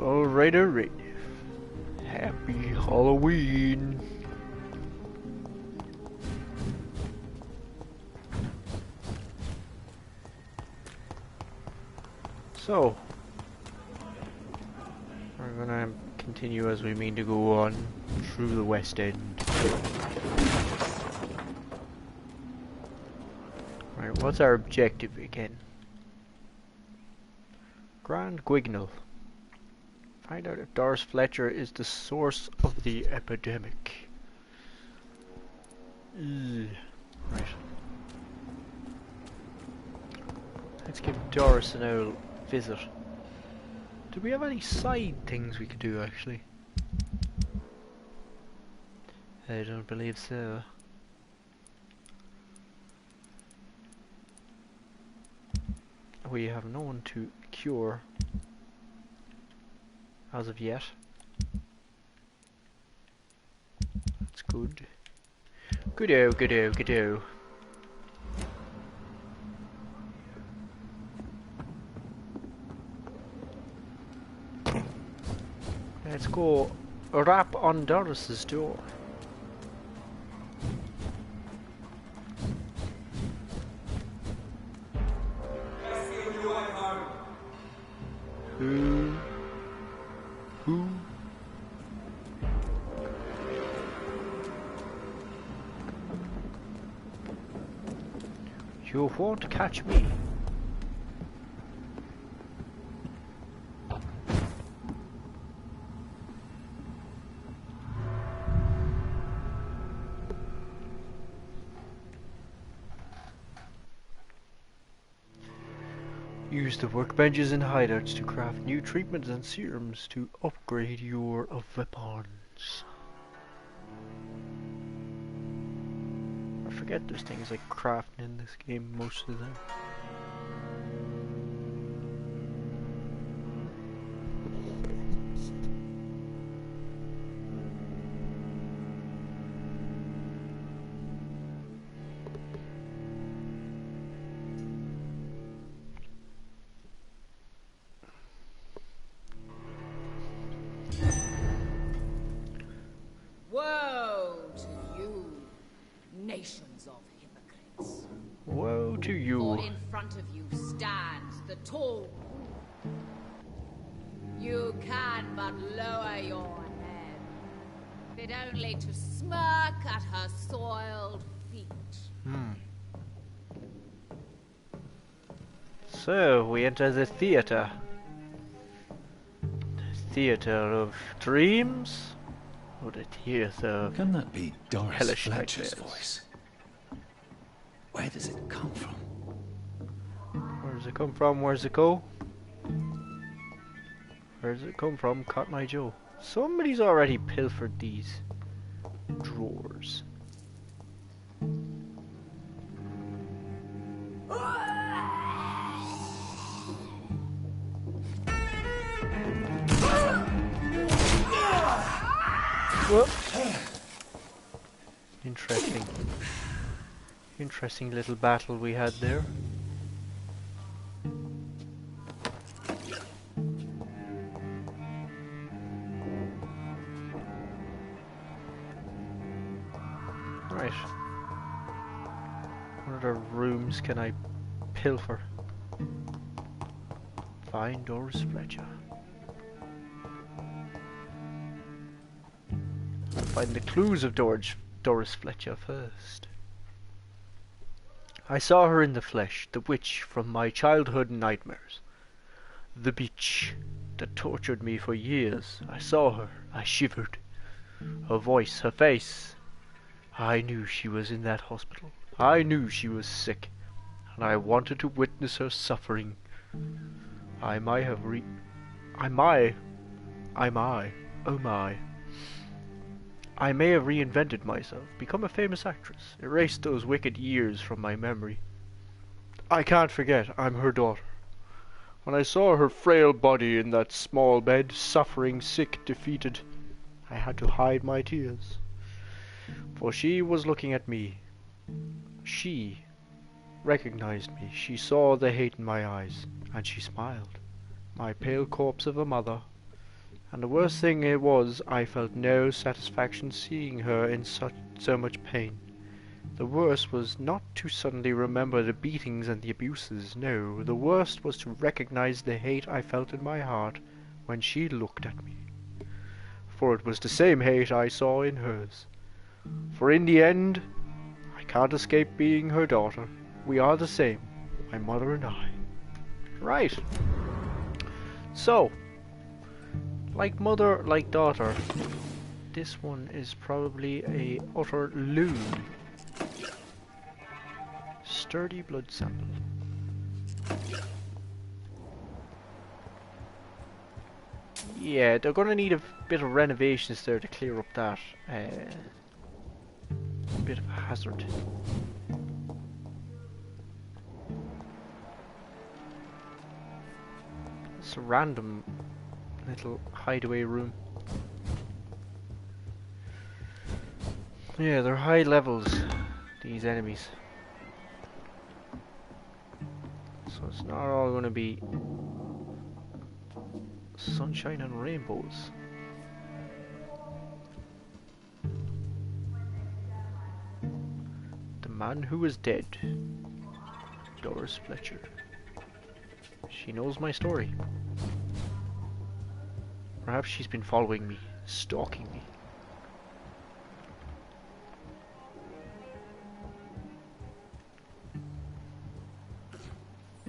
Alright, alright. Happy Halloween. So, we're gonna continue as we mean to go on through the West End. Right, what's our objective again? Grand Guignol. Find out if Doris Fletcher is the source of the epidemic. Ugh. Right. Let's give Doris an old visit. Do we have any side things we could do actually? I don't believe so. We have no one to cure as of yet. That's good. Good-o, good-o, good-o. Let's go rap on Doris's door. Who? You won't catch me. Use the workbenches and hideouts to craft new treatments and serums to upgrade your weapons. I forget there's things like crafting in this game most of the time. Nations of hypocrites. Woe to you. For in front of you stands the tall. You can but lower your head, fit only to smirk at her soiled feet. So, we enter the theatre. The theatre of dreams? Or the theatre of... Can that be Doris hellish Fletcher's nightmares. voice? Where does it come from? Where does it come from? Where's it go? Where does it come from? Cotton Eye Joe. Somebody's already pilfered these drawers. Whoop. Interesting. Interesting little battle we had there. Right. What other rooms can I pilfer? Find Doris Fletcher. Find the clues of Doris Fletcher first. I saw her in the flesh, the witch from my childhood nightmares. The bitch that tortured me for years. I saw her, I shivered. Her voice, her face. I knew she was in that hospital. I knew she was sick, and I wanted to witness her suffering. I may have reinvented myself, become a famous actress, erased those wicked years from my memory. I can't forget I'm her daughter. When I saw her frail body in that small bed, suffering, sick, defeated, I had to hide my tears. For she was looking at me. She recognized me. She saw the hate in my eyes, and she smiled. My pale corpse of a mother And the worst thing it was, I felt no satisfaction seeing her in so much pain. The worst was not to suddenly remember the beatings and the abuses, no. The worst was to recognize the hate I felt in my heart when she looked at me. For it was the same hate I saw in hers. For in the end, I can't escape being her daughter. We are the same, my mother and I. Right. So, like mother, like daughter, this one is probably a utter loon. Sturdy blood sample. Yeah, they're gonna need a bit of renovations there to clear up that bit of a hazard. It's a random little hideaway room. Yeah, they're high levels, these enemies. So it's not all gonna be sunshine and rainbows. The man who is dead. Doris Fletcher. She knows my story. Perhaps she's been following me, stalking me.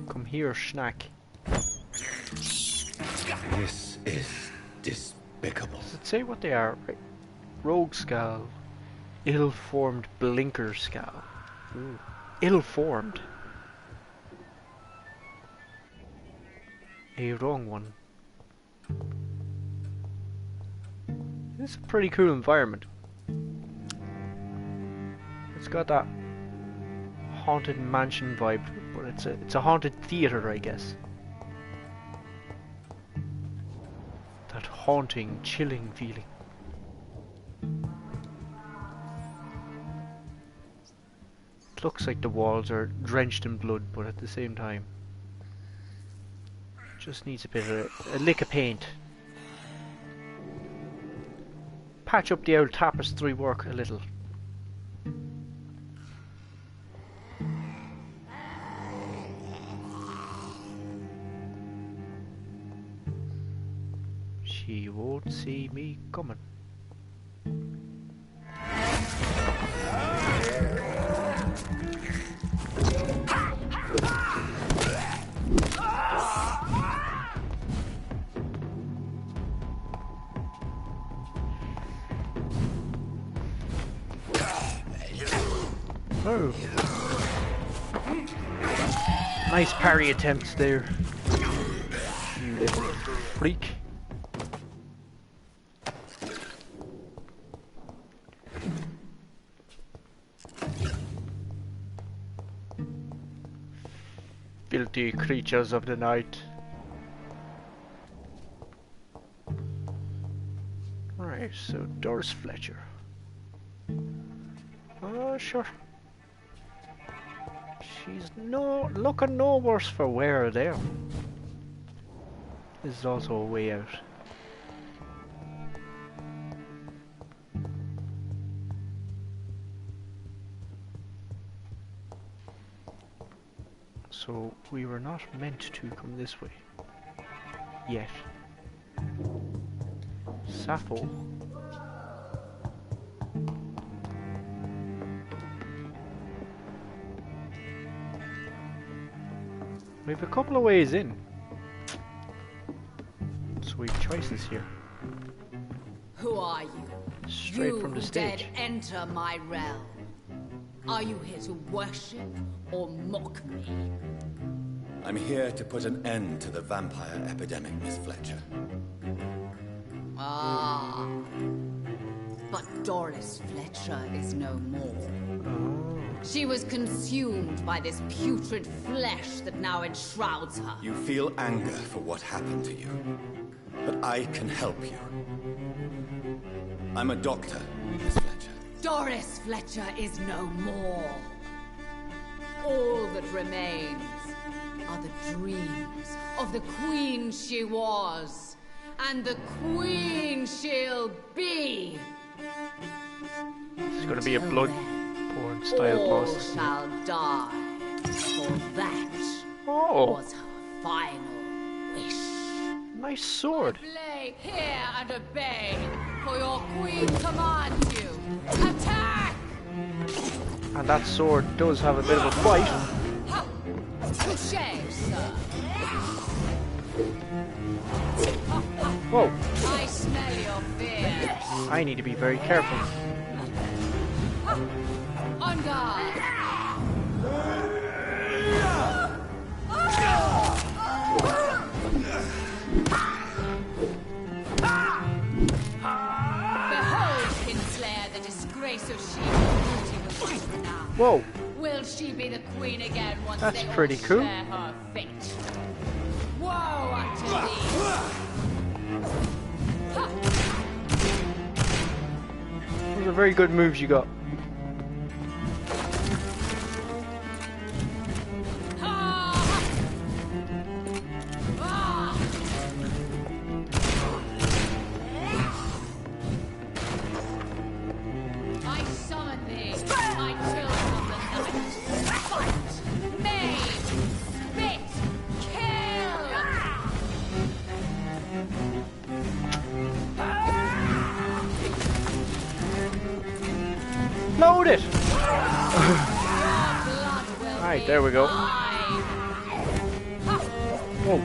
Come here, Schnack. This is despicable. Does it say what they are? Right. Rogue skull. Ill-formed blinker skull. Ooh. Ill-formed. A wrong one. This is a pretty cool environment. It's got that haunted mansion vibe, but it's a haunted theater, I guess. That haunting, chilling feeling. It looks like the walls are drenched in blood, but at the same time, just needs a bit of a lick of paint. Patch up the old tapestry work a little. She won't see me coming. Oh. Nice parry attempts there. You little freak. Filthy creatures of the night. Right, so Doris Fletcher. Sure. She's looking no worse for wear there. This is also a way out. So we were not meant to come this way. Yet. Sappho. We have a couple of ways in. So we have choices here. Who are you? Straight from the stage. You enter my realm. Are you here to worship or mock me? I'm here to put an end to the vampire epidemic, Miss Fletcher. Ah. But Doris Fletcher is no more. Oh. She was consumed by this putrid flesh that now enshrouds her. You feel anger for what happened to you, but I can help you. I'm a doctor, Miss Fletcher. Doris Fletcher is no more. All that remains are the dreams of the queen she was, and the queen she'll be. It's gonna be a blood porn style All boss. shall die, for that Oh, was her final wish. nice sword. Lay here and obey, for your queen commands you. Attack! And that sword does have a bit of a bite. Touché, sir. Whoa, I smell your fear. I need to be very careful. On guard. Behold, Kinslayer, the disgrace of she beauty was now. Whoa, Will she be the queen again once That's they pretty all cool. share her fate? Woe unto thee! those are very good moves you got. I summon thee, my children of the night. Fight, maim, spit, kill! Load it! Your blood will Right, be there we go. mine. Whoa.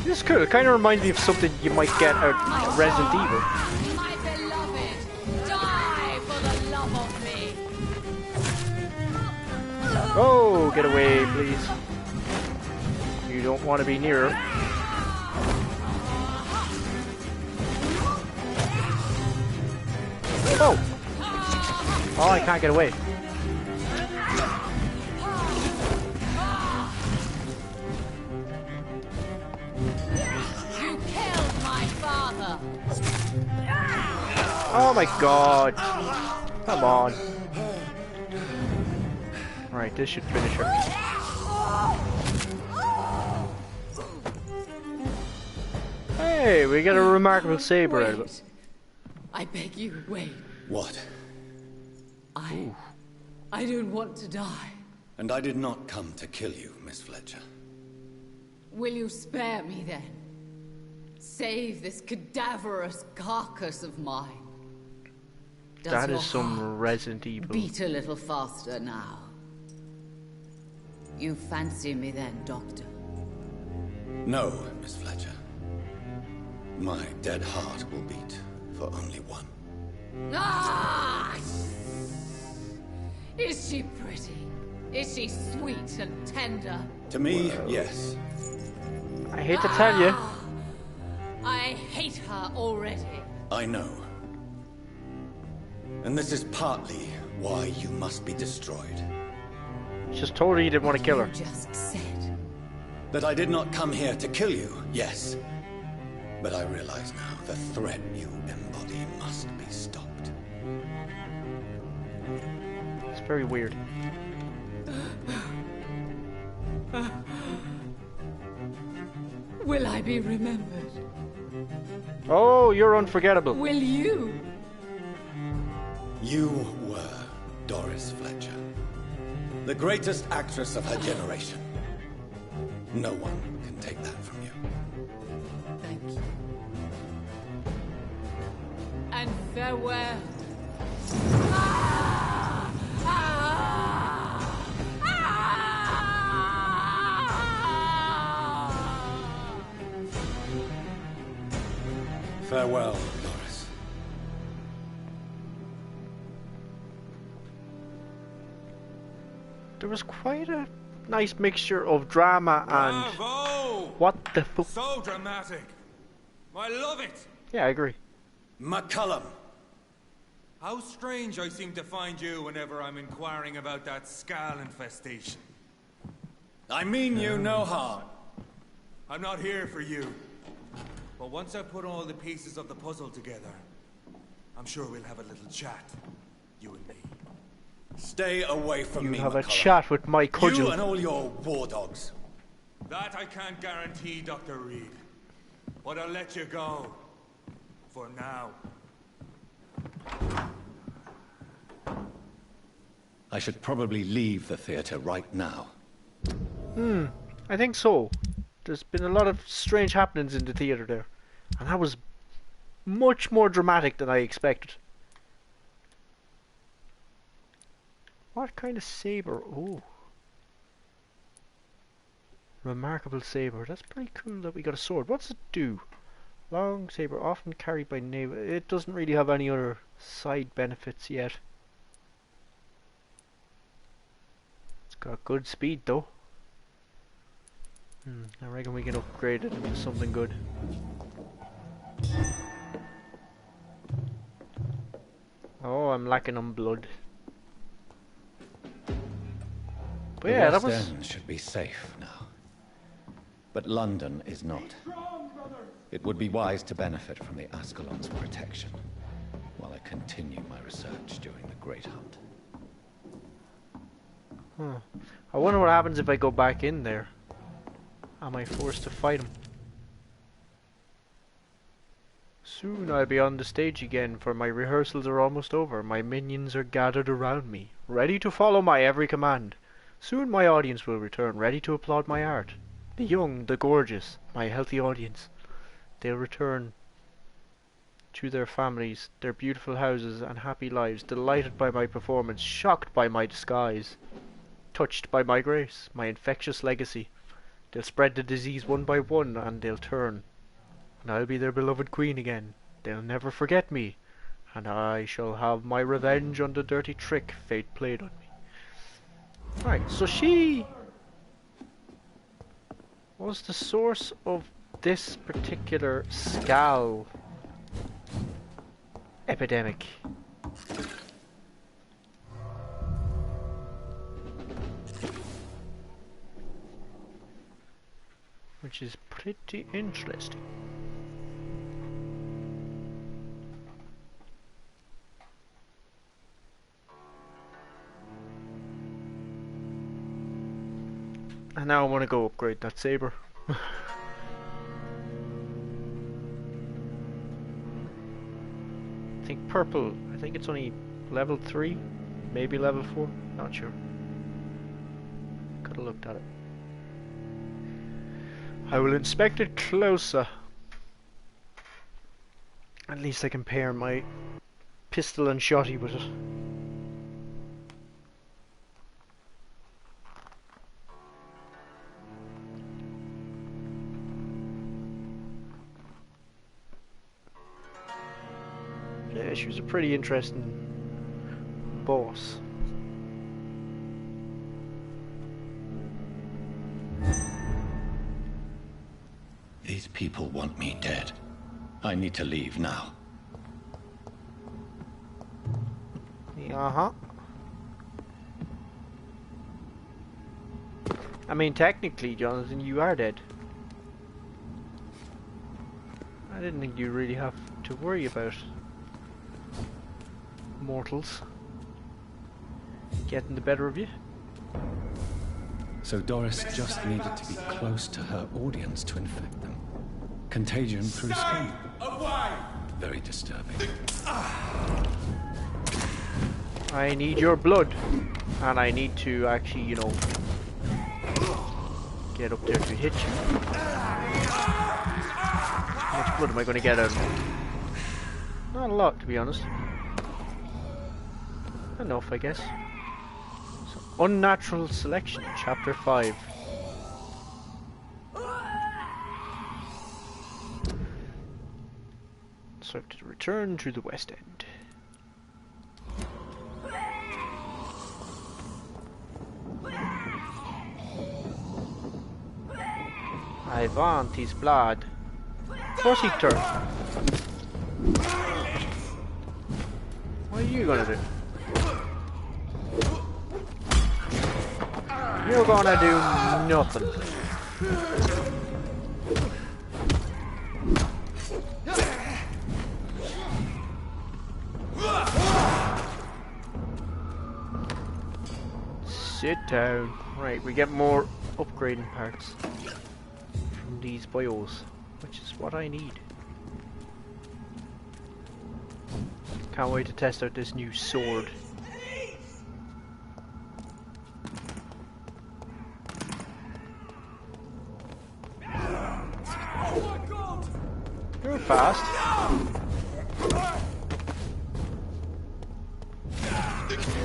This is cool. It kind of reminds me of something you might get out of Resident Evil. My beloved, die for the love of me. Oh, get away, please. You don't want to be near her. Oh! Oh, I can't get away. You killed my father. Oh my god. Come on. Alright, this should finish her. Hey, we got a remarkable saber out of it. Wait. I beg you, wait. What? I don't want to die. And I did not come to kill you, Miss Fletcher. Will you spare me then? Save this cadaverous carcass of mine. Does That your is some heart Resident Evil. beat a little faster now? You fancy me then, Doctor? No, Miss Fletcher. My dead heart will beat for only one. Ah! Is she pretty? Is she sweet and tender? To me, yes. I hate to tell you. I hate her already. I know. And this is partly why you must be destroyed. Just told her you didn't want to kill her. You just said. That I did not come here to kill you, yes. But I realize now the threat you embody must be stopped. It's very weird. Will I be remembered? Oh, you're unforgettable. Will you? You were Doris Fletcher. The greatest actress of her generation. No one can take that from you. Thank you. And farewell. Ah! Ah! Ah! Farewell, Doris. There was quite a nice mixture of drama and Bravo! what the fuck. So dramatic. I love it. Yeah, I agree. McCullum. How strange I seem to find you whenever I'm inquiring about that skull infestation. I mean you no harm. I'm not here for you. But once I put all the pieces of the puzzle together, I'm sure we'll have a little chat. You and me. Stay away from You me, have a McCullum. chat with my You cudgel. and all your war dogs. That I can't guarantee, Dr. Reed. But I'll let you go. For now. I should probably leave the theater right now. I think so. There's been a lot of strange happenings in the theater there. And that was much more dramatic than I expected. What kind of saber? Oh. Remarkable saber. That's pretty cool that we got a sword. What's it do? Long saber, often carried by naval. It doesn't really have any other side benefits yet. It's got good speed though. I reckon we can upgrade it into something good. Oh, I'm lacking on blood. But yeah, that was... The West End should be safe now. But London is not. It would be wise to benefit from the ASCALON's protection while I continue my research during the Great Hunt. I wonder what happens if I go back in there. Am I forced to fight him? Soon I'll be on the stage again, for my rehearsals are almost over. My minions are gathered around me, ready to follow my every command. Soon my audience will return, ready to applaud my art. The young, the gorgeous, my healthy audience. They'll return to their families, their beautiful houses and happy lives, delighted by my performance, shocked by my disguise, touched by my grace, my infectious legacy. They'll spread the disease one by one, and they'll turn. And I'll be their beloved queen again. They'll never forget me, and I shall have my revenge on the dirty trick fate played on me. Right, so she was the source of this particular Skal epidemic. Which is pretty interesting. And now I want to go upgrade that saber. I think purple, I think it's only level 3, maybe level 4, not sure. Could have looked at it. I will inspect it closer. At least I can pair my pistol and shotty with it. Yeah, she was a pretty interesting boss. These people want me dead. I need to leave now. Uh-huh. I mean, technically, Jonathan, you are dead. I didn't think you really have to worry about mortals getting the better of you. So Doris just needed to be close to her audience to infect them. Contagion through skin. Very disturbing. I need your blood, and I need to actually, you know, get up there to hit you. How much blood am I going to get out of it? Not a lot, to be honest. Enough, I guess. So, Unnatural Selection, Chapter 5. So I have to return to the West End. I want his blood. Of course he turned. What are you gonna do? You're gonna do nothing. Sit down. Right, we get more upgrading parts from these bios, which is what I need. Can't wait to test out this new sword. You're fast.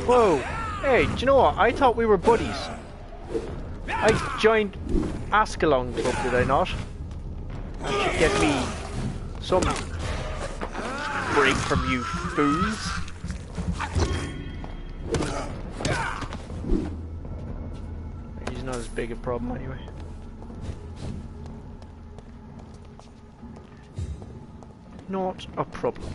Whoa! Hey, do you know what? I thought we were buddies. I joined ASCALON club, did I not? That should get me some break from you fools. He's not as big a problem anyway. Not a problem.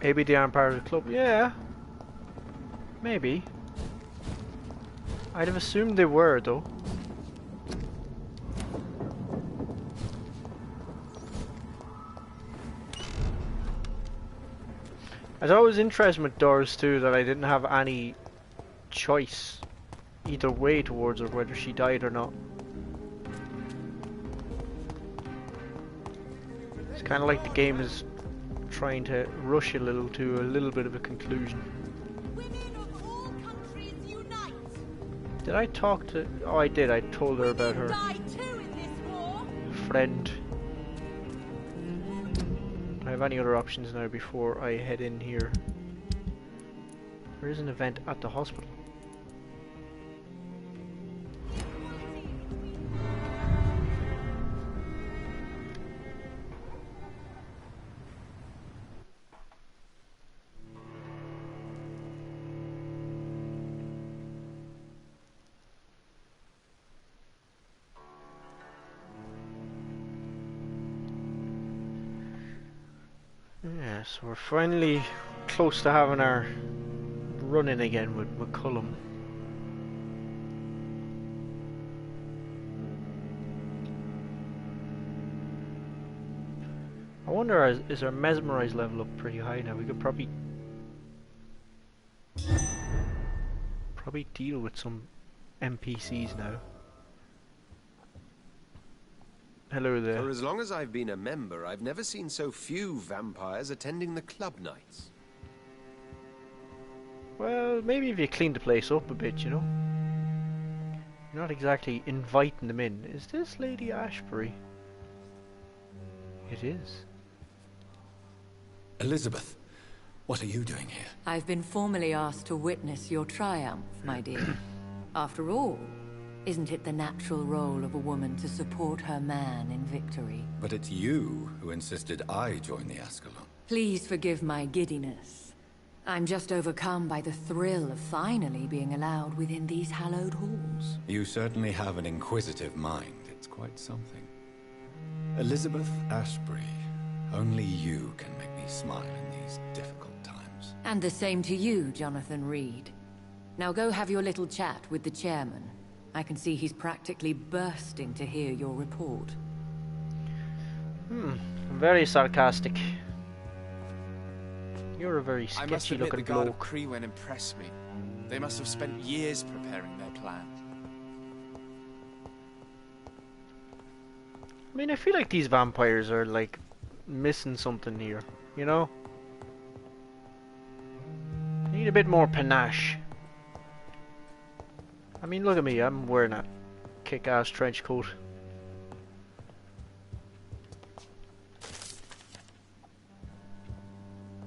Maybe they aren't part of the club. Yeah. Maybe. I'd have assumed they were, though. I thought it was interesting with Doris too that I didn't have any choice either way towards her, whether she died or not. It's kind of like the game is trying to rush a little to a little bit of a conclusion. Women of all countries unite. Did I talk to... Oh, I did. I told her about her Die too in this war. friend. Do I have any other options now before I head in here? There is an event at the hospital. Yeah, so we're finally close to having our run-in again with McCullum. I wonder, is our mesmerize level up pretty high now? We could probably deal with some NPCs now. Hello there. For as long as I've been a member, I've never seen so few vampires attending the club nights. Well, maybe if you clean the place up a bit, you know. You're not exactly inviting them in. Is this Lady Ashbury? It is. Elizabeth, what are you doing here? I've been formally asked to witness your triumph, my dear. After all, isn't it the natural role of a woman to support her man in victory? But it's you who insisted I join the ASCALON. Please forgive my giddiness. I'm just overcome by the thrill of finally being allowed within these hallowed halls. You certainly have an inquisitive mind. It's quite something. Elizabeth Ashbury, only you can make me smile in these difficult times. And the same to you, Jonathan Reed. Now go have your little chat with the chairman. I can see he's practically bursting to hear your report. Very sarcastic. You're a very I must sketchy admit, looking the Guard of bloke. Crewen impressed me. They must have spent years preparing their plan. I mean, I feel like these vampires are like missing something here, you know? Need a bit more panache. I mean, look at me, I'm wearing a kick-ass trench coat.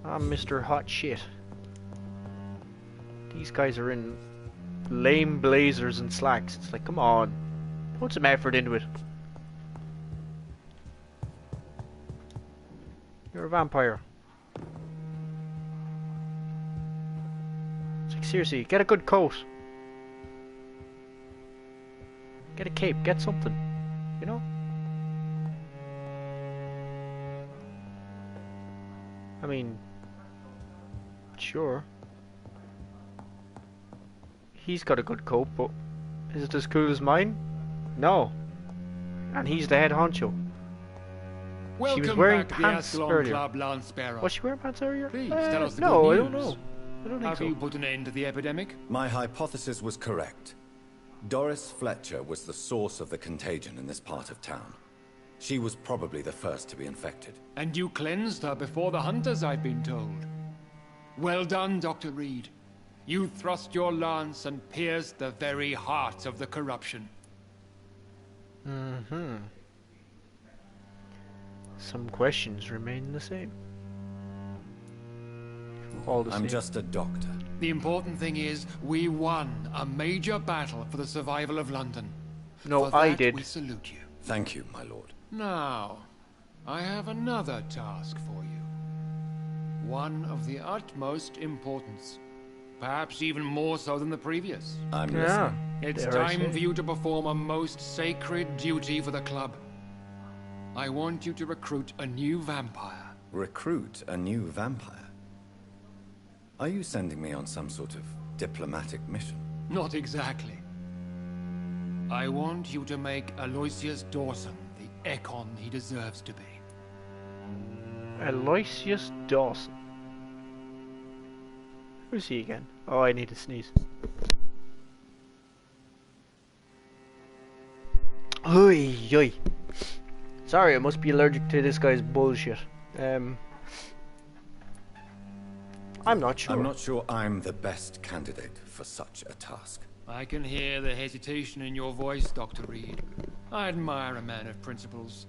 I'm Mr. Hot Shit. These guys are in lame blazers and slacks. It's like, come on, put some effort into it. You're a vampire. It's like, seriously, get a good coat. Get a cape, get something, you know? I mean, sure. He's got a good coat, but is it as cool as mine? No. And he's the head honcho. Welcome wearing back to the pants Ascalon earlier. Club, Lance Sparrow. Was she wearing pants earlier? Please, tell us the no, good I don't news. know. I don't think Have so. you put an end to the epidemic? My hypothesis was correct. Doris Fletcher was the source of the contagion in this part of town. She was probably the first to be infected. And you cleansed her before the hunters, I've been told. Well done, Dr. Reed. You thrust your lance and pierced the very heart of the corruption. Mm-hmm. Some questions remain the same. All the same. I'm just a doctor. The important thing is, we won a major battle for the survival of London. No, For I that, did. We salute you. Thank you, my lord. Now, I have another task for you. One of the utmost importance. Perhaps even more so than the previous. I'm Yeah. listening. It's Dare I time say. for you to perform a most sacred duty for the club. I want you to recruit a new vampire. Recruit a new vampire? Are you sending me on some sort of diplomatic mission? Not exactly. I want you to make Aloysius Dawson the Ekon he deserves to be. Aloysius Dawson. Who's he again? Oh, I need to sneeze. Oi, oi. Sorry, I must be allergic to this guy's bullshit. I'm not sure. I'm not sure I'm the best candidate for such a task. I can hear the hesitation in your voice, Dr. Reed. I admire a man of principles.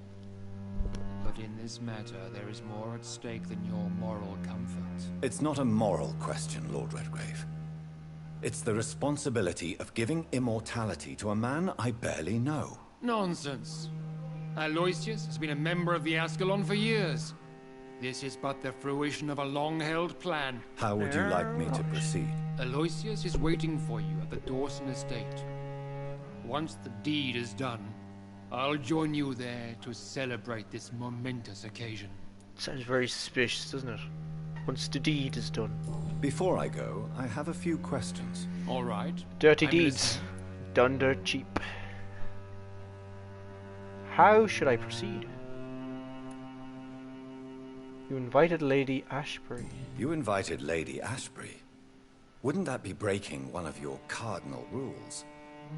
But in this matter, there is more at stake than your moral comfort. It's not a moral question, Lord Redgrave. It's the responsibility of giving immortality to a man I barely know. Nonsense. Aloysius has been a member of the Ascalon for years. This is but the fruition of a long-held plan. How would you like me to proceed? Aloysius is waiting for you at the Dawson estate. Once the deed is done, I'll join you there to celebrate this momentous occasion. Sounds very suspicious, doesn't it? Once the deed is done. Before I go, I have a few questions. All right. Dirty I'm deeds. listening. Done dirt cheap. How should I proceed? You invited Lady Ashbury. You invited Lady Ashbury. Wouldn't that be breaking one of your cardinal rules?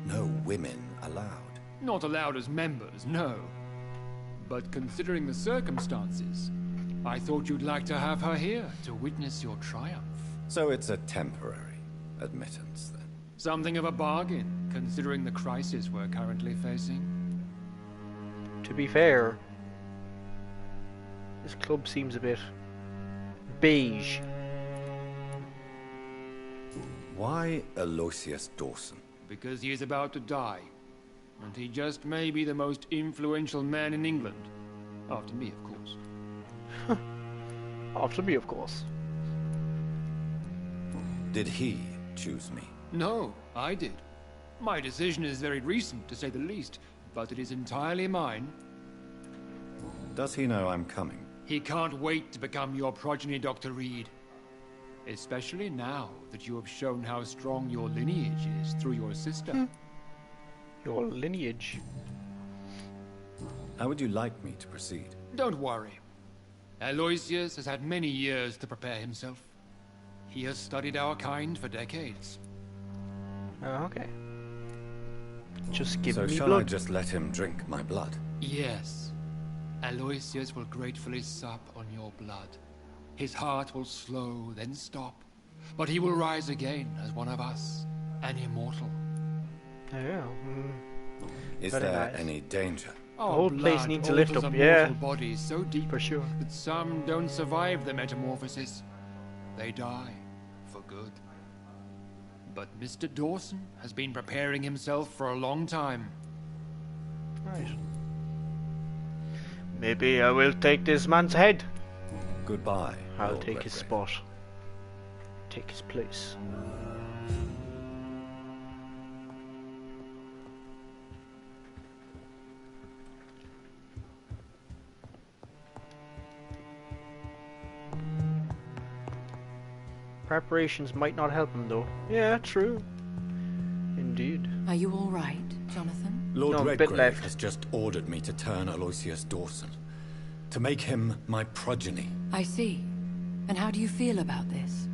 No women allowed. Not allowed as members, no. But considering the circumstances, I thought you'd like to have her here to witness your triumph. So it's a temporary admittance, then. Something of a bargain, considering the crisis we're currently facing. To be fair, this club seems a bit beige. Why Aloysius Dawson? Because he is about to die. And he just may be the most influential man in England. After me, of course. After me, of course. Did he choose me? No, I did. My decision is very recent, to say the least, but it is entirely mine. Does he know I'm coming? He can't wait to become your progeny, Dr. Reed. Especially now that you have shown how strong your lineage is through your sister. Your lineage. How would you like me to proceed? Don't worry. Aloysius has had many years to prepare himself. He has studied our kind for decades. Okay. Just give So me shall blood. I just let him drink my blood? Yes. Aloysius will gratefully sup on your blood. His heart will slow, then stop. But he will rise again as one of us, an immortal. Yeah. Is Very there nice. any danger? Our whole place blood needs to lift alters up, a yeah. mortal body so deep For sure. that some don't survive the metamorphosis. They die for good. But Mr. Dawson has been preparing himself for a long time. Right. Maybe I will take this man's head. Goodbye. I'll Lord take his Redgrave. spot. Take his place. Preparations might not help him though. Yeah, true. Indeed. Are you all right, Jonathan? Lord No, a bit Redgrave left. has just ordered me to turn Aloysius Dawson To make him my progeny. I see. And how do you feel about this?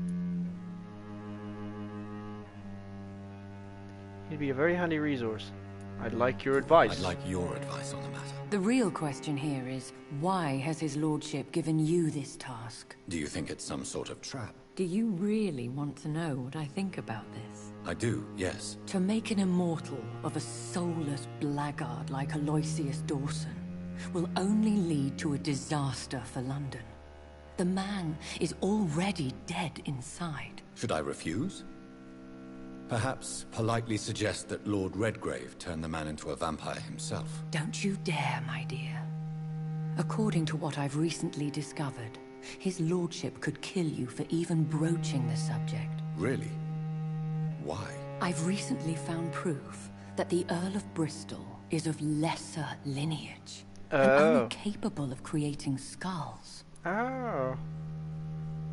He'd be a very handy resource. I'd like your advice. I'd like your advice on the matter. The real question here is, why has his lordship given you this task? Do you think it's some sort of trap? Do you really want to know what I think about this? I do, yes. To make an immortal of a soulless blackguard like Aloysius Dawson will only lead to a disaster for London. The man is already dead inside. Should I refuse? Perhaps politely suggest that Lord Redgrave turn the man into a vampire himself. Don't you dare, my dear. According to what I've recently discovered, his lordship could kill you for even broaching the subject. Really? Why? I've recently found proof that the Earl of Bristol is of lesser lineage, and only capable of creating skulls. Oh.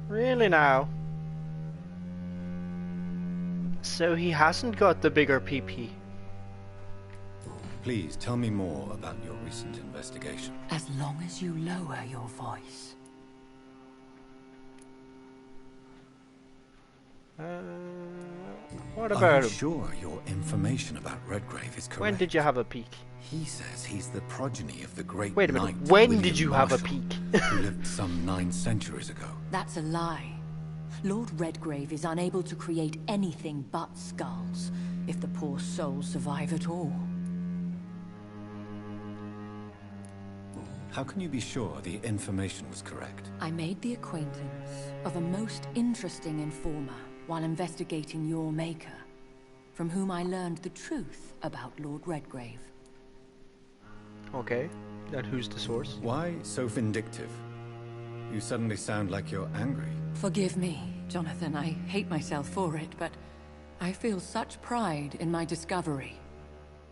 Really now? So he hasn't got the bigger PP. Please tell me more about your recent investigation. As long as you lower your voice. What Are about you him? sure your information about Redgrave is correct? When did you have a peek? He says he's the progeny of the great Wait a minute, knight when William did you have a Marshall, peek? who lived some 9 centuries ago. That's a lie. Lord Redgrave is unable to create anything but skulls, if the poor souls survive at all. How can you be sure the information was correct? I made the acquaintance of a most interesting informer while investigating your maker, from whom I learned the truth about Lord Redgrave. Okay, then who's the source? Why so vindictive? You suddenly sound like you're angry. Forgive me, Jonathan, I hate myself for it, but I feel such pride in my discovery.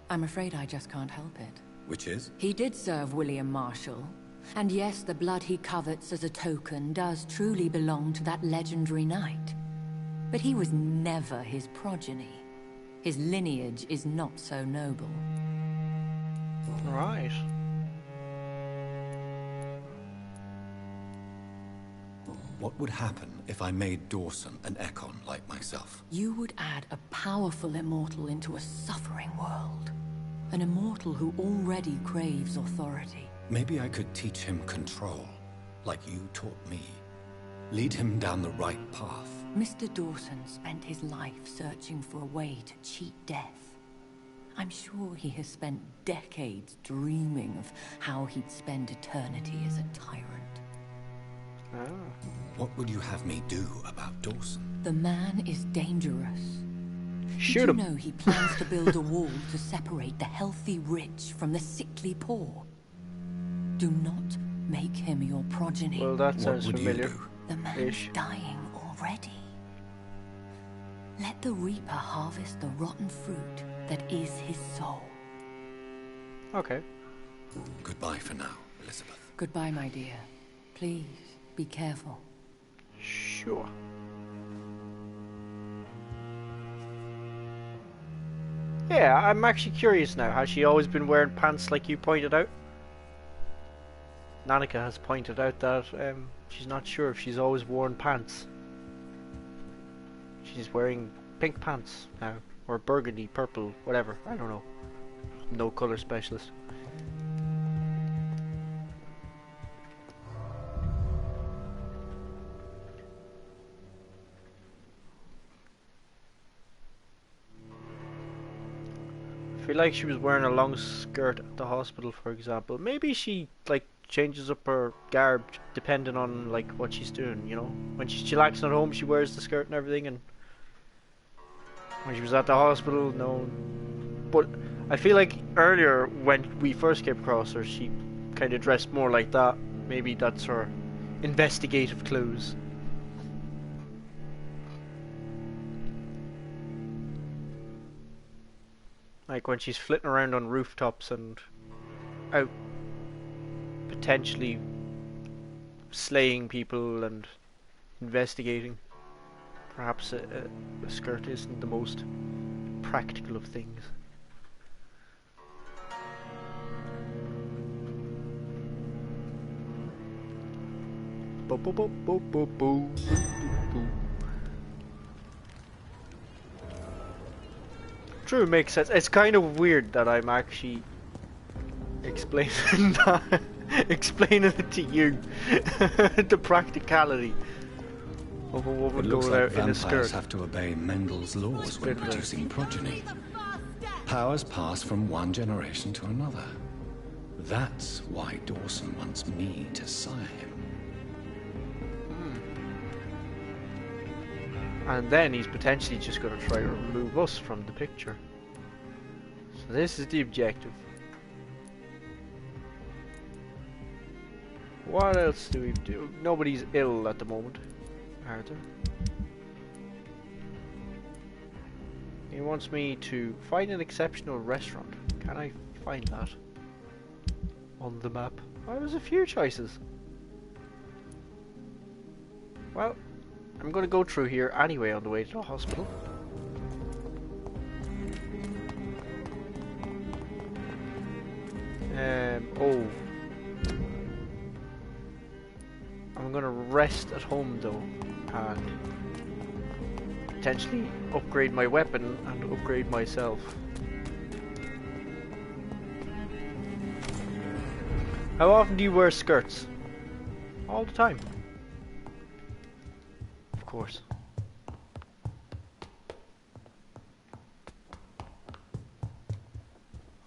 I'm afraid I just can't help it. Which is? He did serve William Marshall, and yes, the blood he covets as a token does truly belong to that legendary knight. But he was never his progeny. His lineage is not so noble. Right. What would happen if I made Dawson an Ekon like myself? You would add a powerful immortal into a suffering world. An immortal who already craves authority. Maybe I could teach him control, like you taught me. Lead him down the right path. Mr. Dawson spent his life searching for a way to cheat death. I'm sure he has spent decades dreaming of how he'd spend eternity as a tyrant. What would you have me do about Dawson? The man is dangerous. Shoot Did him. you know he plans to build a wall to separate the healthy rich from the sickly poor? Do not make him your progeny. Well, that What sounds would familiar. you do? The man Ish. is dying already. Let the Reaper harvest the rotten fruit that is his soul. Okay. Goodbye for now, Elizabeth. Goodbye, my dear. Please, be careful. Sure. Yeah, I'm actually curious now. Has she always been wearing pants like you pointed out? Nanika has pointed out that she's not sure if she's always worn pants. She's wearing pink pants now. Or burgundy, purple, whatever. I don't know. No color specialist. I feel like she was wearing a long skirt at the hospital, for example. Maybe she like changes up her garb depending on like what she's doing, you know. When she's chillaxing at home, she wears the skirt and everything, and when she was at the hospital, no. But I feel like earlier when we first came across her, she kind of dressed more like that. Maybe that's her investigative clothes. Like when she's flitting around on rooftops and out potentially slaying people and investigating. Perhaps a skirt isn't the most practical of things. Bo bo bo bo bo bo bo. True, it makes sense. It's kind of weird that I'm actually explaining that, explaining it to you. The practicality of a woman It looks going like out in a vampires skirt. have to obey Mendel's laws when bit of a- producing progeny. Powers pass from one generation to another. That's why Dawson wants me to sire him. And then he's potentially just going to try to remove us from the picture. So this is the objective. What else do we do? Nobody's ill at the moment, are there? He wants me to find an exceptional restaurant. Can I find that on the map? Oh, there's a few choices. Well, I'm going to go through here anyway on the way to the hospital. Oh. I'm going to rest at home though, and potentially upgrade my weapon and upgrade myself. How often do you wear skirts? All the time. Of course.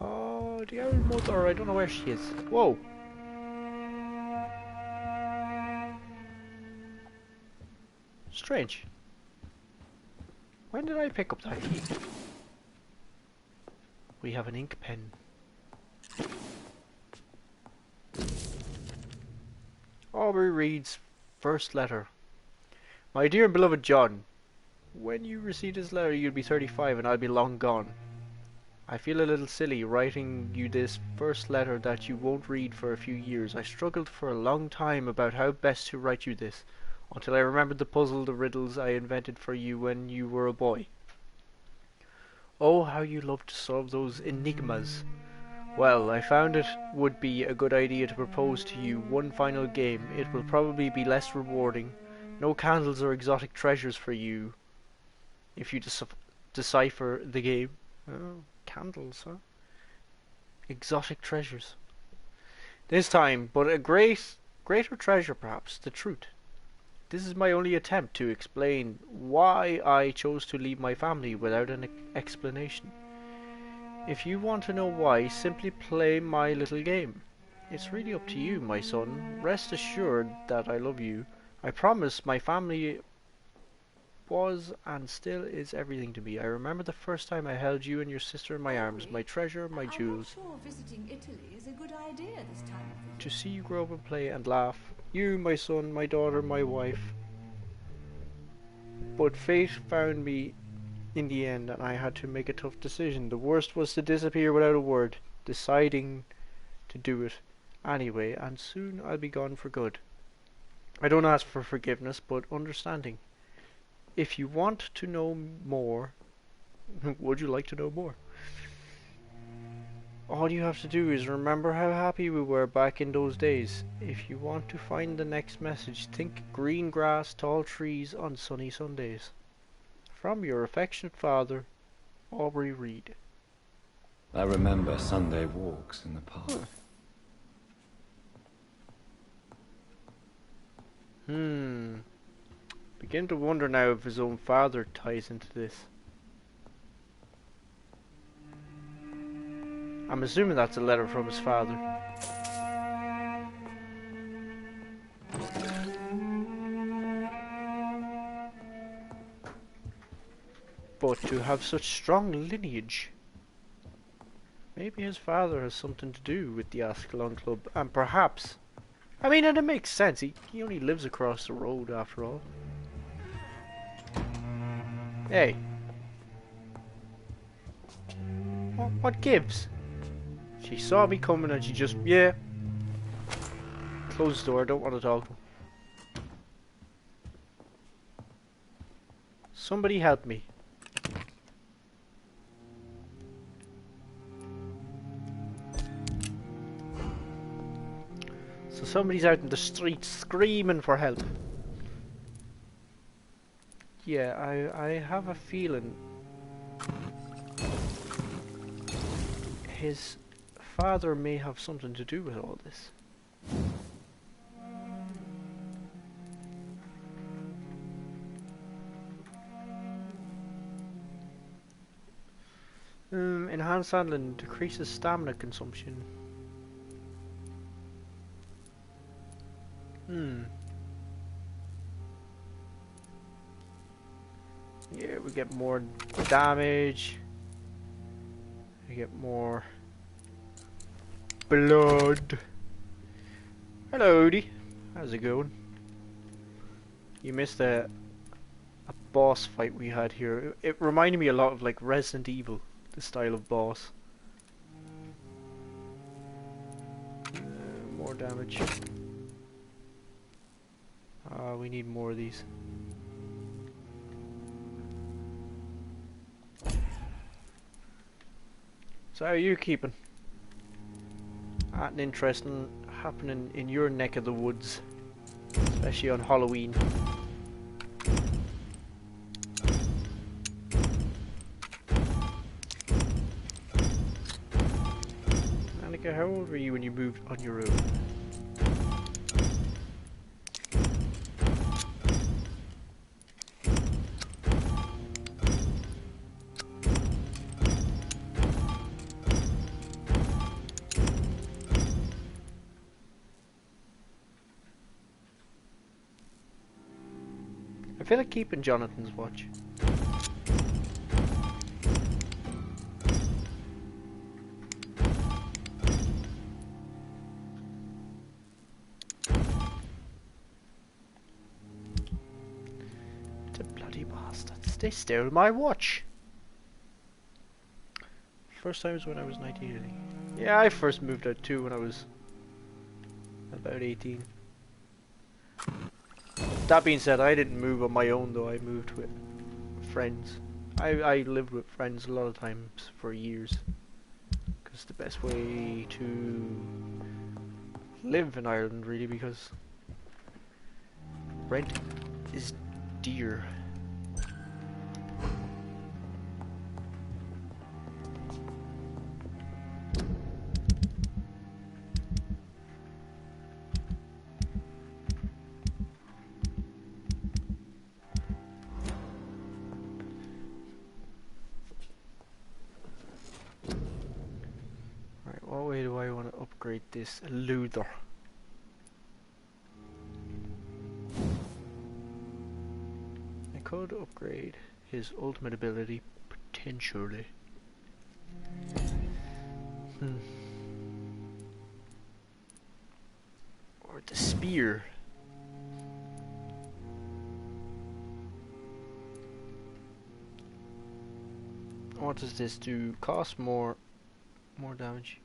Oh, the old mother, I don't know where she is. Whoa. Strange. When did I pick up that key? We have an ink pen. Aubrey Reed's first letter. My dear and beloved John, when you receive this letter you'll be 35 and I'll be long gone. I feel a little silly writing you this first letter that you won't read for a few years. I struggled for a long time about how best to write you this, until I remembered the riddles I invented for you when you were a boy. Oh, how you loved to solve those enigmas. Well, I found it would be a good idea to propose to you one final game. It will probably be less rewarding. No candles or exotic treasures for you if you decipher the game. Oh, candles, huh? Exotic treasures. This time, but a greater treasure perhaps, the truth. This is my only attempt to explain why I chose to leave my family without an explanation. If you want to know why, simply play my little game. It's really up to you, my son. Rest assured that I love you. I promise my family was and still is everything to me. I remember the first time I held you and your sister in my arms, my treasure, my jewels. I'm not sure visiting Italy is a good idea this time of the year. To see you grow up and play and laugh. You, my son, my daughter, my wife. But fate found me in the end and I had to make a tough decision. The worst was to disappear without a word, deciding to do it anyway, and soon I'll be gone for good. I don't ask for forgiveness, but understanding. If you want to know more, would you like to know more? All you have to do is remember how happy we were back in those days. If you want to find the next message, think green grass, tall trees on sunny Sundays. From your affectionate father, Aubrey Reed. I remember Sunday walks in the park. Begin to wonder now if his own father ties into this. I'm assuming that's a letter from his father. But to have such strong lineage. Maybe his father has something to do with the ASCALON Club, and perhaps... I mean, and it makes sense, he only lives across the road after all. Hey. What gives? She saw me coming and she just, yeah. Close the door, I don't want to talk to him. Somebody help me. So Somebody's out in the streets screaming for help. Yeah, I have a feeling his father may have something to do with all this. Enhanced handling decreases stamina consumption. Yeah, we get more damage. We get more blood. Hello, Odie. How's it going? You missed a boss fight we had here. It reminded me a lot of like Resident Evil, the style of boss. More damage. We need more of these. So how are you keeping? Nothing interesting happening in your neck of the woods, especially on Halloween. Annika, how old were you when you moved on your own? I feel like keeping Jonathan's watch. The bloody bastards, they stole my watch! First time was when I was 1980. Yeah, I first moved out too when I was about 18. That being said, I didn't move on my own though, I moved with friends. I lived with friends a lot of times for years. Because the best way to live in Ireland really, because rent is dear. What way do I want to upgrade this Luther? I could upgrade his ultimate ability, potentially. Or the spear. What does this do? Cost more damage.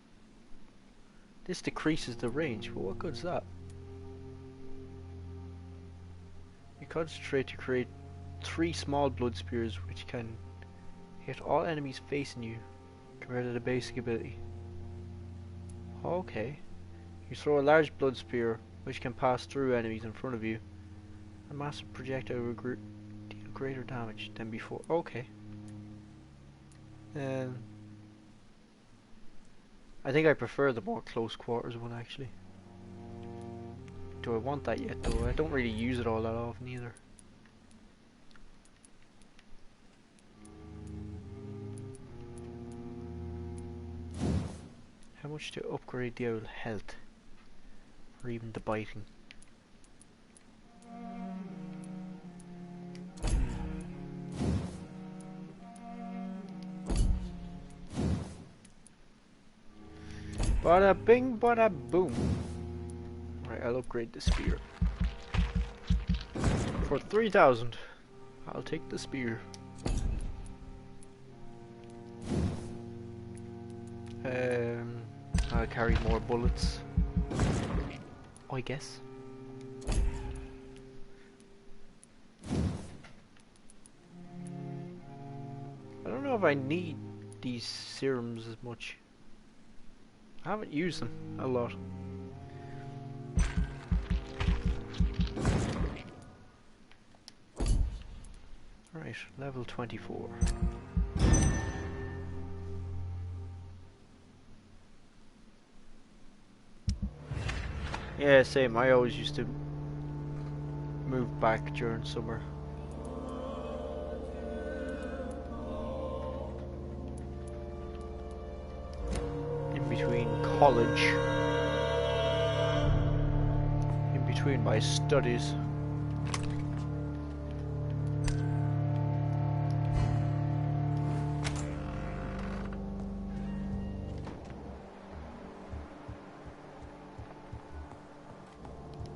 This decreases the range, but what good's that? You concentrate to create 3 small blood spears which can hit all enemies facing you compared to the basic ability. Okay. You throw a large blood spear which can pass through enemies in front of you. A massive projectile will deal greater damage than before. Okay. I think I prefer the more close quarters one actually. Do I want that yet though? I don't really use it all that often either. How much to upgrade the old health? Or even the biting? Bada bing, bada boom. Right, I'll upgrade the spear. For 3,000, I'll take the spear. I'll carry more bullets, I guess. I don't know if I need these serums as much. I haven't used them a lot. Right, level 24. Yeah, same. I always used to move back during summer. In between college. In between my studies.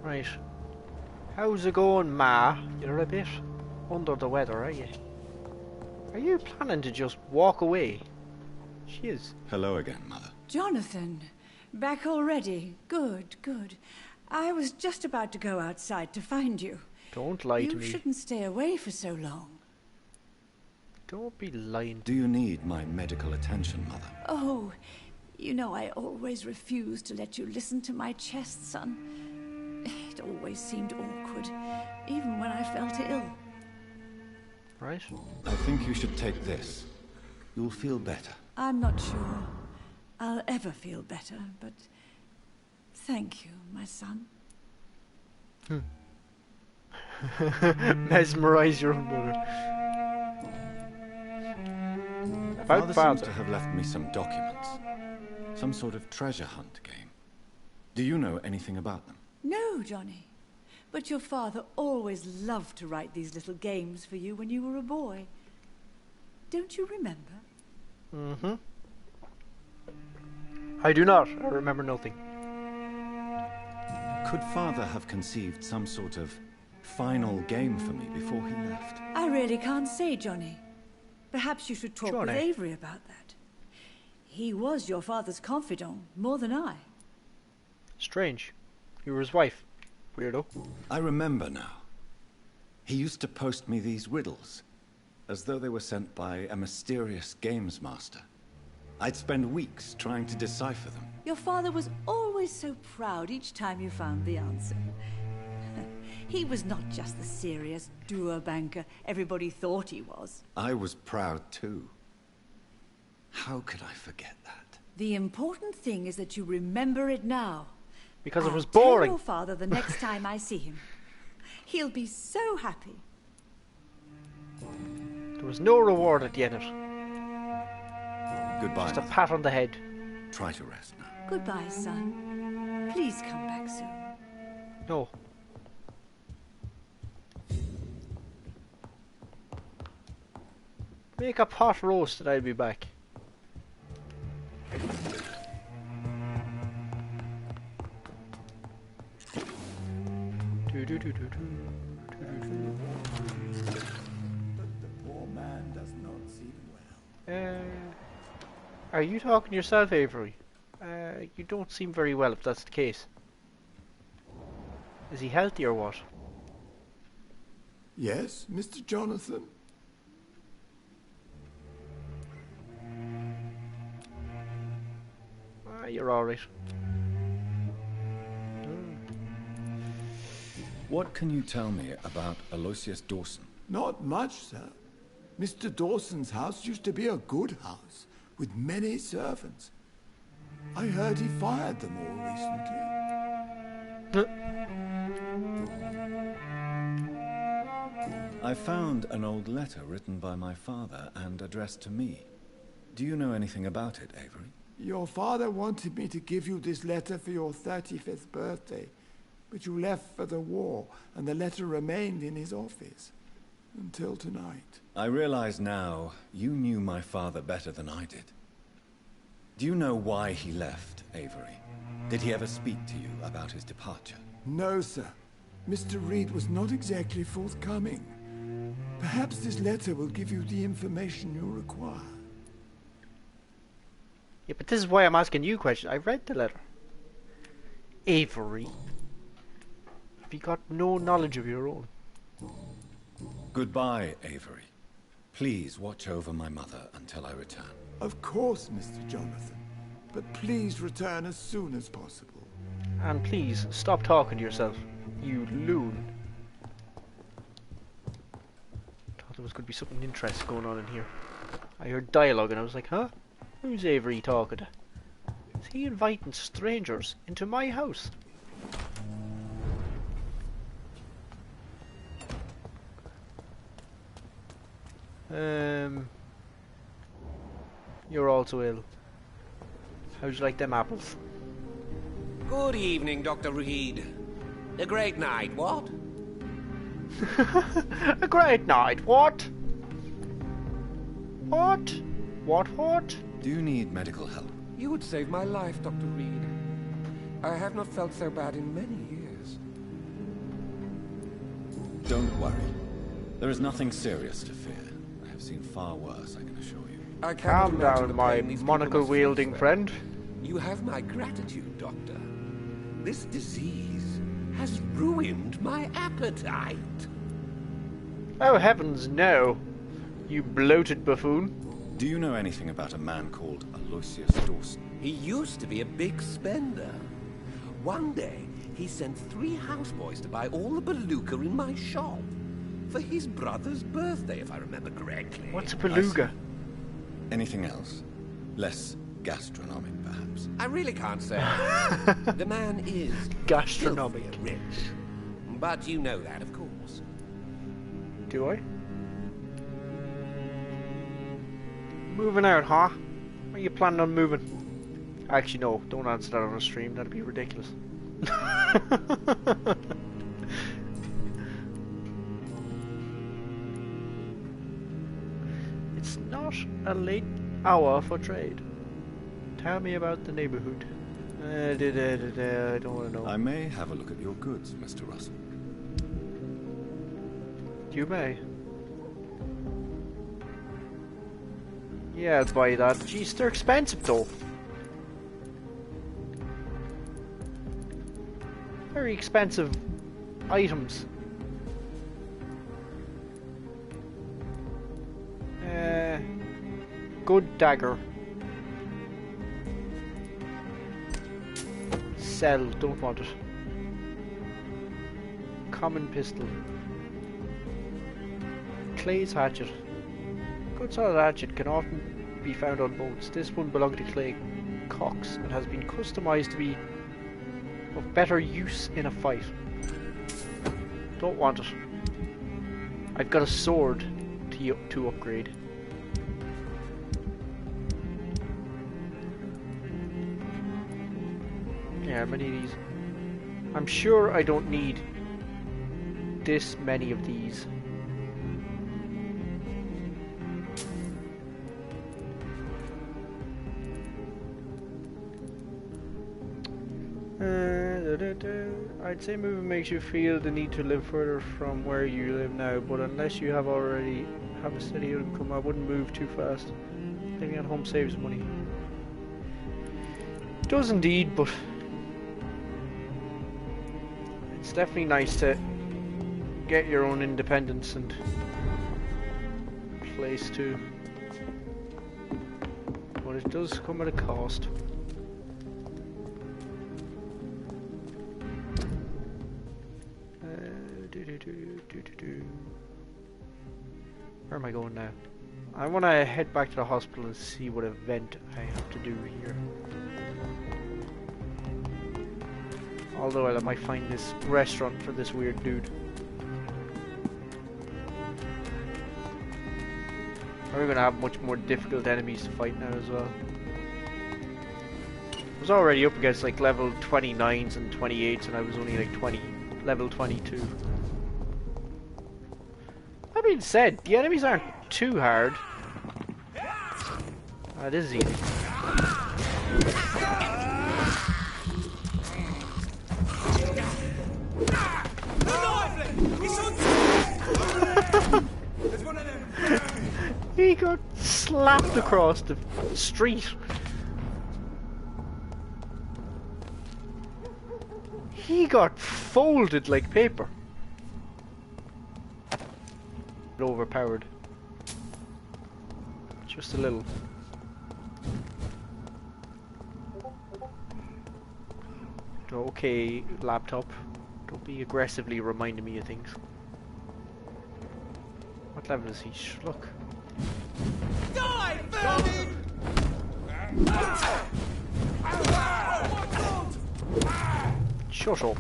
Right. How's it going, Ma? You're a bit under the weather, are you? Are you planning to just walk away? She is. Hello again, Mother. Jonathan, back already. Good, good. I was just about to go outside to find you. Don't lie to You me. shouldn't stay away for so long. Don't be lying. Do you need my medical attention, Mother? Oh, you know I always refused to let you listen to my chest, son. It always seemed awkward, even when I felt ill. Right? I think you should take this. You'll feel better. I'm not sure I'll ever feel better, but thank you, my son. Mesmerize your own mother. About Father seems to father. have left me some documents. Some sort of treasure hunt game. Do you know anything about them? No, Johnny. But your father always loved to write these little games for you when you were a boy. Don't you remember? Mm-hmm. I do not. I remember nothing. Could Father have conceived some sort of final game for me before he left? I really can't say, Johnny. Perhaps you should talk with Johnny. Avery about that. He was your father's confidant, more than I. Strange. You were his wife. Weirdo. I remember now. He used to post me these riddles, as though they were sent by a mysterious games master. I'd spend weeks trying to decipher them. Your father was always so proud each time you found the answer. He was not just the serious doer banker everybody thought he was. I was proud too. How could I forget that? The important thing is that you remember it now. Because it was I'll tell boring. your father the next time I see him. He'll be so happy. There was no reward at the end of it. Goodbye. Just a Mother. pat on the head. Try to rest now. Goodbye, son. Please come back soon. No. Make a pot roast and I'll be back. Poor man does not seem well. Are you talking to yourself, Avery? You don't seem very well if that's the case. Is he healthy or what? Yes, Mr. Jonathan? You're alright. What can you tell me about Aloysius Dawson? Not much, sir. Mr. Dawson's house used to be a good house, with many servants. I heard he fired them all recently. I found an old letter written by my father and addressed to me. Do you know anything about it, Avery? Your father wanted me to give you this letter for your 35th birthday, but you left for the war, and the letter remained in his office until tonight. I realize now you knew my father better than I did. Do you know why he left, Avery? Did he ever speak to you about his departure? No, sir. Mr. Reed was not exactly forthcoming. Perhaps this letter will give you the information you require. Yeah, but this is why I'm asking you questions. I read the letter. Avery. Have you got no knowledge of your own? Goodbye, Avery. Please watch over my mother until I return. Of course, Mr. Jonathan. But please return as soon as possible. And please, stop talking to yourself. You loon. there was going to be something interesting going on in here. I heard dialogue and I was like, huh? Who's Avery talking to? Is he inviting strangers into my house? You're also ill. How'd you like them apples? Good evening, Dr. Reed. A great night, what? A great night, what? What? What? Do you need medical help? You would save my life, Dr. Reed. I have not felt so bad in many years. Don't worry. There is nothing serious to fear. I have seen far worse, I can assure you. I Calm down, my monocle-wielding friend. You have my gratitude, Doctor. This disease has ruined my appetite. Oh heavens, no. You bloated buffoon. Do you know anything about a man called Aloysius Dawson? He used to be a big spender. One day, he sent 3 houseboys to buy all the beluga in my shop. For his brother's birthday, if I remember correctly. What's a beluga? Anything else? Less gastronomic, perhaps? I really can't say. The man is gastronomic rich. But you know that, of course. Do I? Moving out, huh? Are you planning on moving? Actually, no. Don't answer that on a stream. That'd be ridiculous. It's not a late hour for trade. Tell me about the neighborhood. I don't want to know. I may have a look at your goods, Mr. Russell. You may. Yeah, I'll buy that. Jeez, they're expensive though. Very expensive items. Good dagger. Sell, don't want it. Common pistol. Clay's hatchet. Good solid hatchet can often be found on boats. This one belonged to Clay Cox and has been customized to be of better use in a fight. Don't want it. I've got a sword to upgrade. Yeah, many of these. I'm sure I don't need this many of these. I'd say moving makes you feel the need to live further from where you live now, but unless you already have a steady income, I wouldn't move too fast. Living at home saves money. It does indeed, but it's definitely nice to get your own independence and place too. But it does come at a cost. Where am I going now? I want to head back to the hospital and see what event I have to do here. Although I might find this restaurant for this weird dude. We're going to have much more difficult enemies to fight now as well. I was already up against like level 29s and 28s and I was only like level 22. That being said, the enemies aren't too hard. It is easy. He got slapped across the street. He got folded like paper. Overpowered. Just a little. Okay, laptop. Don't be aggressively reminding me of things. What level is he? Look. Die, vermin! Shut up.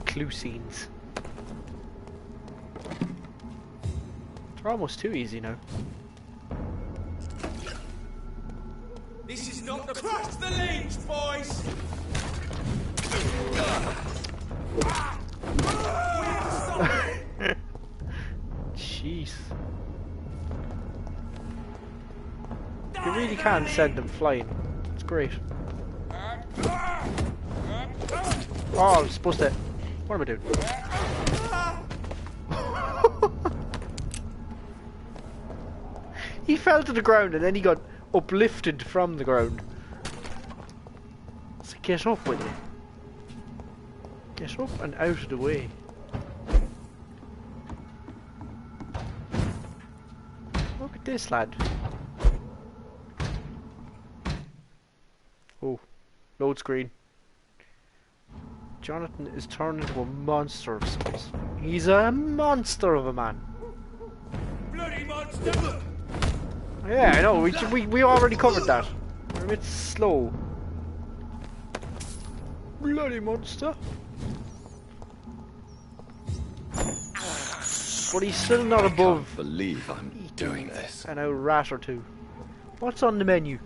Clue scenes. They're almost too easy now. This is not the cross the lanes, boys! Jeez. You really can send them flying. It's great. Oh, I'm supposed to... What am I doing? He fell to the ground and then he got uplifted from the ground. So get up with it. Get up and out of the way. Look at this lad. Oh, load screen. Jonathan is turned into a monster of sorts. He's a monster of a man. Bloody monster! Yeah, I know. We already covered that. We're a bit slow. Bloody monster. But he's still not above. I can't believe I'm doing this. And a rat or two. What's on the menu?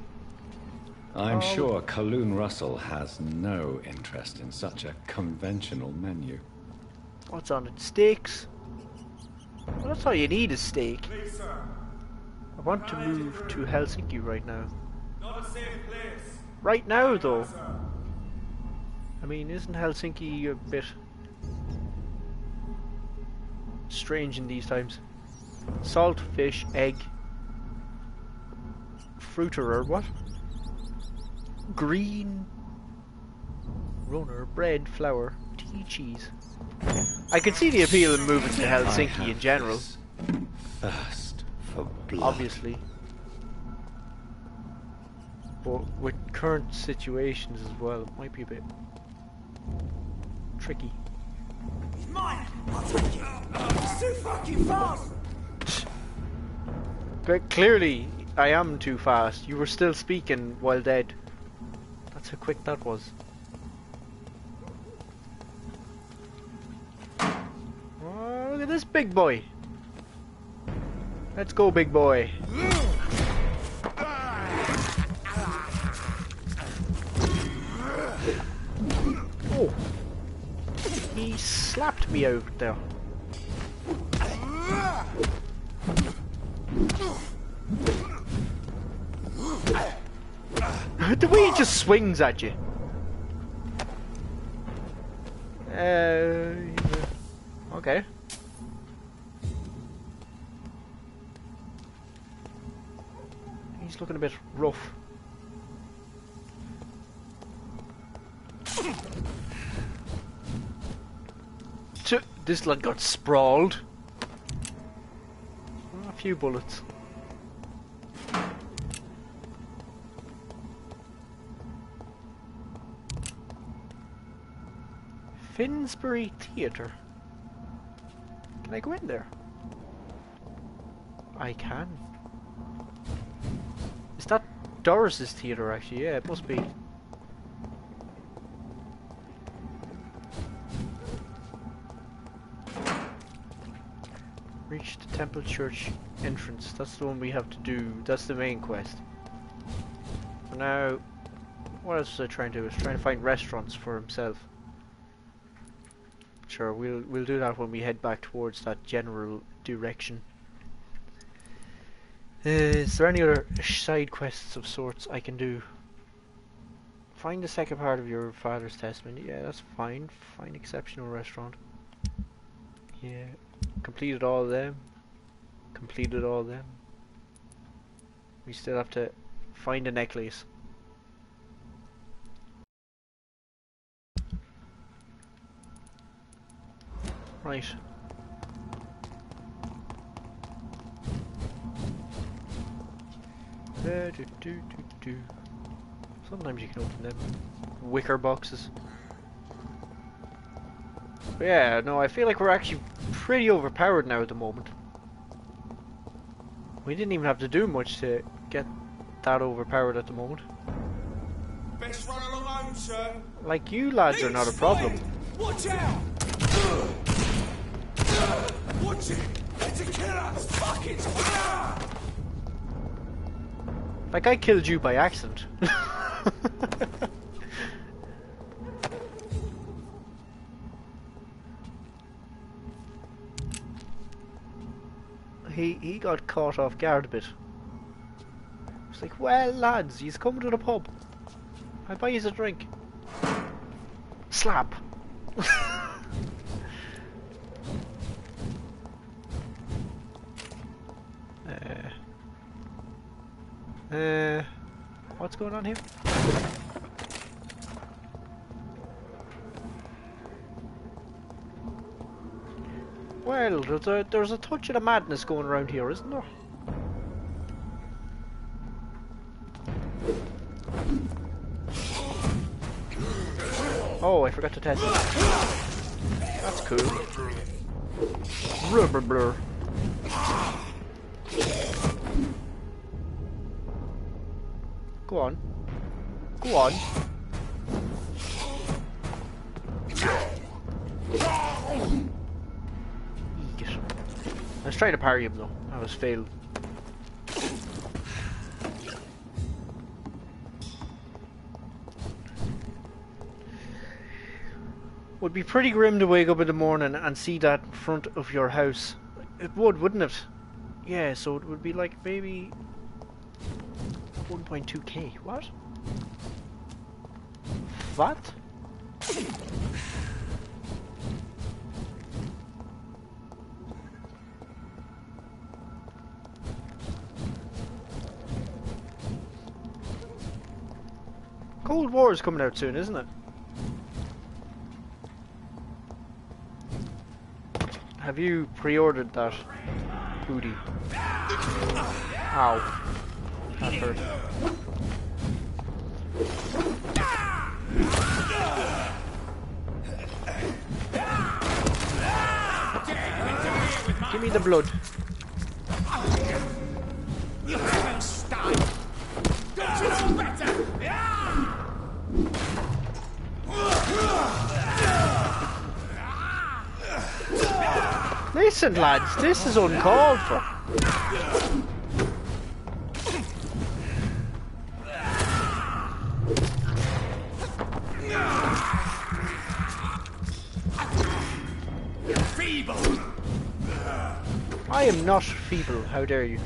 I'm sure Kaloon Russell has no interest in such a conventional menu. What's on it? Steaks? Well, that's all you need is steak. Please, sir. I want to move to Helsinki right now. Not a safe place. Right now, though. Sir. I mean, isn't Helsinki a bit strange in these times? Salt, fish, egg, fruiterer, what? Green runner, bread, flour, tea, cheese. I can see the appeal in moving to Helsinki in general. Thirst for blood. Obviously. But with current situations as well, it might be a bit tricky. He's mine! I'll take you! He's too fucking fast! But clearly, I am too fast. You were still speaking while dead. That's how quick that was. Oh, look at this big boy. Let's go, big boy. Oh. He slapped me out there. The way he just swings at you. Okay. He's looking a bit rough. This lad got sprawled. Oh, a few bullets. FINSBURY Theatre. Can I go in there? I can. Is that Doris's theatre actually? Yeah, it must be. Reach the temple church entrance. That's the one we have to do. That's the main quest. So now, what else was I trying to do? I was trying to find restaurants for himself. Sure, we'll do that when we head back towards that general direction. Is there any other side quests of sorts I can do? Find the second part of your father's testament. Yeah, that's fine. Find exceptional restaurant. Yeah. Completed all of them. Completed all of them. We still have to find a necklace. Right. Sometimes you can open them. Wicker boxes. But yeah, no, I feel like we're actually pretty overpowered now at the moment. We didn't even have to do much to get that overpowered at the moment. Best run along home, sir. Like, you lads are not a problem. Watch out! Watch it! It's a killer! Fuck it! Like, I killed you by accident. He got caught off guard a bit. It's like, well, lads, he's coming to the pub. I'll buy you a drink. Slap. What's going on here? Well, there's a touch of the madness going around here, isn't there? Oh, I forgot to test it. That's cool. Rubber blur. Go on. Go on. Eek. I was trying to parry him though. I was failed. Would be pretty grim to wake up in the morning and see that in front of your house. It would, wouldn't it? Yeah, so it would be like maybe 1.2k. What? What? Cold War is coming out soon, isn't it? Have you pre-ordered that hoodie? Ow. That hurt. Give me the blood. You haven't stopped. Don't you know better? Listen, lads, this is uncalled for. Feeble. I am not feeble, how dare you.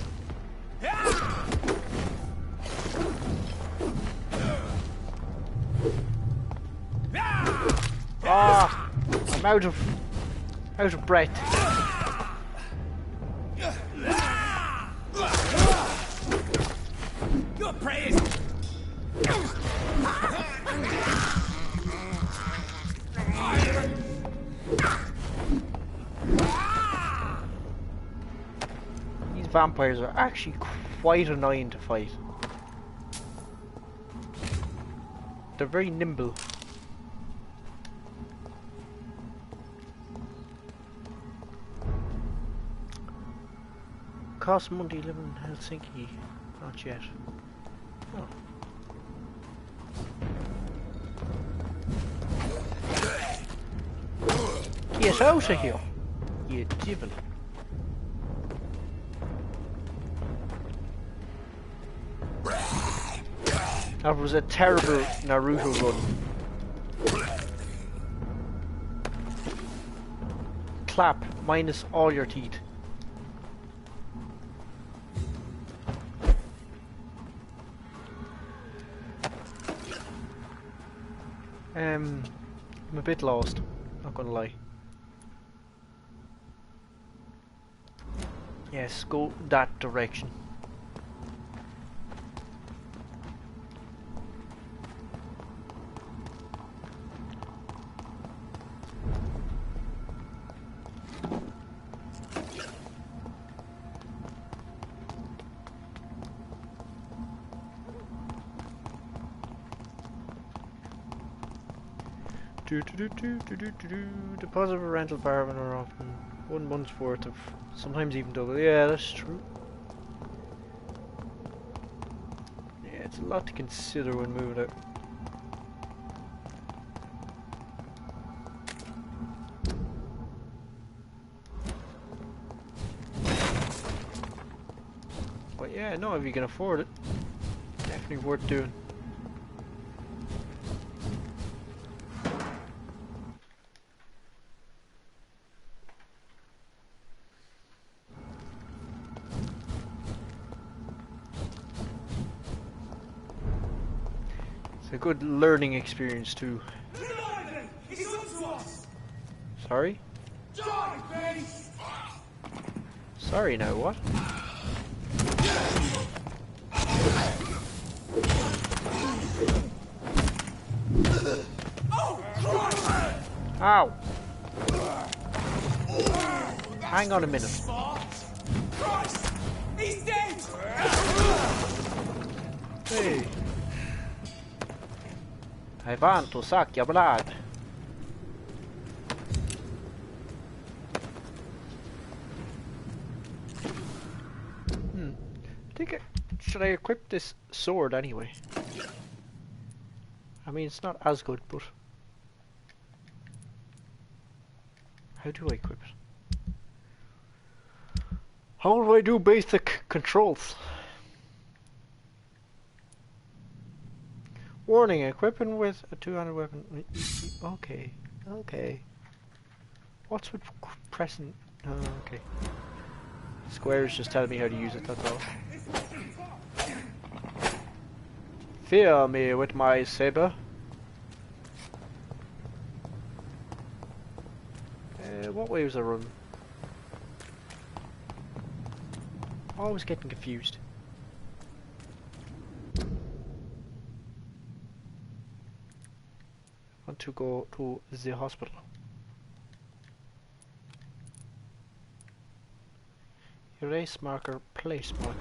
Ah, I'm out of breath. Your praise. These vampires are actually quite annoying to fight. They're very nimble. Cost Monday living in Helsinki. Not yet. Oh. Get out of here, you devil. That was a terrible Naruto run. Clap, minus all your teeth. I'm a bit lost, not gonna lie. Yes, go that direction. Deposit for rental apartment are often 1 month's worth of, sometimes even double. Yeah, that's true. Yeah, it's a lot to consider when moving out. But yeah, no, if you can afford it, definitely worth doing. It's a good learning experience too. Sorry? Sorry now, what? Ow! Hang on a minute. He's dead! Hey. I want to suck your blood. Should I equip this sword anyway? I mean, it's not as good, but how do I equip it? How do I do basic controls? Warning, equipping with a two-handed weapon. Okay, okay. What's with pressing? Oh, okay. Square is just telling me how to use it, that's all. Fear me with my saber. What way was I running? Always getting confused. Want to go to the hospital. Erase marker, place marker.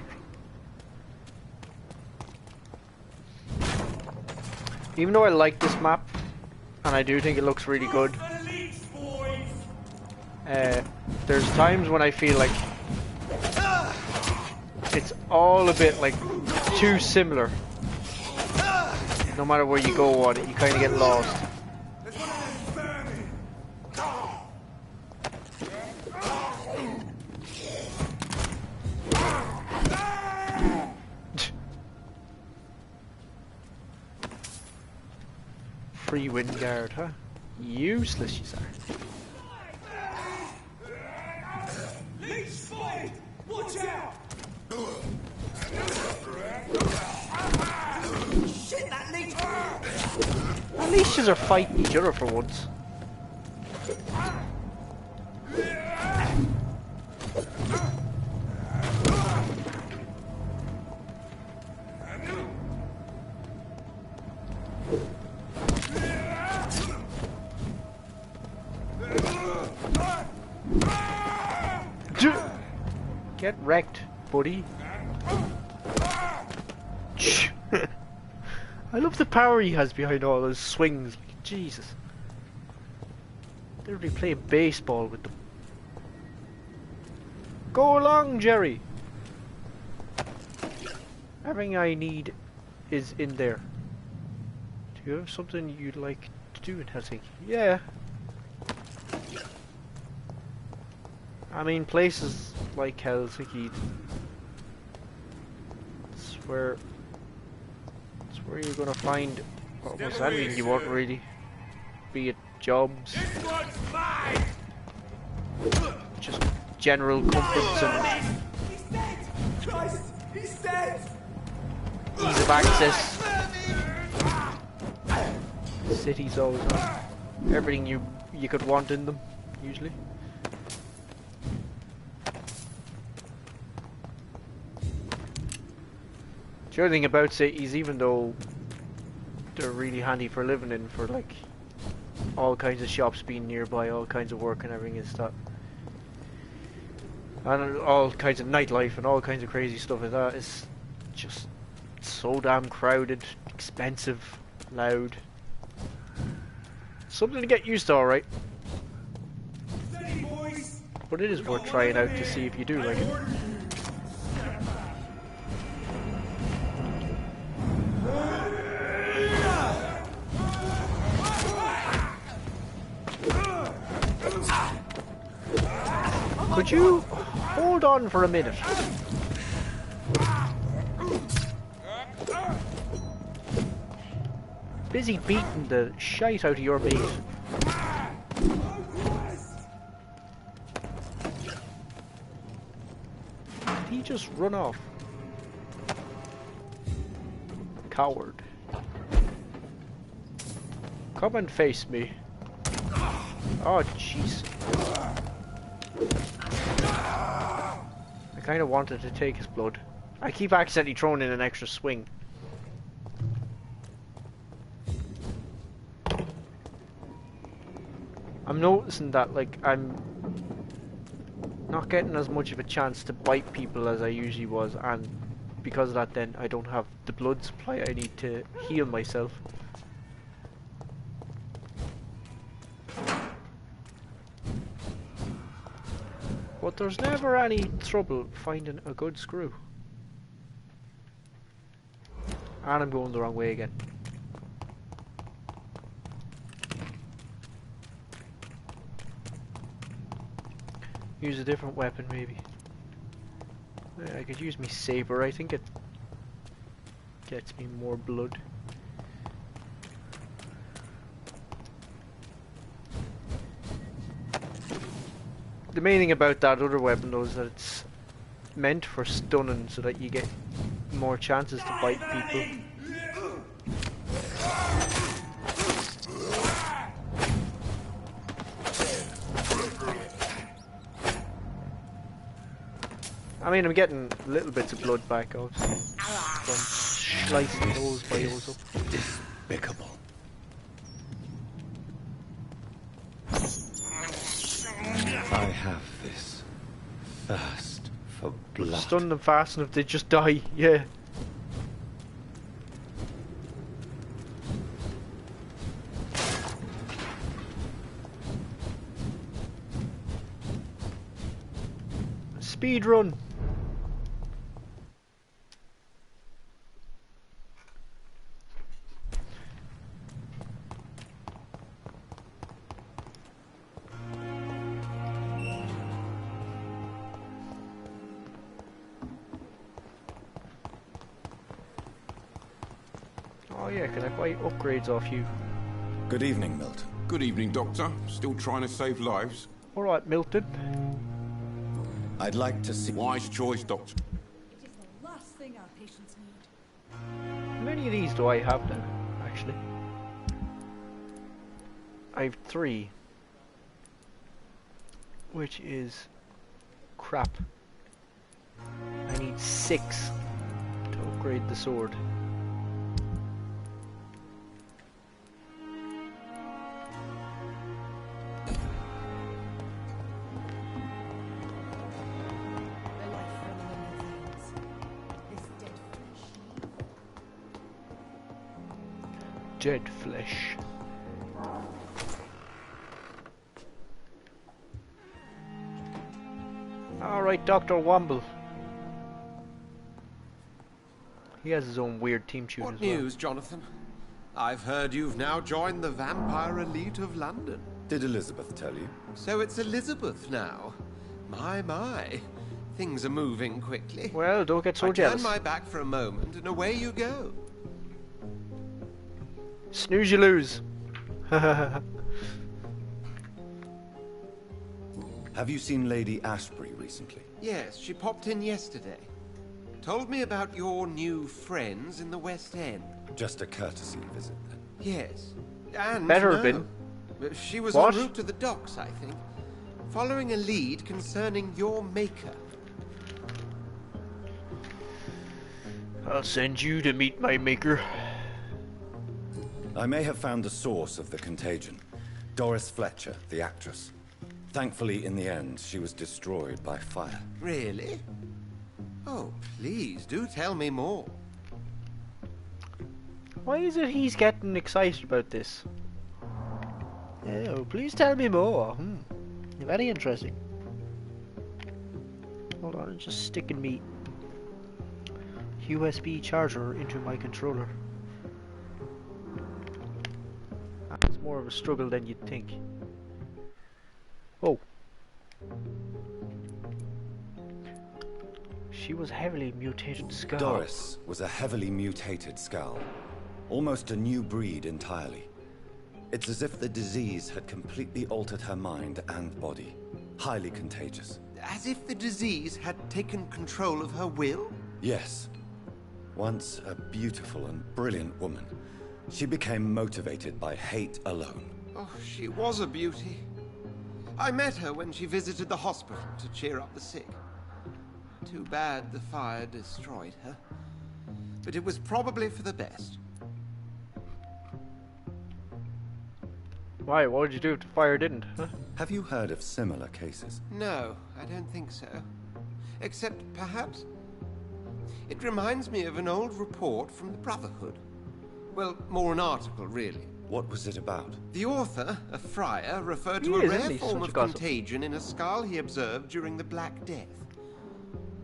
Even though I like this map, and I do think it looks really good, there's times when I feel like it's all a bit like too similar. No matter where you go on it, you kind of get lost. Free wind guard, huh? Useless, you say. Watch out! Shit, that leech! At leashes are fighting each other for once. Get wrecked, buddy. I love the power he has behind all those swings. Jesus. Literally playing baseball with them. Go along, Jerry. Everything I need is in there. Do you have something you'd like to do in Helsinki? Yeah. I mean, places like Helsinki, it's where you're gonna find almost anything you want, really. Be it jobs, just general comforts and ease of access. Cities always have everything you could want in them, usually. The other thing about cities, even though they're really handy for living in, for like all kinds of shops being nearby, all kinds of work and everything, is that, and all kinds of nightlife and all kinds of crazy stuff like that, is just so damn crowded, expensive, loud. Something to get used to, alright. But but it is worth trying out to see if you do like it. Could you hold on for a minute? Busy beating the shite out of your mate. Did he just run off? Coward. Come and face me. Oh jeez. I kinda wanted to take his blood. I keep accidentally throwing in an extra swing. I'm noticing that, like, I'm not getting as much of a chance to bite people as I usually was, and because of that then I don't have the blood supply I need to heal myself. But there's never any trouble finding a good screw. And I'm going the wrong way again. Use a different weapon maybe. I could use my saber, I think it gets me more blood. The main thing about that other weapon though is that it's meant for stunning so that you get more chances to bite people. I mean, I'm getting little bits of blood back obviously from slicing those bios up. Despicable. I have this thirst for blood. Stun them fast enough, they just die, yeah. Speed run. Oh yeah, can I buy upgrades off you? Good evening, Milton. Good evening, Doctor. Still trying to save lives? Alright, Milton. I'd like to see... Wise choice, Doctor. It is the last thing our patients need. How many of these do I have now, actually? I have 3. Which is... crap. I need 6 to upgrade the sword. Dead flesh. Alright, Dr. Womble. He has his own weird team tune What as well. news, Jonathan? I've heard you've now joined the vampire elite of London. Did Elizabeth tell you? So it's Elizabeth now. My. Things are moving quickly. Well, don't get so jealous. Turn my back for a moment and away you go. Snooze you lose. Have you seen Lady Ashbury recently? Yes, she popped in yesterday. Told me about your new friends in the West End. Just a courtesy visit, then. Yes. And Better have been. She was What? en route to the docks, I think. Following a lead concerning your maker. I'll send you to meet my maker. I may have found the source of the contagion. Doris Fletcher, the actress. Thankfully, in the end, she was destroyed by fire. Really? Oh, please, do tell me more. Why is it he's getting excited about this? Oh, please tell me more. Very interesting. Hold on, it's just sticking me USB charger into my controller. It's more of a struggle than you'd think. Oh. She was a heavily mutated skull. Doris was a heavily mutated skull. Almost a new breed entirely. It's as if the disease had completely altered her mind and body. Highly contagious. As if the disease had taken control of her will? Yes. Once a beautiful and brilliant woman, she became motivated by hate alone. Oh, she was a beauty. I met her when she visited the hospital to cheer up the sick. Too bad the fire destroyed her. But it was probably for the best. Why? What would you do if the fire didn't? Huh? Have you heard of similar cases? No, I don't think so. Except, perhaps, it reminds me of an old report from the Brotherhood. Well, more an article, really. What was it about? The author, a friar, referred to a rare form of contagion in a skull he observed during the Black Death.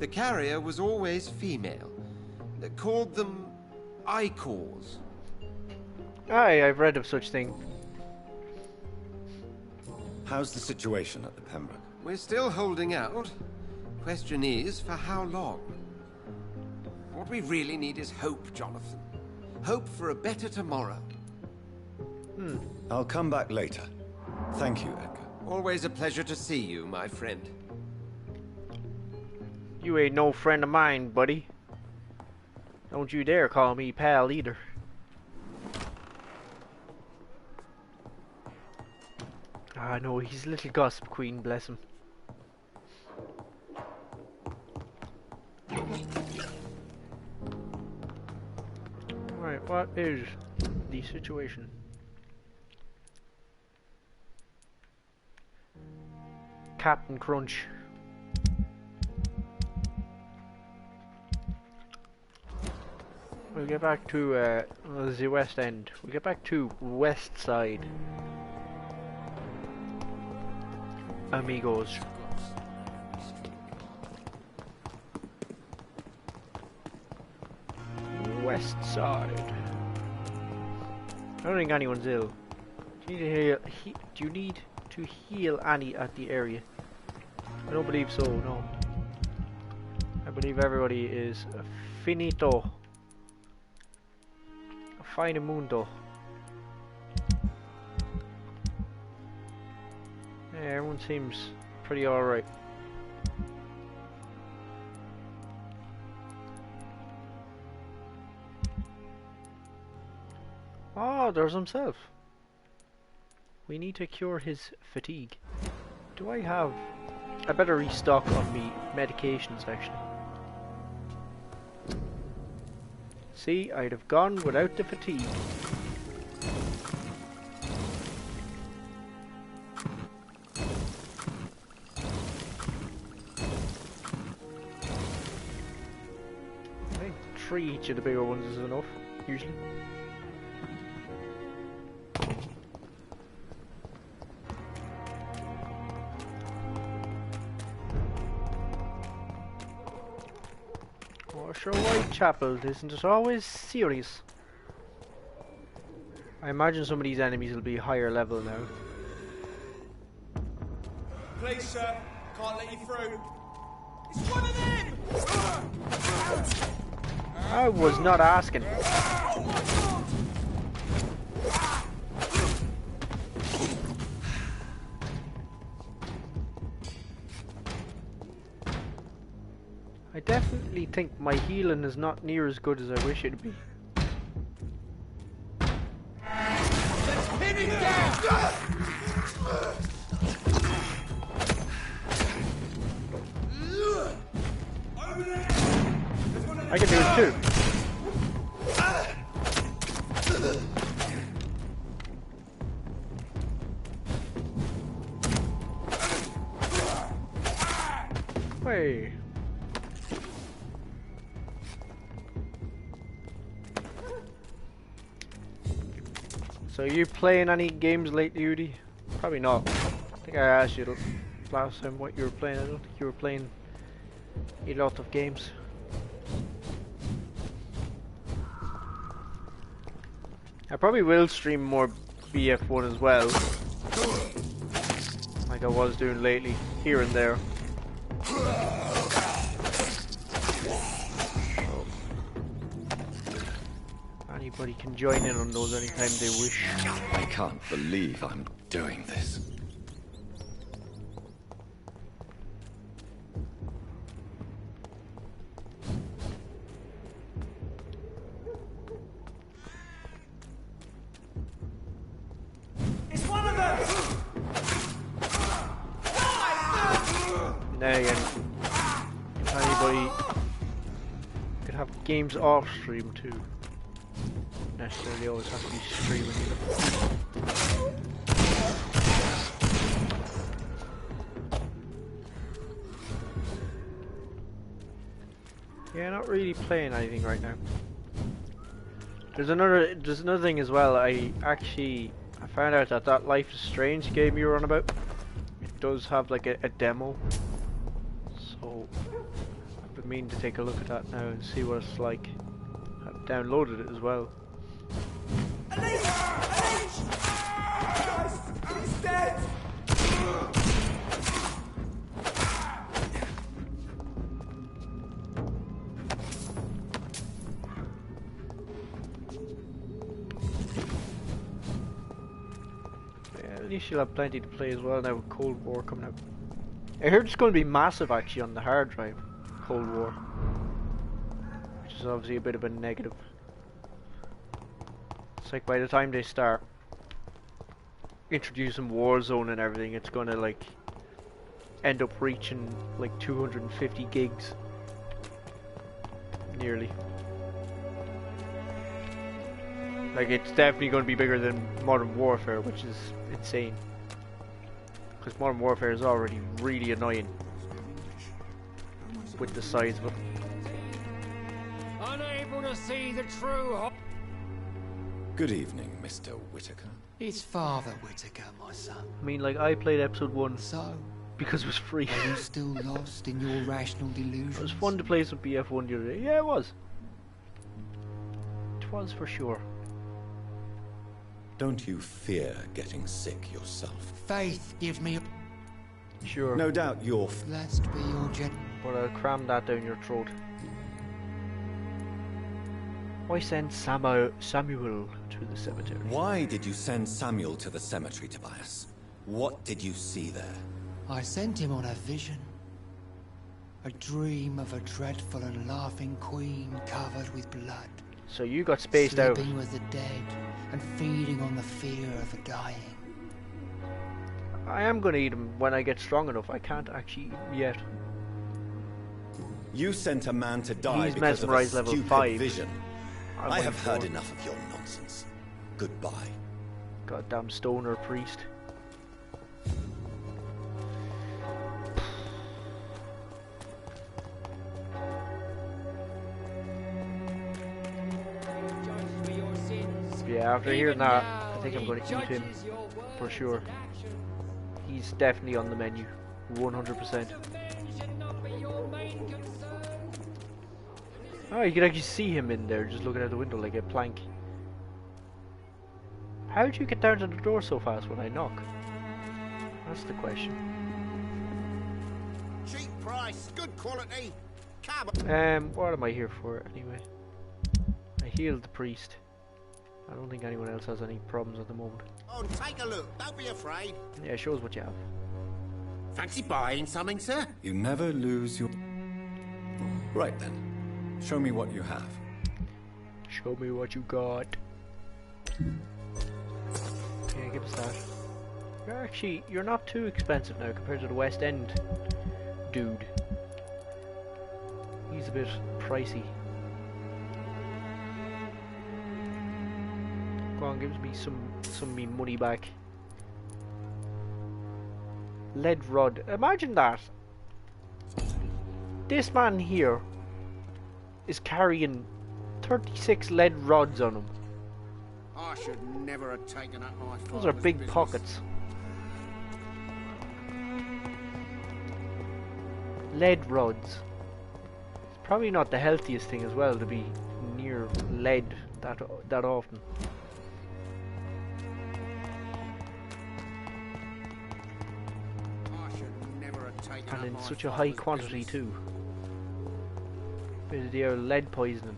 The carrier was always female. They called them Icors. Aye, I've read of such thing. How's the situation at the Pembroke? We're still holding out. Question is, for how long? What we really need is hope, Jonathan. Hope for a better tomorrow. I'll come back later. Thank you, Edgar. Always a pleasure to see you, my friend. You ain't no friend of mine, buddy. Don't you dare call me pal either. Ah, no, he's a little gossip queen, bless him. Right, what is the situation? Captain Crunch. We'll get back to the West End. We'll get back to West Side. Amigos. West Side. I don't think anyone's ill. Do you need to heal Annie at the area? I don't believe so, no. I believe everybody is finito. Fine mundo. Yeah, everyone seems pretty alright. Oh, there's himself. We need to cure his fatigue. Do I have... I better restock on me medications, actually. See, I'd have gone without the fatigue. I think 3 each of the bigger ones is enough, usually. Sure, Whitechapel isn't it always serious? I imagine some of these enemies will be higher level now. Please, sir, can't let you through. It's one of them! I was not asking. I definitely think my healing is not near as good as I wish it'd be. Let's pin him down! I can do it too. Hey. So are you playing any games lately, Udi? Probably not. I think I asked you last time what you were playing. I don't think you were playing A lot of games. I probably will stream more BF1 as well, like I was doing lately, here and there. So, anybody can join in on those anytime they wish. I can't believe I'm doing this. Games off stream too. Necessarily always have to be streaming. Yeah, not really playing anything right now. There's another thing as well. I found out that Life is Strange game you were on about, it does have like a demo. So I mean to take a look at that now and see what it's like. I've downloaded it as well. He's dead! Yeah, at least you'll have plenty to play as well now with Cold War coming out. I heard it's going to be massive actually on the hard drive. Cold War, which is obviously a bit of a negative. It's like by the time they start introducing Warzone and everything, it's gonna like end up reaching like 250 gigs, nearly. Like it's definitely going to be bigger than Modern Warfare, which is insane. Because Modern Warfare is already really annoying with the size of it. Unable to see the true. Good evening, Mr. Whitaker. It's Father Whitaker, my son. I mean, like, I played episode 1 so because it was free. Are you still lost in your rational delusions? It was fun to play some BF1 the other day. Yeah, it was. It was for sure. Don't you fear getting sick yourself? Faith gives me a... Sure. No doubt you're... Blessed be your gen... But I'll cram that down your throat. Why send Samuel to the cemetery? Why did you send Samuel to the cemetery, Tobias? What did you see there? I sent him on a vision. A dream of a dreadful and laughing queen covered with blood. So you got spaced out. Sleeping with the dead and feeding on the fear of the dying. I am going to eat him when I get strong enough. I can't actually eat him yet. You sent a man to die He's because of a mesmerized level stupid 5. vision. I have heard enough of your nonsense. Goodbye. Goddamn stoner priest. Yeah, after hearing that, I think I'm going to eat him for sure. He's definitely on the menu, 100%. Oh, you can actually see him in there, just looking out the window like a plank. How did you get down to the door so fast when I knock? That's the question. Cheap price, good quality. What am I here for anyway? I healed the priest. I don't think anyone else has any problems at the moment. Oh, take a look. Don't be afraid. Yeah, show us what you have. Fancy buying something, sir? You never lose your... Right then. Show me what you have. Show me what you got. Yeah, give us that. You're not too expensive now compared to the West End dude. He's a bit pricey. Go on, gives me some of me money back. Lead rod. Imagine that. This man here is carrying 36 lead rods on him. I should never have taken up my Those are big business. pockets. Lead rods. Probably not the healthiest thing as well to be near lead that often. And in such a high quantity too. Bit of the lead poisoning.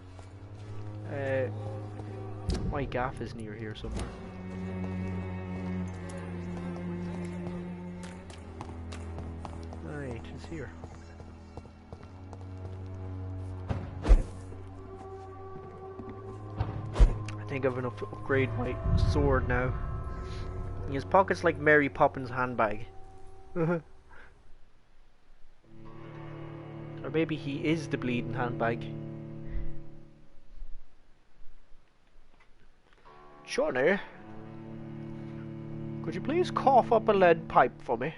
My gaff is near here somewhere. Right, it's here. I think I've enough to upgrade my sword now. He has pockets like Mary Poppins' handbag. Or maybe he is the bleeding handbag. Johnny, could you please cough up a lead pipe for me?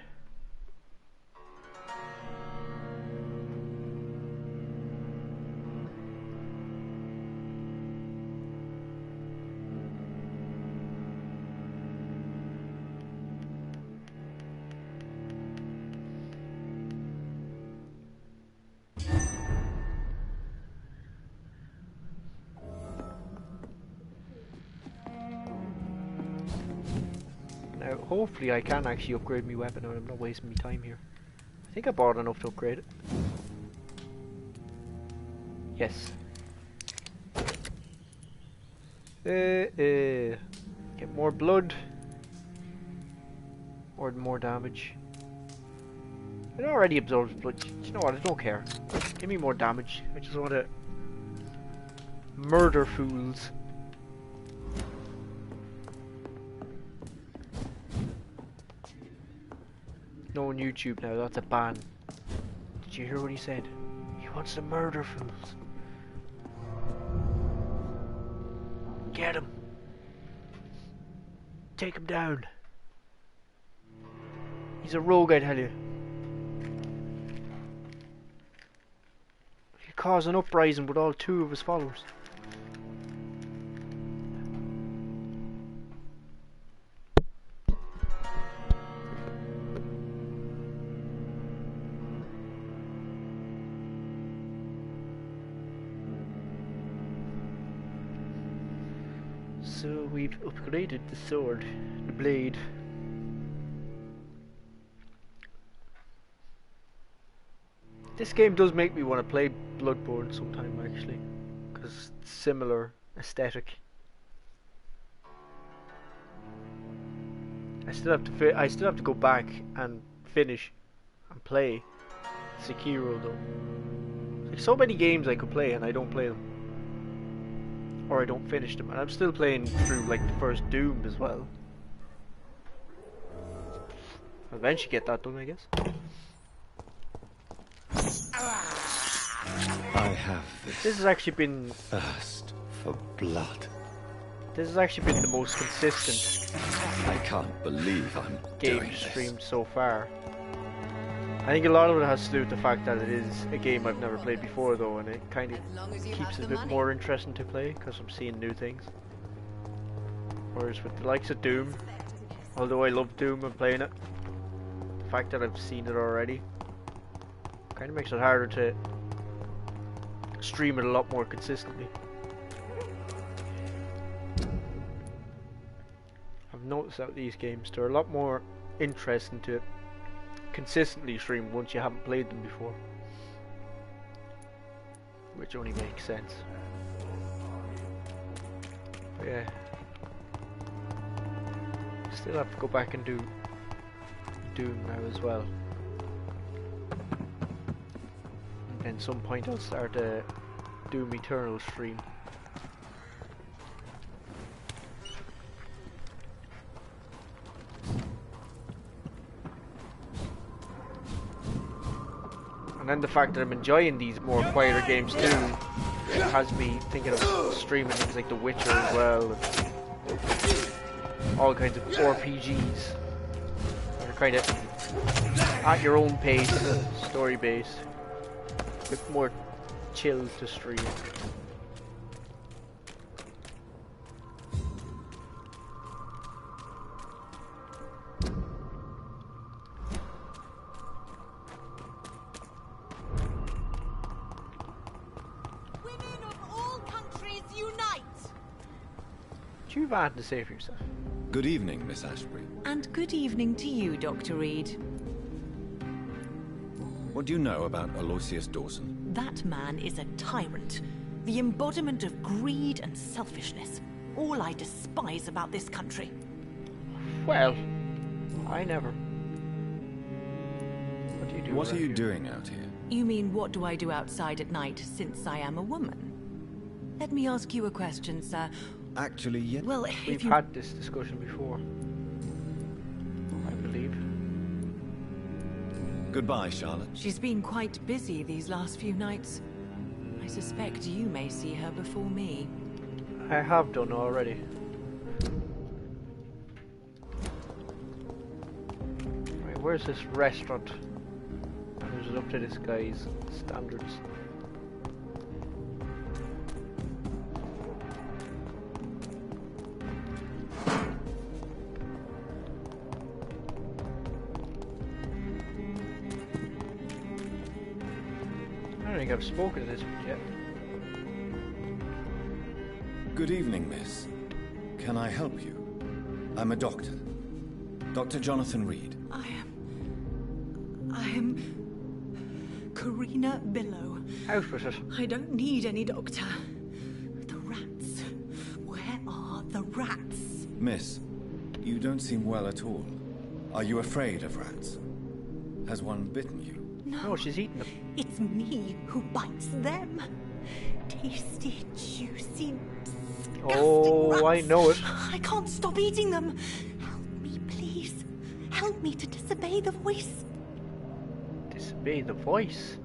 Now, hopefully I can actually upgrade my weapon and I'm not wasting my time here. I think I bought enough to upgrade it. Yes. Get more blood. Or more damage. It already absorbs blood. You know what, I don't care. Give me more damage. I just want to murder fools. No on YouTube now, that's a ban. Did you hear what he said? He wants to murder fools. Get him. Take him down. He's a rogue, I tell you. He'll cause an uprising with all 2 of his followers. So we've upgraded the sword, the blade. This game does make me want to play Bloodborne sometime actually, because it's similar aesthetic. I still have to go back and finish and play Sekiro though. There's so many games I could play and I don't play them. Or I don't finish them, and I'm still playing through like the first Doom as well. I'll eventually get that done, I guess. I have this has actually been thirst for blood. This has actually been the most consistent I can't believe I'm game doing streamed this. so far. I think a lot of it has to do with the fact that it is a game I've never played before though, and it kind of keeps it a bit more interesting to play because I'm seeing new things. Whereas with the likes of Doom, although I love Doom and playing it, the fact that I've seen it already kind of makes it harder to stream it a lot more consistently. I've noticed that these games, they're a lot more interesting to consistently stream once you haven't played them before, which only makes sense. But yeah, still have to go back and do Doom now as well, and then some point I'll start a Doom Eternal stream. And then the fact that I'm enjoying these more quieter games too, it has me thinking of streaming things like The Witcher as well, and all kinds of RPGs that are kind of at your own pace, story based, a bit more chill to stream. What you've had to say for yourself? Good evening, Miss Ashbury. And good evening to you, Dr. Reid. What do you know about Aloysius Dawson? That man is a tyrant. The embodiment of greed and selfishness. All I despise about this country. Well, I never. What do you do? What are you doing out here? You mean, what do I do outside at night since I am a woman? Let me ask you a question, sir. Actually, yes. Well, we've had this discussion before, I believe. Goodbye, Charlotte. She's been quite busy these last few nights. I suspect you may see her before me. I have done already. Right, where's this restaurant? Is it up to this guy's standards? I don't think I've spoken to this one yet. Good evening, miss. Can I help you? I'm a doctor. Dr. Jonathan Reid. I am Karina Billow. Out with it. I don't need any doctor. The rats. Where are the rats? Miss, you don't seem well at all. Are you afraid of rats? Has one bitten you? No, she's eating them. It's me who bites them. Tasty, juicy, disgusting rats. I know it. I can't stop eating them. Help me, please. Help me to disobey the voice. Disobey the voice?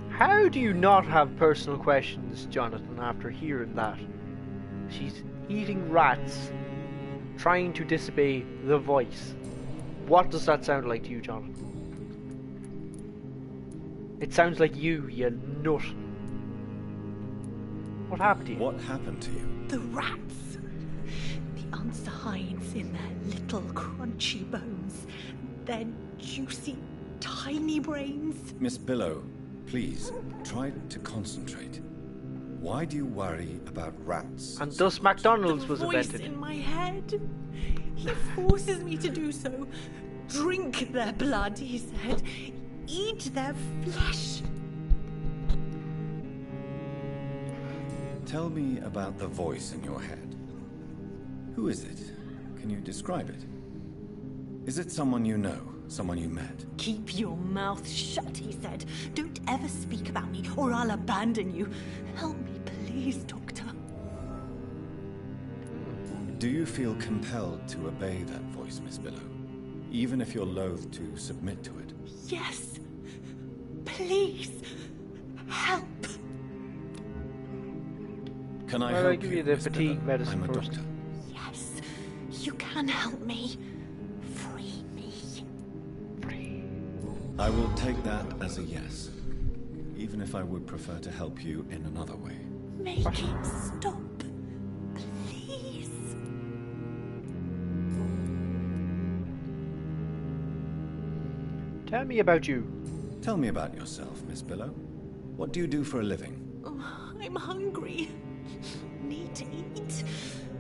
How do you not have personal questions, Jonathan, after hearing that? She's eating rats, trying to disobey the voice. What does that sound like to you, Jonathan? It sounds like you nut. What happened to you? What happened to you? The rats. The answer hides in their little crunchy bones. Their juicy, tiny brains. Miss Billow, please, try to concentrate. Why do you worry about rats? And thus McDonald's was voice invented. In my head. He forces me to do so. Drink their blood, he said. Eat their flesh. Tell me about the voice in your head. Who is it? Can you describe it? Is it someone you know? Someone you met? Keep your mouth shut, he said. Don't ever speak about me, or I'll abandon you. Help me, please, Doctor. Do you feel compelled to obey that voice, Miss Billow? Even if you're loath to submit to it? Yes. Please. Help. Can I help give you the Miss fatigue Billow? medicine I'm a first. doctor. Yes. You can help me. Free me. I will take that as a yes. Even if I would prefer to help you in another way. Make it stop. Please. Tell me about you. Tell me about yourself, Miss Billow. What do you do for a living? Oh, I'm hungry. Need to eat.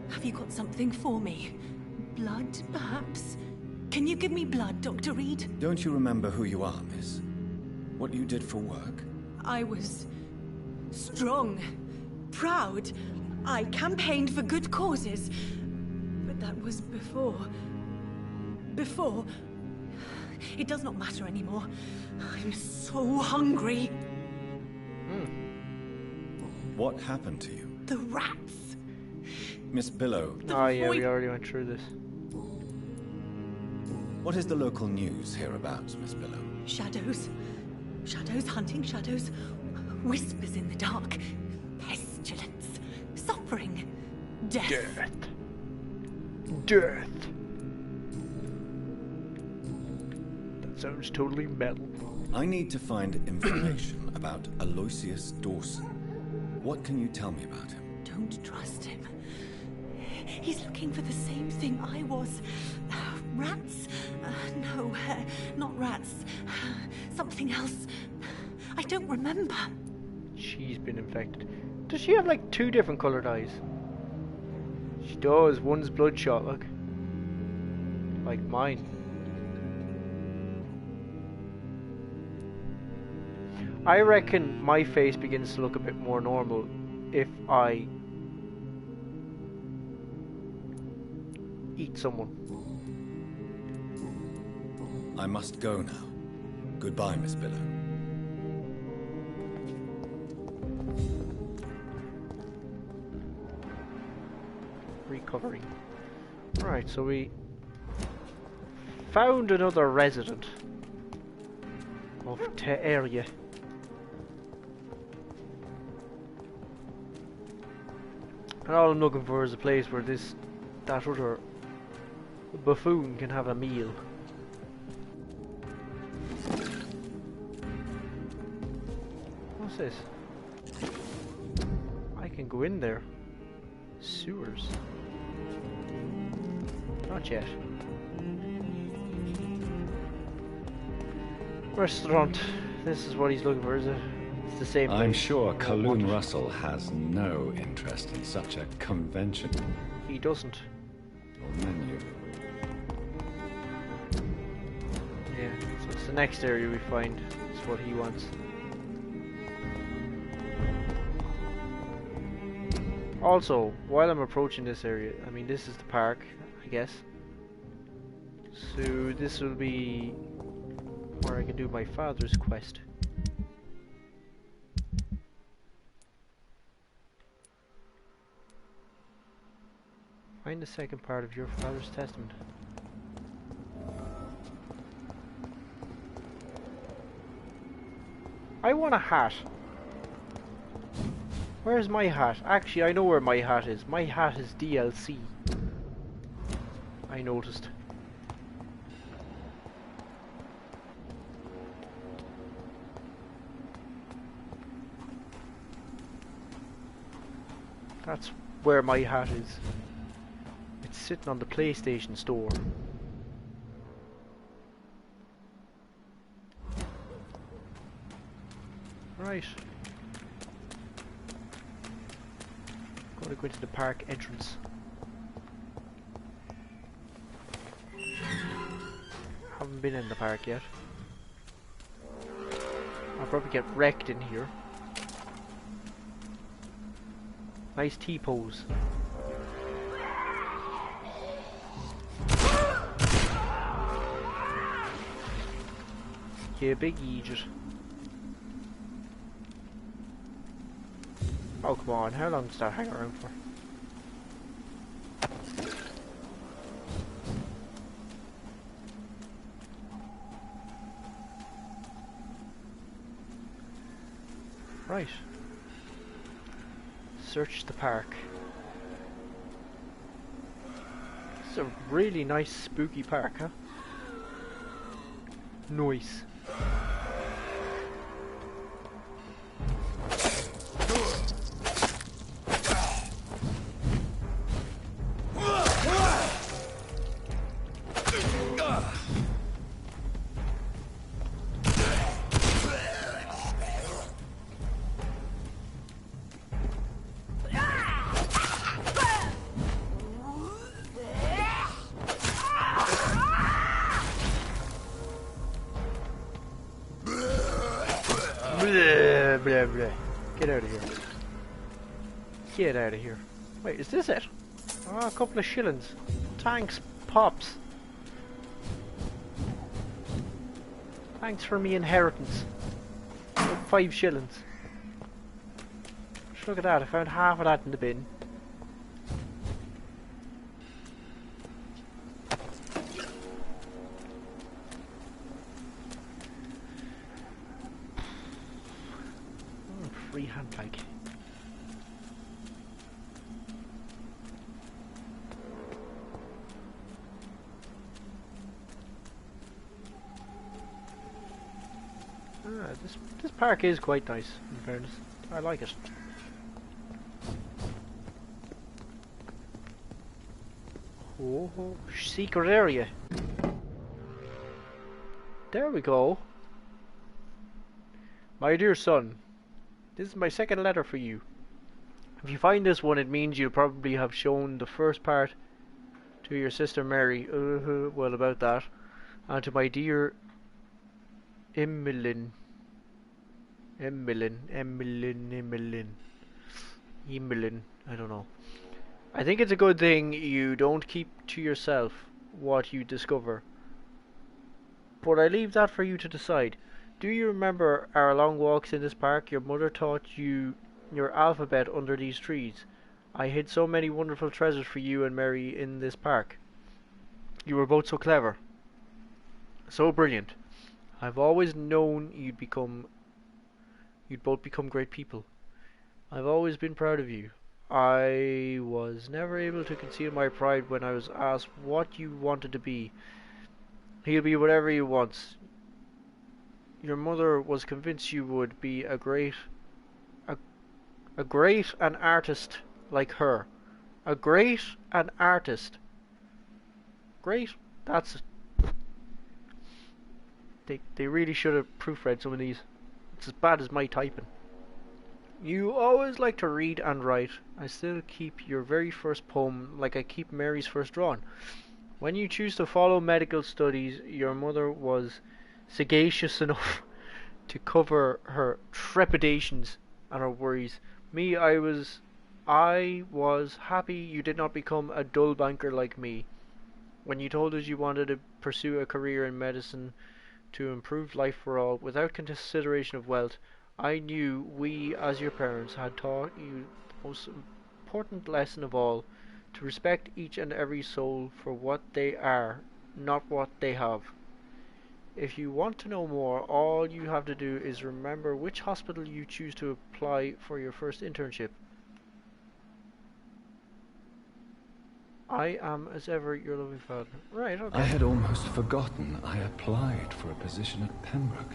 Have you got something for me? Blood, perhaps? Can you give me blood, Dr. Reid? Don't you remember who you are, miss? What you did for work? I was strong, proud. I campaigned for good causes. But that was before. Before. It does not matter anymore. I'm so hungry. What happened to you? The rats. Miss Billow. Oh yeah, we already went through this. What is the local news hereabouts, Miss Billow? Shadows. Shadows hunting shadows. Whispers in the dark. Pestilence. Suffering. Death. Death. That sounds totally metal. I need to find information about Aloysius Dawson. What can you tell me about him? Don't trust him. He's looking for the same thing I was. Rats? No, not rats. Something else. I don't remember. she's been infected. Does she have like 2 different colored eyes? She does. One's bloodshot, look. Like mine. I reckon my face begins to look a bit more normal if I eat someone. I must go now. Goodbye, Miss Billow. Recovering. Right, so we found another resident of the area. And all I'm looking for is a place where that other buffoon can have a meal. What's this? I can go in there. Sewers. Not yet. Restaurant. This is what he's looking for, is it? It's the same place. I'm sure Kaloon Russell has no interest in such a convention. He doesn't. Or menu. Yeah, so it's the next area we find. It's what he wants. Also, while I'm approaching this area, I mean, this is the park, I guess. So this will be where I can do my father's quest. Find the second part of your father's testament. I want a hat. Where's my hat? Actually, I know where my hat is. My hat is DLC. I noticed. That's where my hat is. It's sitting on the PlayStation store. Right. Gotta go into the park entrance. Haven't been in the park yet. I'll probably get wrecked in here. Nice T-pose. Yeah, big Egypt. Oh, come on, how long does that hang around for? Right. Search the park. It's a really nice spooky park, huh? Nice. Blah, blah, blah. Get out of here. Get out of here. Wait, is this it? Oh, a couple of shillings. Thanks, Pops. Thanks for me inheritance. About 5 shillings. Just look at that, I found half of that in the bin. Freehand like. This park is quite nice, in fairness. I like it. Oh, secret area. There we go. My dear son, This is my second letter for you. If you find this one, it means you'll probably have shown the first part to your sister Mary. Well, about that. And to my dear Emmeline. I don't know. I think it's a good thing you don't keep to yourself what you discover. But I leave that for you to decide. Do you remember our long walks in this park? Your mother taught you your alphabet under these trees. I hid so many wonderful treasures for you and Mary in this park. You were both so clever. So brilliant. I've always known you'd both become great people. I've always been proud of you. I was never able to conceal my pride when I was asked what you wanted to be. He'll be whatever he wants. Your mother was convinced you would be a great an artist like her. A great an artist. Great? That's... They really should have proofread some of these. It's as bad as my typing. You always like to read and write. I still keep your very first poem like I keep Mary's first drawing. When you choose to follow medical studies, your mother was sagacious enough to cover her trepidations and her worries. Me, I was happy you did not become a dull banker like me. When you told us you wanted to pursue a career in medicine to improve life for all, without consideration of wealth, I knew we, as your parents, had taught you the most important lesson of all, to respect each and every soul for what they are, not what they have. If you want to know more, all you have to do is remember which hospital you choose to apply for your first internship. I am, as ever, your loving father. Right, okay. I had almost forgotten I applied for a position at Pembroke.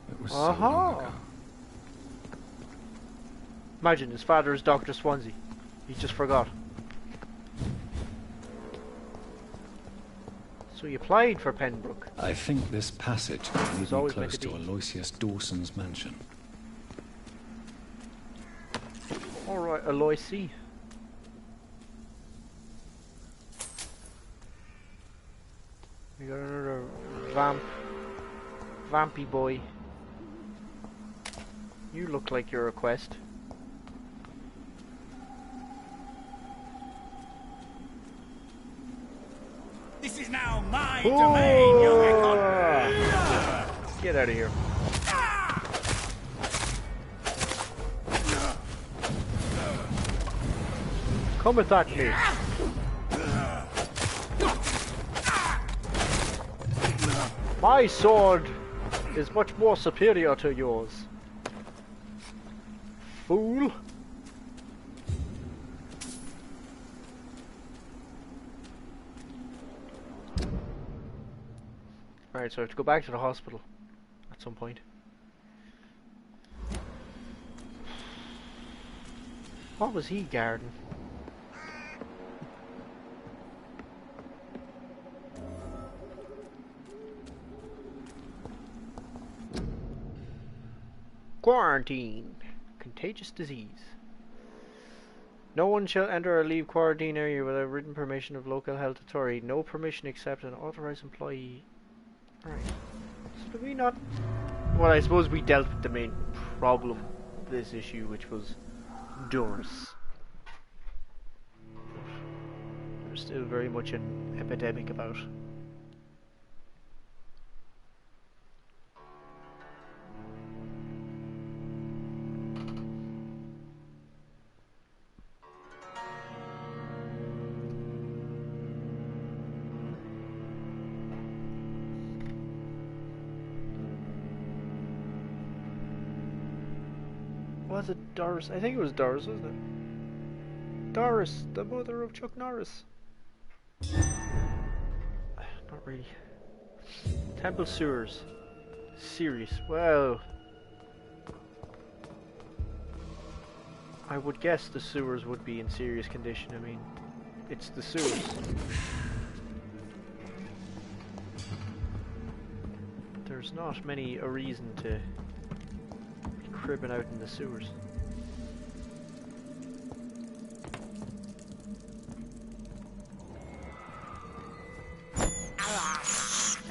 It was so long ago. Imagine, his father is Dr. Swansea. He just forgot. So he applied for Pembroke. I think this passage leads me close to Aloysius Dawson's mansion. Alright, Aloysi. We got another vampy boy. You look like you're a quest. This is now my domain, young Ekon. Get out of here. Come attack me. My sword is much more superior to yours. Fool. Alright, so I have to go back to the hospital at some point. What was he guarding? Quarantine. Contagious disease. No one shall enter or leave quarantine area without written permission of local health authority. No permission except an authorized employee. Alright. So did we not... Well, I suppose we dealt with the main problem of this issue, which was Doris. There's still very much an epidemic about. Was it Doris? I think it was Doris, wasn't it? Doris, the mother of Chuck Norris. Not really. Temple sewers. Serious. Well, I would guess the sewers would be in serious condition. I mean, it's the sewers. There's not many a reason to be cribbing out in the sewers.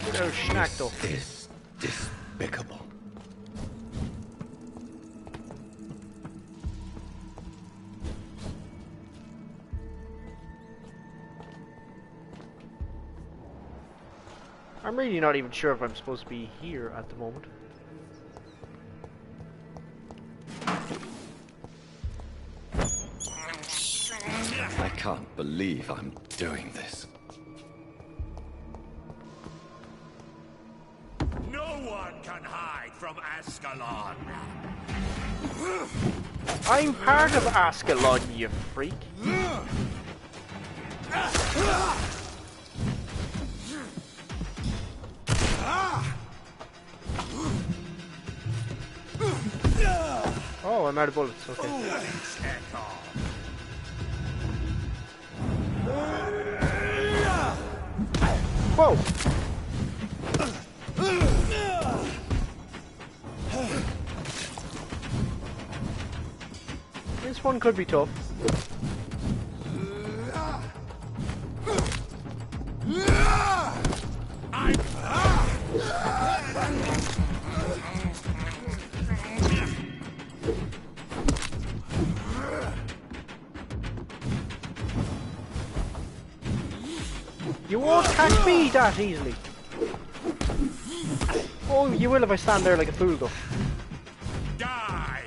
Get out, schnacked up. This is despicable. I'm really not even sure if I'm supposed to be here at the moment. I can't believe I'm doing this. No one can hide from ASCALON. I'm part of ASCALON, you freak. Oh, I'm out of bullets, okay. Whoa! This one could be tough. You won't catch me that easily. Oh, you will if I stand there like a fool though. Die!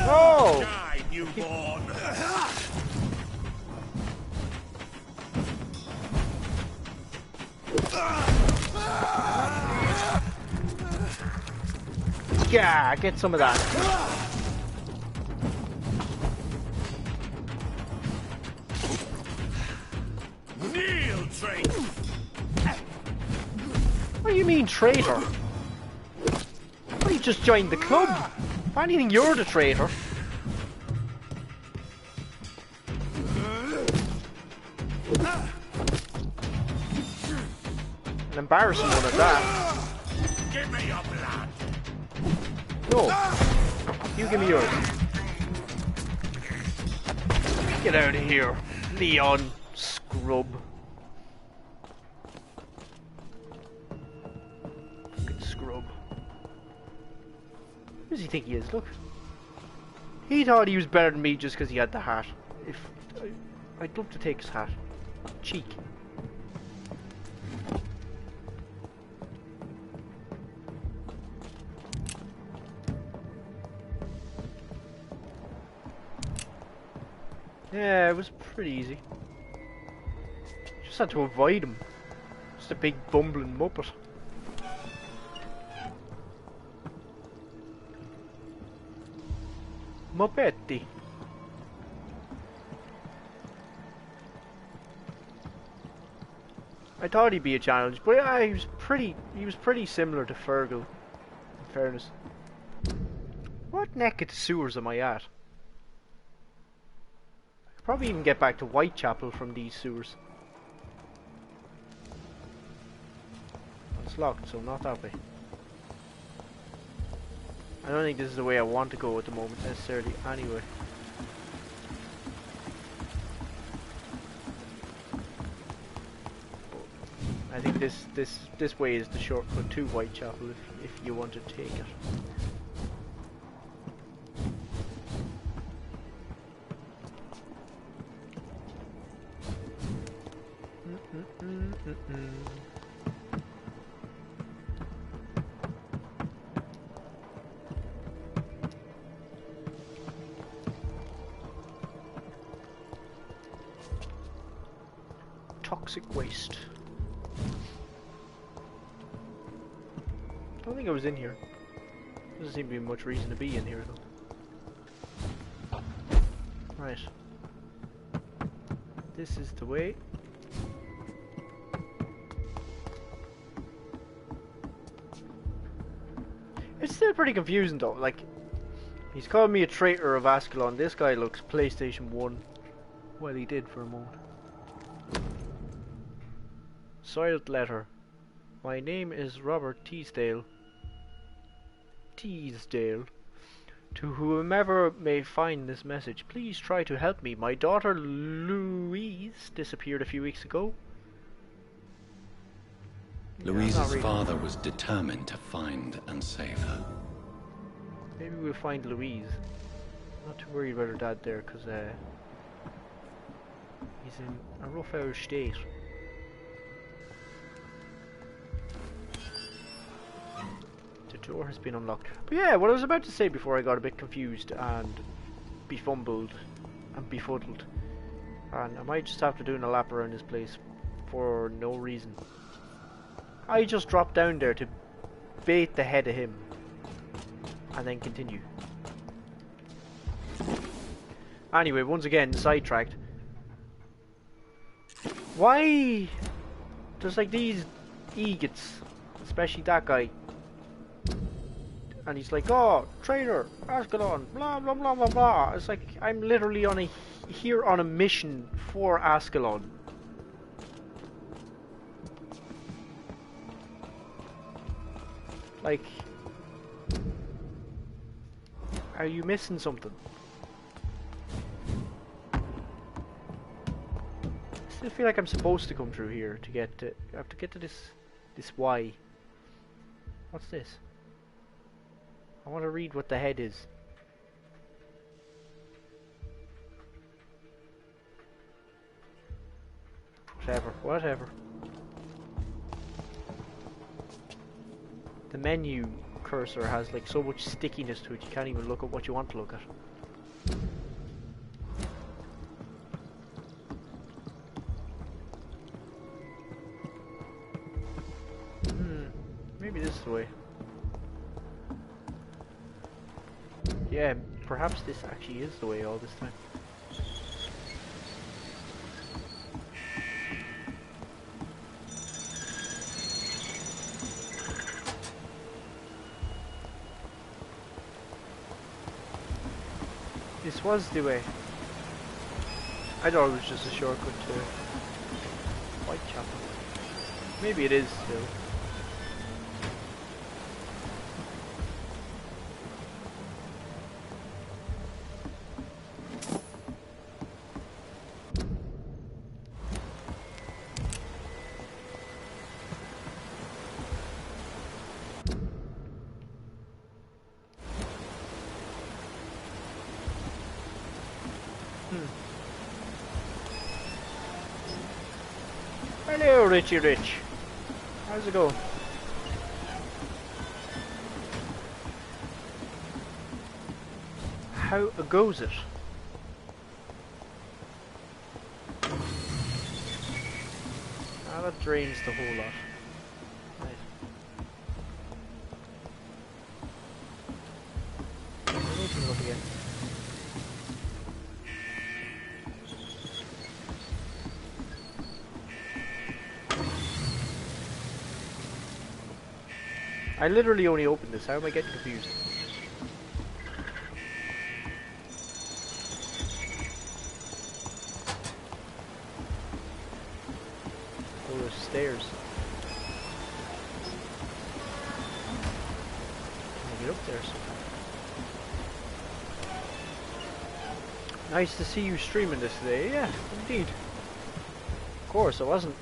Oh! Die, newborn! Yeah, get some of that. Kneel, traitor! What do you mean, traitor? Well, you just joined the club. If anything, you're the traitor. An embarrassing one at that. Give me your blood! No. You give me yours. Get out of here, Leon scrub. Fucking scrub. Who does he think he is? Look. He thought he was better than me just because he had the hat. I'd love to take his hat. Cheek. Yeah, it was pretty easy. Just had to avoid him. Just a big bumbling muppet. Muppetti. I thought he'd be a challenge, but yeah, he was pretty similar to Fergal, in fairness. What neck of the sewers am I at? Probably even get back to Whitechapel from these sewers. It's locked, so not that way. I don't think this is the way I want to go at the moment necessarily anyway. I think this way is the shortcut to Whitechapel if you want to take it. Toxic waste. I don't think I was in here. Doesn't seem to be much reason to be in here though. Right. This is the way. still pretty confusing though. Like, he's called me a traitor of Ascalon. This guy looks PlayStation 1. Well, he did for a moment. Soiled letter. My name is Robert Teasdale. To whomever may find this message, please try to help me. My daughter Louise disappeared a few weeks ago. Louise's father was determined to find and save her. Maybe we'll find Louise. Not too worried about her dad there, because he's in a rough old state. The door has been unlocked. But yeah, what I was about to say before I got a bit confused and befumbled and befuddled. And I might just have to do a lap around this place for no reason. I just dropped down there to bait the head of him and then continue. Anyway, once again, sidetracked. Why? There's like these egots, especially that guy. And he's like, oh, traitor, Ascalon, blah blah blah blah blah. It's like I'm literally here on a mission for Ascalon. Like, are you missing something? I still feel like I'm supposed to come through here to get to. I have to get to this Y. What's this? I want to read what the head is. Whatever. The menu cursor has like so much stickiness to it, you can't even look at what you want to look at. Maybe this is the way. Yeah, perhaps this actually is the way all this time. This was the way. I thought it was just a shortcut to Whitechapel. Maybe it is still. Hello, Richie Rich. How's it going? How goes it? Ah, that drains the whole lot. Right. I need to look again. I literally only opened this. How am I getting confused? Oh, there's stairs. Can I get up there somehow? Nice to see you streaming this today. Yeah, indeed. Of course, I wasn't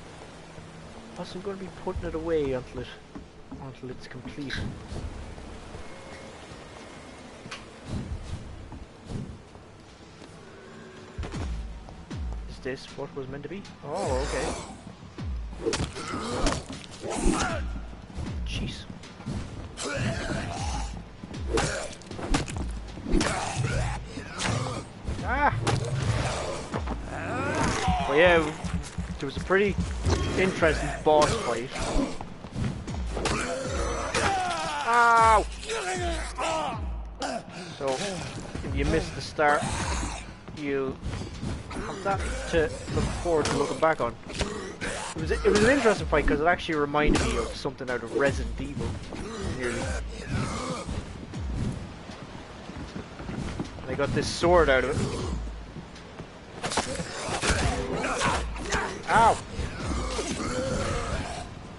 going to be putting it away until it's complete. Is this what was meant to be? Oh, okay. Jeez. Ah! Well, yeah, there was a pretty interesting boss fight. Ow! So, if you miss the start, you have that to look forward to looking back on. It was an interesting fight because it actually reminded me of something out of Resident Evil, nearly. I got this sword out of it. Ow!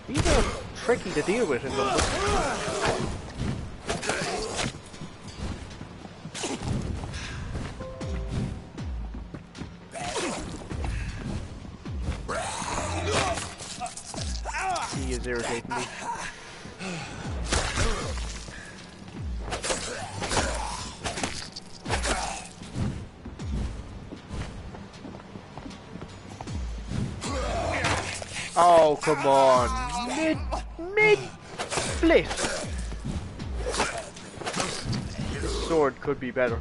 These are tricky to deal with in London. He is irritating me. Oh, come on. Mid-flip. This sword could be better.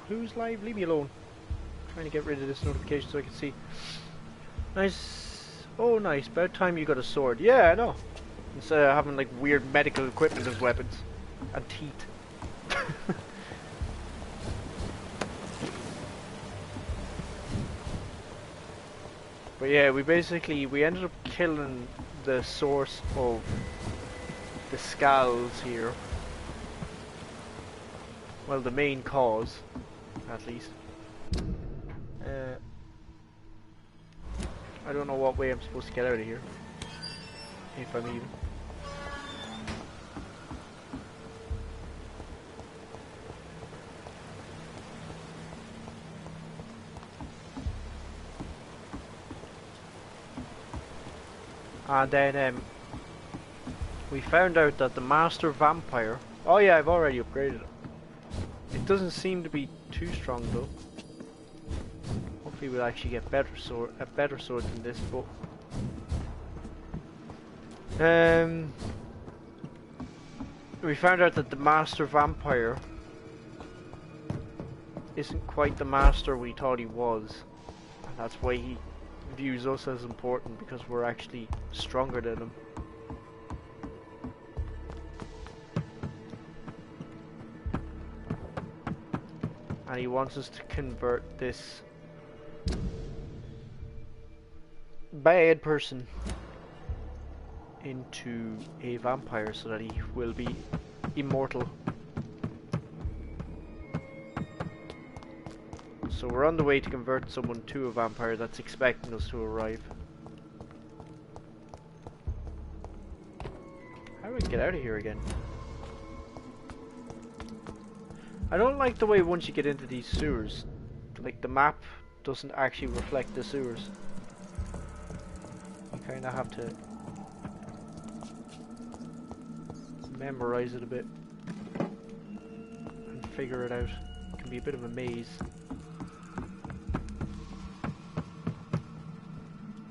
Who's live? Leave me alone. Trying to get rid of this notification so I can see. Nice. Oh, nice. About time you got a sword. Yeah, I know. Instead of having like weird medical equipment as weapons and teeth. But yeah, we ended up killing the source of the skulls here. Well, the main cause, at least. I don't know what way I'm supposed to get out of here. If I'm even. And then we found out that the master vampire. Oh yeah, I've already upgraded it. It doesn't seem to be too strong though. Hopefully we'll actually get a better sword than this, but we found out that the master vampire isn't quite the master we thought he was, and that's why he views us as important, because we're actually stronger than him. And he wants us to convert this bad person into a vampire so that he will be immortal. So we're on the way to convert someone to a vampire that's expecting us to arrive. How do I get out of here again? I don't like the way once you get into these sewers, like the map doesn't actually reflect the sewers. You kind of have to memorize it a bit and figure it out. It can be a bit of a maze.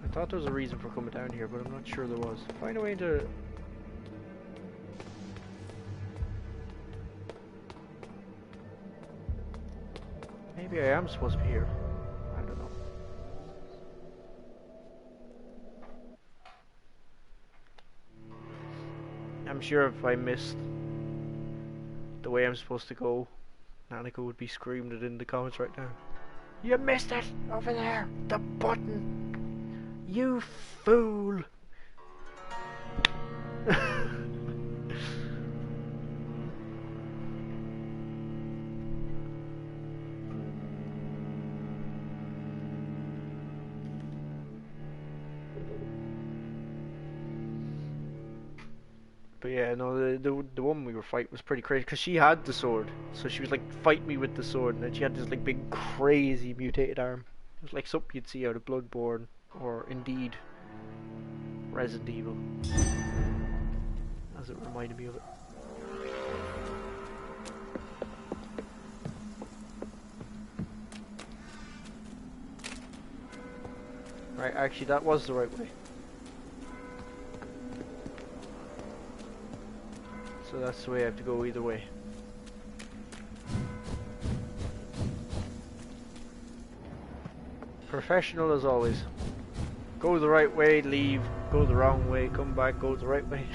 I thought there was a reason for coming down here, but I'm not sure there was. Find a way to... Maybe I am supposed to be here. I don't know. I'm sure if I missed the way I'm supposed to go, Nanika would be screaming it in the comments right now. You missed it! Over there! The button! You fool! But yeah, no, the woman we were fighting was pretty crazy, because she had the sword. So she was like, fight me with the sword, and then she had this like big crazy mutated arm. It was like something you'd see out of Bloodborne, or indeed Resident Evil, as it reminded me of it. Right, actually that was the right way. So that's the way I have to go either way. Professional as always. Go the right way, leave. Go the wrong way, come back, go the right way.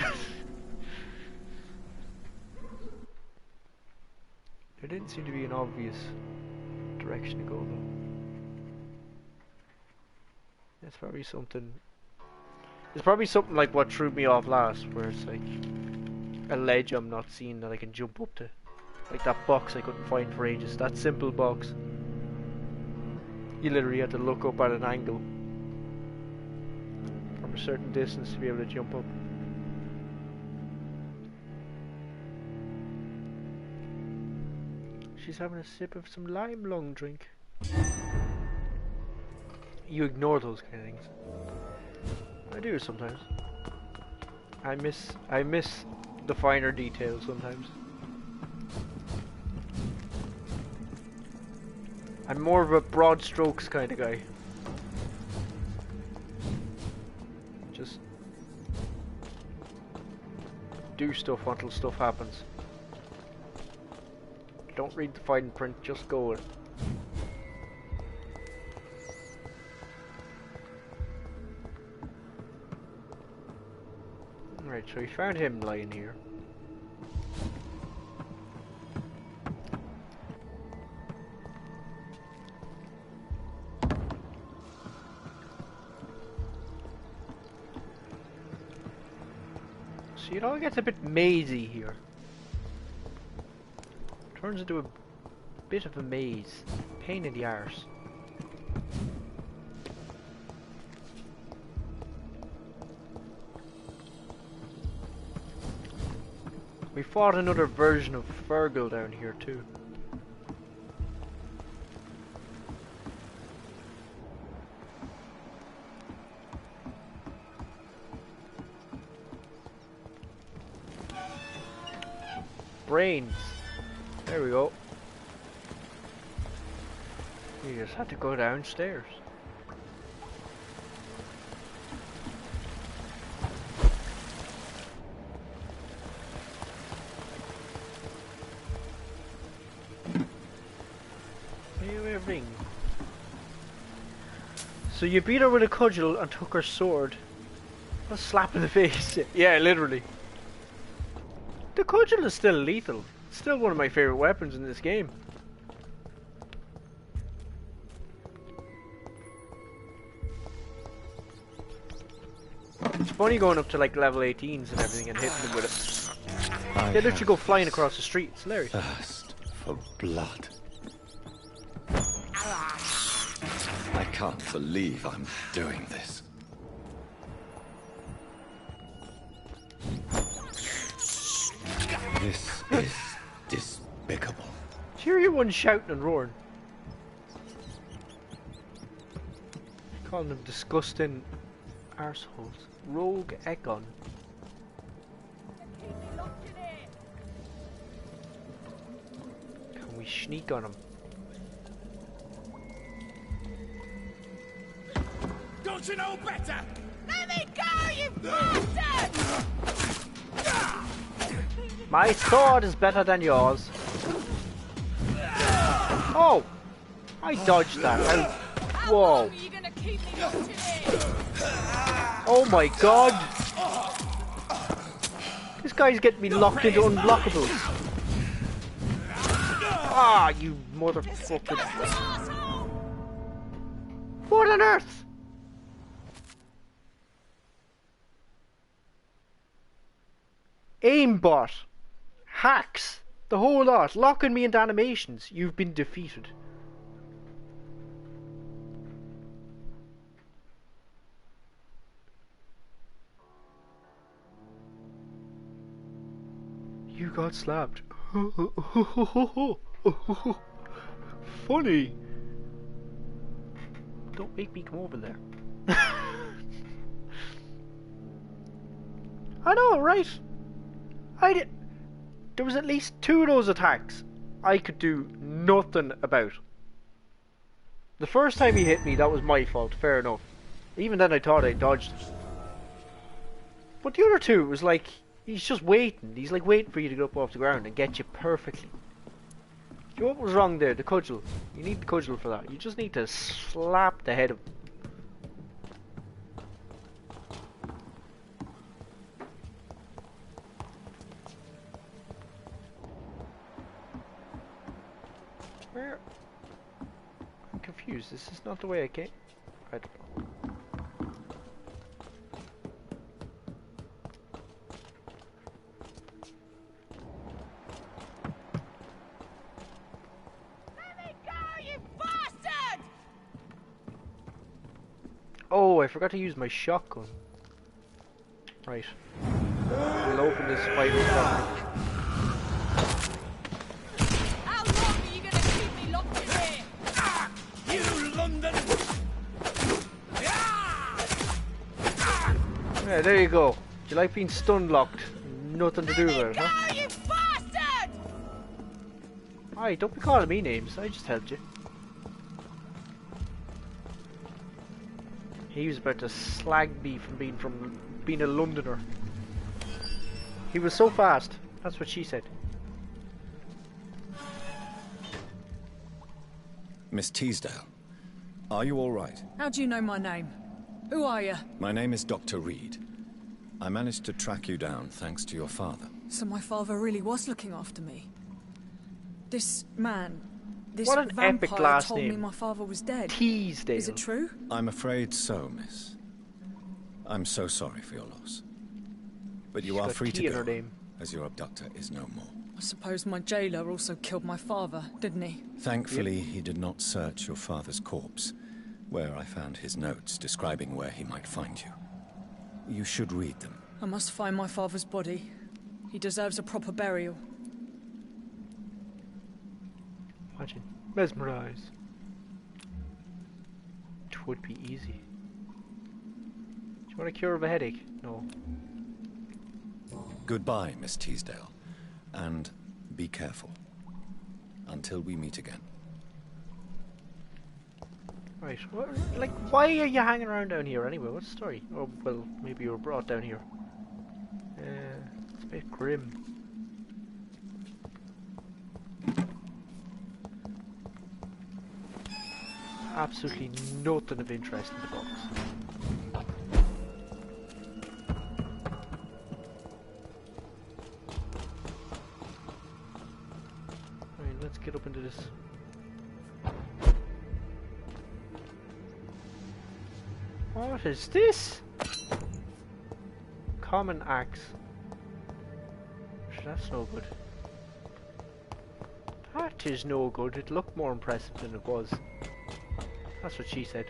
didn't seem to be an obvious direction to go though. It's probably something. It's probably something like what threw me off last, where it's like a ledge I'm not seeing that I can jump up to. Like that box I couldn't find for ages. That simple box. You literally had to look up at an angle from a certain distance to be able to jump up. She's having a sip of some lime long drink. You ignore those kind of things. I do sometimes. I miss the finer details sometimes. I'm more of a broad strokes kind of guy. Just do stuff until stuff happens. Don't read the fine print, just go with it. Right, so we found him lying here. So it all gets a bit mazy here. Turns into a bit of a maze. Pain in the arse. We fought another version of Fergal down here too. Brains. There we go. You just had to go downstairs. Ring. So you beat her with a cudgel and took her sword. A slap in the face. Yeah, literally. The cudgel is still lethal. It's still one of my favorite weapons in this game. It's funny going up to like level 18s and everything and hitting them with it. They literally go flying across the street. It's hilarious. Thirst for blood. I can't believe I'm doing this. This is despicable. Hear you one shouting and roaring. Calling them disgusting arseholes. Rogue Egon. Can we sneak on him? Don't you know better? Let me go, you bastard! My sword is better than yours. Oh! I dodged that. Whoa. Oh my god! This guy's getting me locked into unblockables. Ah, you motherfucker. What on earth? Aimbot, hacks, the whole lot, locking me into animations. You've been defeated. You got slapped. Funny. Don't make me come over there. I know, right? There was at least 2 of those attacks I could do nothing about. The first time he hit me, that was my fault, fair enough. Even then I thought I dodged it. But the other 2, it was like, he's just waiting. He's like waiting for you to get up off the ground and get you perfectly. You know what was wrong there? The cudgel. You need the cudgel for that. You just need to slap the head of him. confused. This is not the way I came. I don't know. Oh, I forgot to use my shotgun. Right. We'll open this fight with properly. How long are you gonna keep me locked in here? Ah! You London! Yeah, there you go. Do you like being stun locked? Nothing to do with it, huh? You bastard! Aye, don't be calling me names. I just helped you. He was about to slag me from being a Londoner. He was so fast. That's what she said. Miss Teasdale, are you all right? How do you know my name? Who are you? My name is Dr. Reid. I managed to track you down thanks to your father. So my father really was looking after me. This man, this what an epic vampire last told name. me my father was dead. Teasdale. Is it true? I'm afraid so, miss. I'm so sorry for your loss. But you are free to go, as your abductor is no more. I suppose my jailer also killed my father, didn't he? Thankfully, he did not search your father's corpse, where I found his notes describing where he might find you. You should read them. I must find my father's body. He deserves a proper burial. Imagine. Mesmerize. It would be easy. Do you want a cure of a headache? No. Goodbye, Miss Teasdale. And be careful. Until we meet again. Right. What, like, why are you hanging around down here anyway? What's the story? Oh, well, maybe you were brought down here. It's a bit grim. Absolutely nothing of interest in the box. Right, let's get up into this. What is this? Common axe. That's no good. That is no good. It looked more impressive than it was. That's what she said.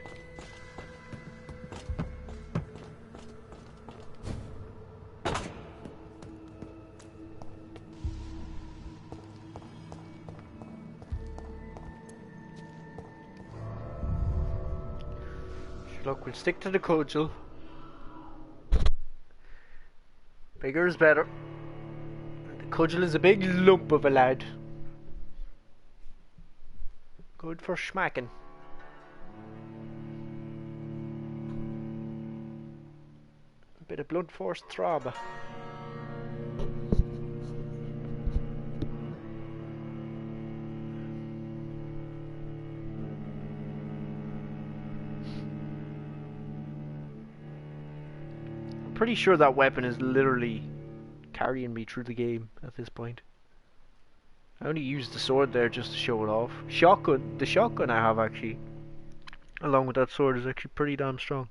Look, we'll stick to the cudgel. Bigger is better. The cudgel is a big lump of a lad. Good for schmacking. A bit of blunt force throb. Pretty sure that weapon is literally carrying me through the game at this point. I only used the sword there just to show it off. Shotgun, the shotgun I have actually, along with that sword, is actually pretty damn strong.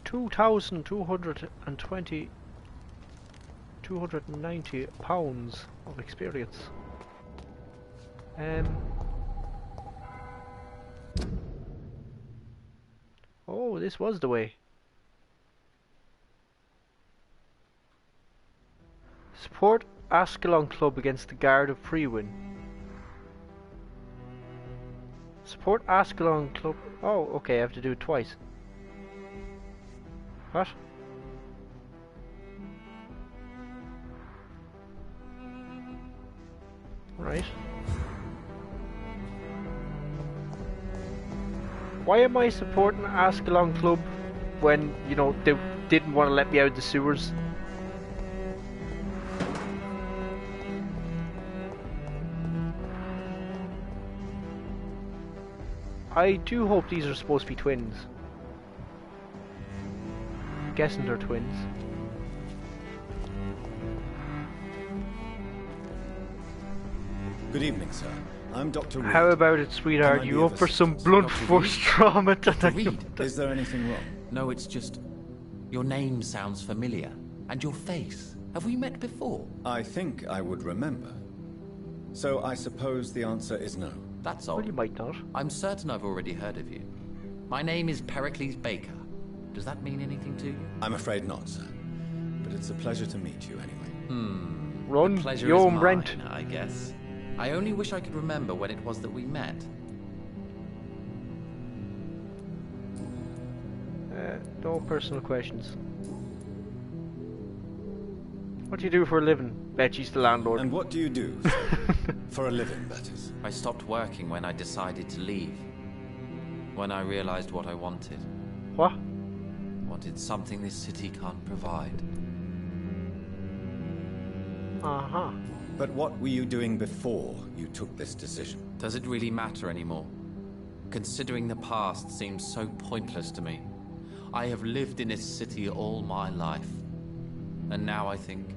£2,290 of experience. Oh, this was the way. Support ASCALON Club against the Guard of Prewin. Support ASCALON Club. Oh, okay, I have to do it twice. What? Right. Why am I supporting ASCALON Club when, you know, they didn't want to let me out of the sewers? I do hope these are supposed to be twins. I'm guessing they're twins. Good evening, sir. I'm Dr. Reid. How about it, sweetheart? You up for some blunt force trauma tonight? Is there anything wrong? No, it's just... your name sounds familiar. And your face. Have we met before? I think I would remember. So I suppose the answer is no. That's odd. Well, you might not. I'm certain I've already heard of you. My name is Pericles Baker. Does that mean anything to you? I'm afraid not, sir. But it's a pleasure to meet you anyway. Run, the pleasure you is own mine, rent. I guess. I only wish I could remember when it was that we met. No personal questions. What do you do for a living? Bet she's the landlord. And what do you do, sir? For a living, that is. I stopped working when I decided to leave. When I realized what I wanted. What? Wanted something this city can't provide. Uh-huh. But what were you doing before you took this decision? Does it really matter anymore? Considering the past seems so pointless to me. I have lived in this city all my life. And now I think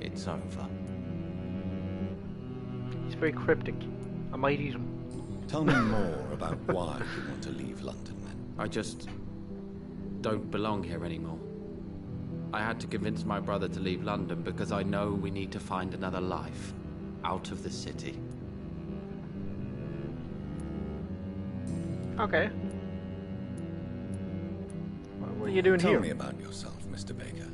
it's over. He's very cryptic. I might eat him. Tell me more about why you want to leave London, then. I just don't belong here anymore. I had to convince my brother to leave London because I know we need to find another life out of the city. Okay. Well, what are you doing here? Tell me about yourself, Mr. Baker.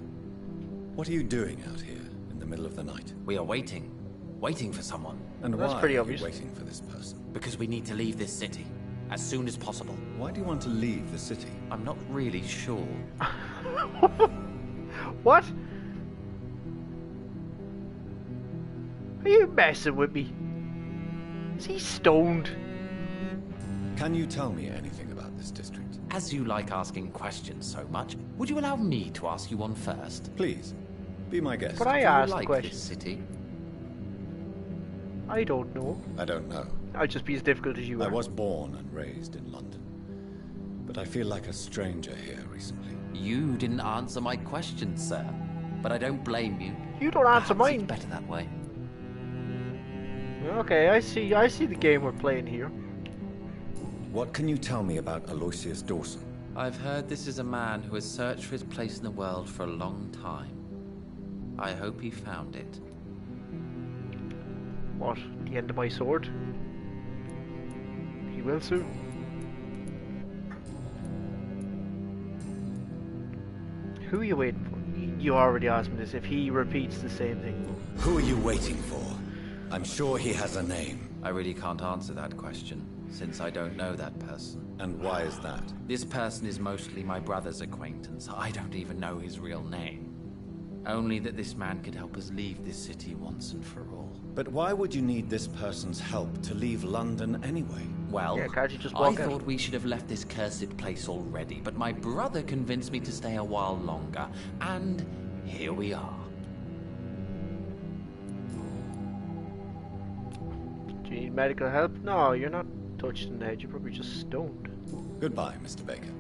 What are you doing out here in the middle of the night? We are waiting. Waiting for someone. And That's why pretty are obvious. you waiting for this person? Because we need to leave this city. As soon as possible. Why do you want to leave the city? I'm not really sure. What? Are you messing with me? Is he stoned? Can you tell me anything about this district? As you like asking questions so much, would you allow me to ask you one first? Please, be my guest. But I Do you asked like questions. this city? I don't know. I don't know. I'll just be as difficult as you I are. was born and raised in London. But I feel like a stranger here recently. You didn't answer my question, sir. But I don't blame you. You don't answer Perhaps mine. It's better that way. Okay, I see the game we're playing here. What can you tell me about Aloysius Dawson? I've heard this is a man who has searched for his place in the world for a long time. I hope he found it. What? The end of my sword? He will soon. Who are you waiting for? You already asked me this. If he repeats the same thing. Who are you waiting for? I'm sure he has a name. I really can't answer that question, since I don't know that person. And why is that? This person is mostly my brother's acquaintance. I don't even know his real name. Only that this man could help us leave this city once and for all. But why would you need this person's help to leave London anyway? Well, Yeah, can't you just I walk out? thought we should have left this cursed place already, but my brother convinced me to stay a while longer, and here we are. Do you need medical help? No, you're not touched in the head. You're probably just stoned. Goodbye, Mr. Baker.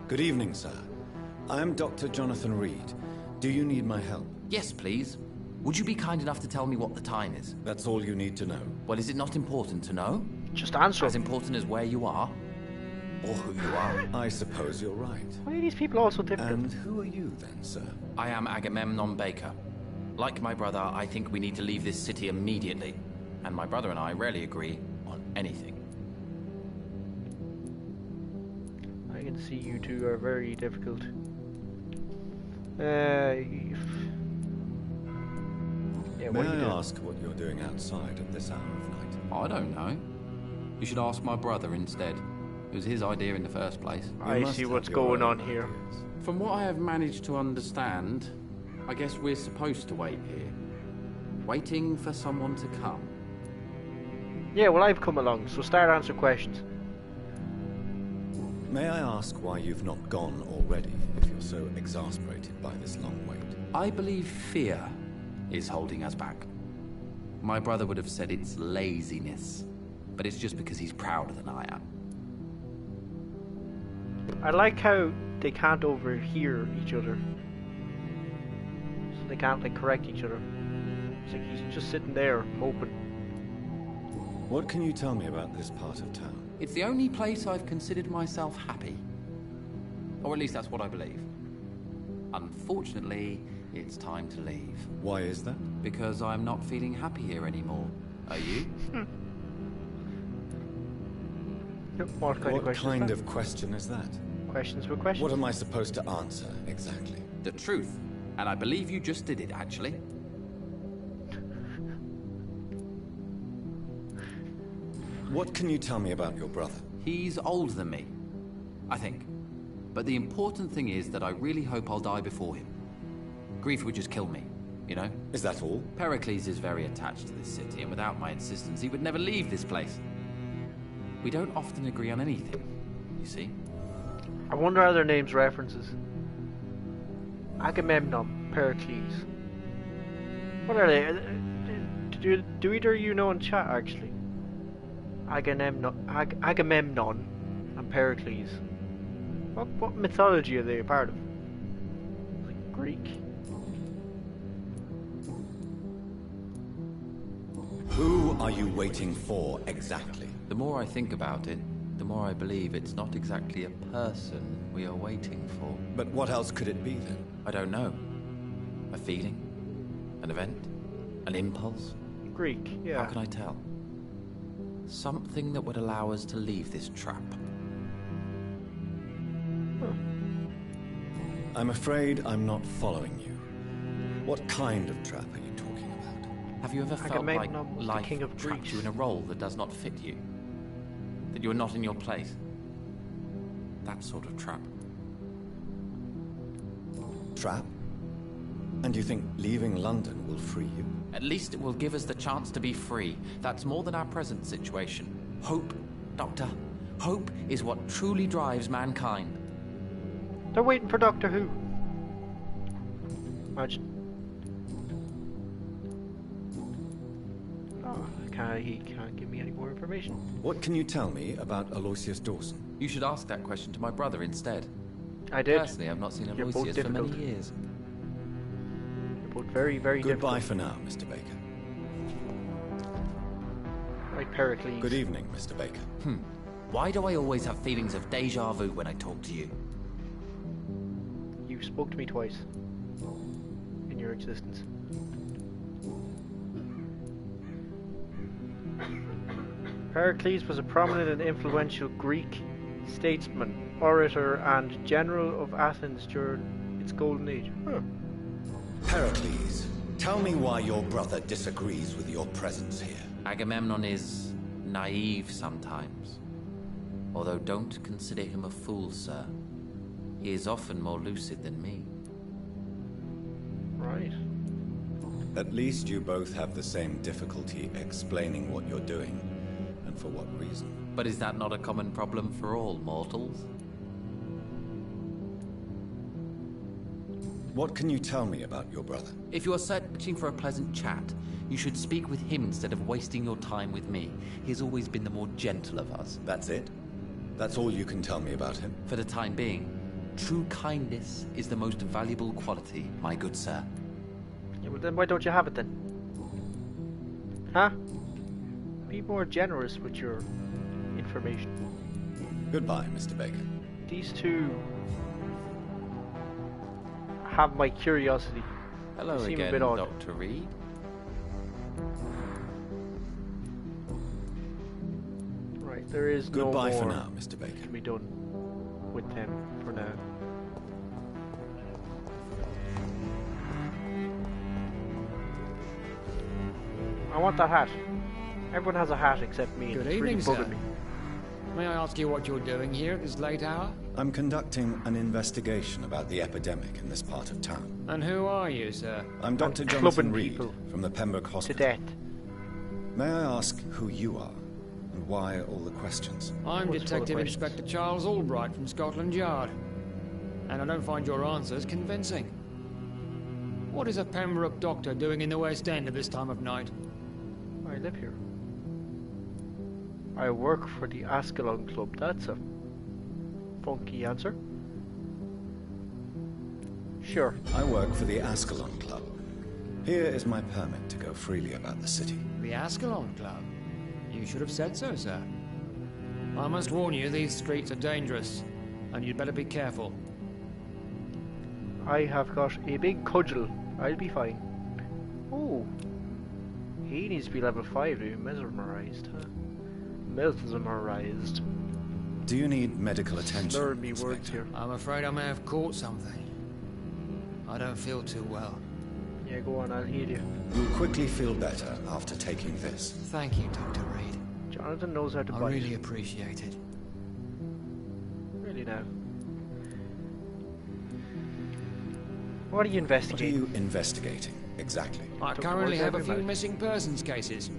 Good evening, sir. I am Dr. Jonathan Reid. Do you need my help? Yes, please. Would you be kind enough to tell me what the time is? That's all you need to know. Well, is it not important to know? Just answer. As important as where you are? Or who you are? I suppose you're right. Why are these people all so difficult? And who are you then, sir? I am Agamemnon Baker. Like my brother, I think we need to leave this city immediately. And my brother and I rarely agree on anything. I can see you two are very difficult. Yeah, May I ask what you're doing outside at this hour of night? I don't know. You should ask my brother instead. It was his idea in the first place. I see what's going on here. From what I have managed to understand, I guess we're supposed to wait here. Waiting for someone to come. Yeah, well, I've come along, so start answering questions. May I ask why you've not gone already, if you're so exasperated by this long wait? I believe fear is holding us back. My brother would have said it's laziness, but it's just because he's prouder than I am. I like how they can't overhear each other. So they can't like correct each other. It's like he's just sitting there, moping. What can you tell me about this part of town? It's the only place I've considered myself happy. Or at least that's what I believe. Unfortunately, it's time to leave. Why is that? Because I'm not feeling happy here anymore. Are you? What kind of question is that? Questions with questions. What am I supposed to answer, exactly? The truth. And I believe you just did it, actually. What can you tell me about your brother? He's older than me, I think. But the important thing is that I really hope I'll die before him. Grief would just kill me, you know? Is that all? Pericles is very attached to this city, and without my insistence, he would never leave this place. We don't often agree on anything, you see? I wonder are their names references? Agamemnon, Pericles. What are they? Do either of you know in chat, actually? Agamemnon and Pericles. What mythology are they a part of? Like Greek? Who are you waiting for, exactly? The more I think about it, the more I believe it's not exactly a person we are waiting for. But what else could it be, then? I don't know. A feeling? An event? An impulse? Greek, yeah. How can I tell? Something that would allow us to leave this trap. I'm afraid I'm not following you. What kind of trap are you talking about? Have you ever felt like life traps you in a role that does not fit you? That you are not in your place? That sort of trap. Trap? And you think leaving London will free you? At least it will give us the chance to be free. That's more than our present situation. Hope, Doctor. Hope is what truly drives mankind. They're waiting for Doctor Who. Imagine. Oh, he can't give me any more information. What can you tell me about Aloysius Dawson? You should ask that question to my brother instead. I did. Personally, I've not seen Aloysius for many years. You're both very, very Goodbye difficult. for now, Mr. Baker. Right, Pericles. Good evening, Mr. Baker. Why do I always have feelings of déjà vu when I talk to you? You spoke to me twice in your existence. Pericles was a prominent and influential Greek statesman, orator, and general of Athens during its golden age. Pericles, tell me why your brother disagrees with your presence here. Agamemnon is naive sometimes. Although don't consider him a fool, sir. He is often more lucid than me. Right. At least you both have the same difficulty explaining what you're doing, and for what reason. But is that not a common problem for all mortals? What can you tell me about your brother? If you are searching for a pleasant chat, you should speak with him instead of wasting your time with me. He has always been the more gentle of us. That's it? That's all you can tell me about him? For the time being, true kindness is the most valuable quality, my good sir. Yeah, well then why don't you have it then? Huh? Be more generous with your information. Goodbye, Mr. Baker. These two have my curiosity. Hello seem again, a bit odd. Dr. Reed. Right, there is Goodbye no more for now, Mr. Baker. to be done with them for now. I want that hat. Everyone has a hat except me. Good It's evening, really bugging sir. me. May I ask you what you're doing here at this late hour? I'm conducting an investigation about the epidemic in this part of town. And who are you, sir? I'm Dr. I'm Jonathan clubbing Reed people from the Pembroke to Hospital. death. May I ask who you are and why all the questions? I'm What's all the Detective questions? Inspector Charles Albright from Scotland Yard. And I don't find your answers convincing. What is a Pembroke doctor doing in the West End at this time of night? live here. I work for the ASCALON Club. That's a funky answer. Sure. I work for the ASCALON Club. Here is my permit to go freely about the city. The Ascalon Club? You should have said so, sir. I must warn you, these streets are dangerous, and you'd better be careful. I have got a big cudgel. I'll be fine. Oh. He needs to be level 5 to be mesmerized, huh? Mesmerized. Do you need medical attention? Slurred me words here. I'm afraid I may have caught something. I don't feel too well. Yeah, go on, I'll heal you. You'll quickly feel better after taking this. Thank you, Dr. Reid. Jonathan knows how to bite. I really appreciate it. Really now. What are you investigating? What are you investigating, exactly? I currently have a few missing persons cases.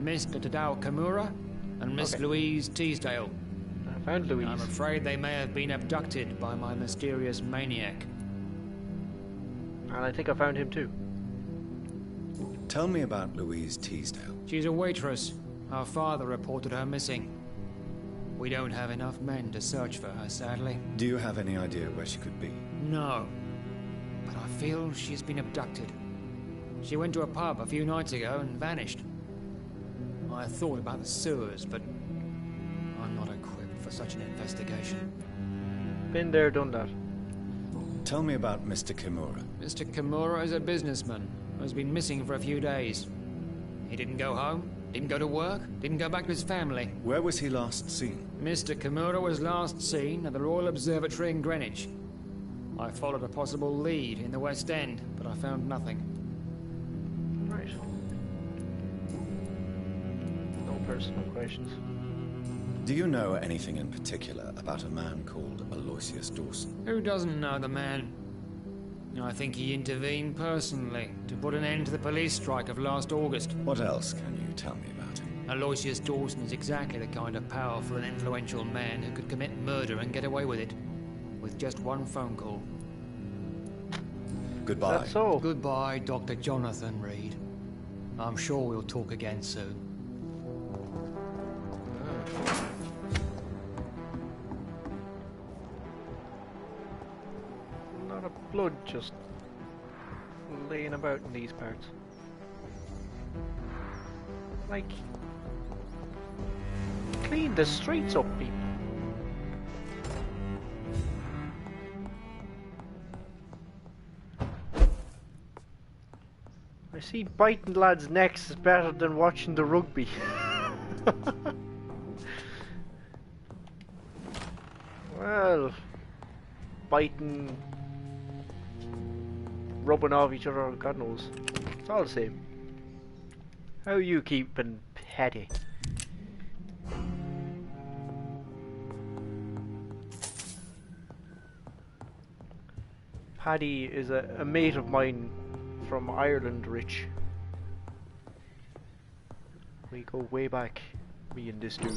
Mr. Tadao Kimura and Miss Louise Teasdale. I found Louise. I'm afraid they may have been abducted by my mysterious maniac. And I think I found him too. Tell me about Louise Teasdale. She's a waitress. Our father reported her missing. We don't have enough men to search for her, sadly. Do you have any idea where she could be? No. But I feel she's been abducted. She went to a pub a few nights ago and vanished. I thought about the sewers, but I'm not equipped for such an investigation. Been there, done that. Tell me about Mr. Kimura. Mr. Kimura is a businessman who has been missing for a few days. He didn't go home, didn't go to work, didn't go back to his family. Where was he last seen? Mr. Kimura was last seen at the Royal Observatory in Greenwich. I followed a possible lead in the West End, but I found nothing. Right. No personal questions. Do you know anything in particular about a man called Aloysius Dawson? Who doesn't know the man? I think he intervened personally to put an end to the police strike of last August. What else can you tell me about him? Aloysius Dawson is exactly the kind of powerful and influential man who could commit murder and get away with it. With just one phone call. Goodbye. That's all. Goodbye, Dr. Jonathan Reid. I'm sure we'll talk again soon. A lot of blood just laying about in these parts. Like, clean the streets up, people. I see biting lads' necks is better than watching the rugby. Well, biting, rubbing off each other, God knows. It's all the same. How are you keeping petty? Paddy is a mate of mine from Ireland, Rich. We go way back, me and this dude.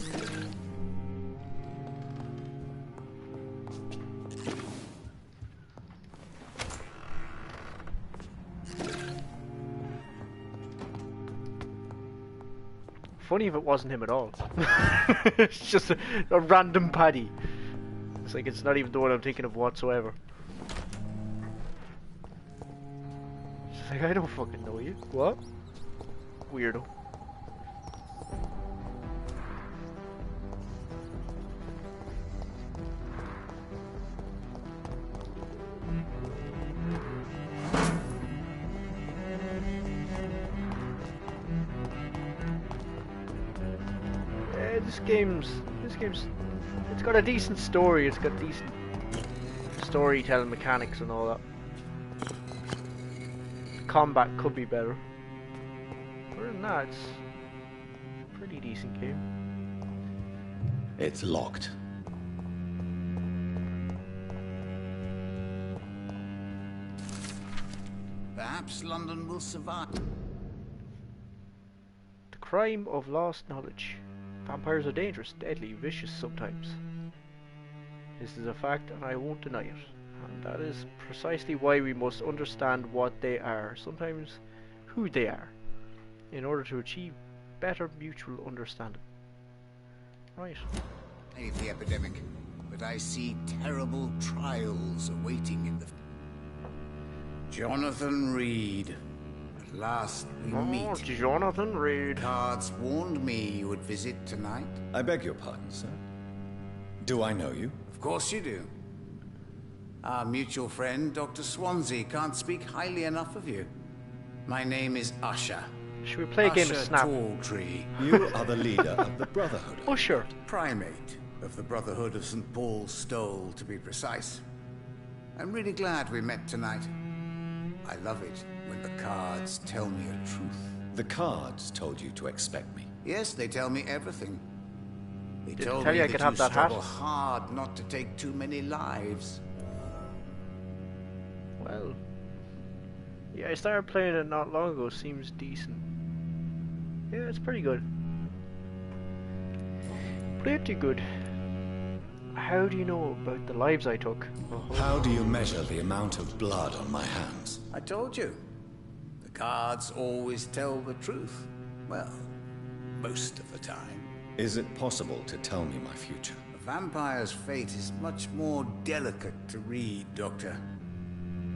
Funny if it wasn't him at all. It's just a random Paddy. It's like it's not even the one I'm thinking of whatsoever. It's like, I don't fucking know you. What? Weirdo. This game's, it's got a decent story, it's got decent storytelling mechanics and all that. The combat could be better. Other than that, it's a pretty decent game. It's locked. Perhaps London will survive. The crime of lost knowledge. Vampires are dangerous, deadly, vicious sometimes. This is a fact and I won't deny it. And that is precisely why we must understand what they are, sometimes who they are, in order to achieve better mutual understanding. Right. Hate the epidemic, but I see terrible trials awaiting in the... Jonathan Reed. At last we meet. Jonathan Reed. Cards warned me you would visit tonight. I beg your pardon, sir. Do I know you? Of course you do. Our mutual friend, Dr. Swansea, can't speak highly enough of you. My name is Usher. Should we play a game of Snap? Talltree. You are the leader of the Brotherhood. Usher. Primate of the Brotherhood of St. Paul's Stole, to be precise. I'm really glad we met tonight. I love it when the cards tell me a truth. The cards told you to expect me. Yes, they tell me everything. They Did told tell me you I that could you have that hat? struggle hard not to take too many lives. Well, yeah, I started playing it not long ago. Seems decent. Yeah, it's pretty good. Pretty good. How do you know about the lives I took? How do you measure the amount of blood on my hands? I told you. The cards always tell the truth. Well, most of the time. Is it possible to tell me my future? A vampire's fate is much more delicate to read, Doctor.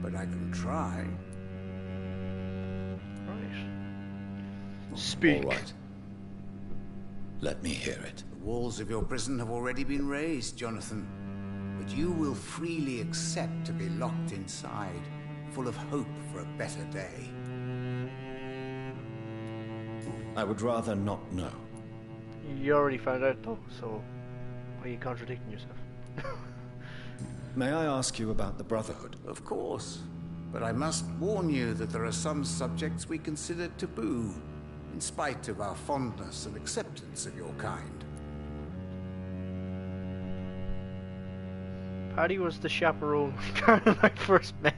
But I can try. Right. Speak. All right. Let me hear it. The walls of your prison have already been raised, Jonathan. But you will freely accept to be locked inside, full of hope for a better day. I would rather not know. You already found out though, so why are you contradicting yourself? May I ask you about the Brotherhood? Of course. But I must warn you that there are some subjects we consider taboo, in spite of our fondness and acceptance of your kind. Paddy was the chaperone when Carl and I first met.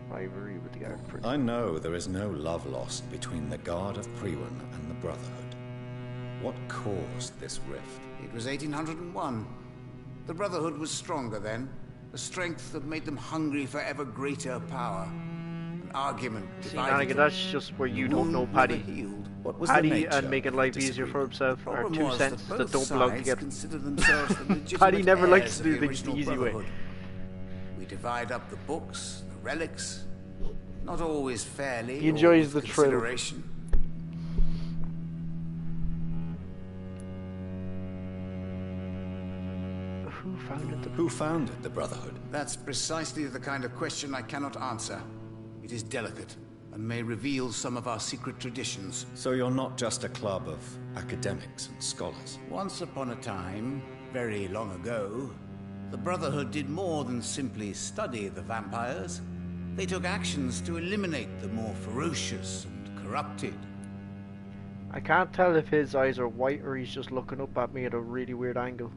Rivalry with the guard prison. I know there is no love lost between the Guard of Priwen and the Brotherhood. What caused this rift? It was 1801. The Brotherhood was stronger then, a strength that made them hungry for ever greater power. An argument divided them. That's just where you don't know Paddy. What was Paddy and making life easier for himself are two cents that don't belong together. Paddy never likes to do things the easy way. We divide up the books, the relics, not always fairly. He enjoys the thrill. Who founded the Brotherhood? That's precisely the kind of question I cannot answer. It is delicate, and may reveal some of our secret traditions. So you're not just a club of academics and scholars? Once upon a time, very long ago, the Brotherhood did more than simply study the vampires. They took actions to eliminate the more ferocious and corrupted. I can't tell if his eyes are white or he's just looking up at me at a really weird angle.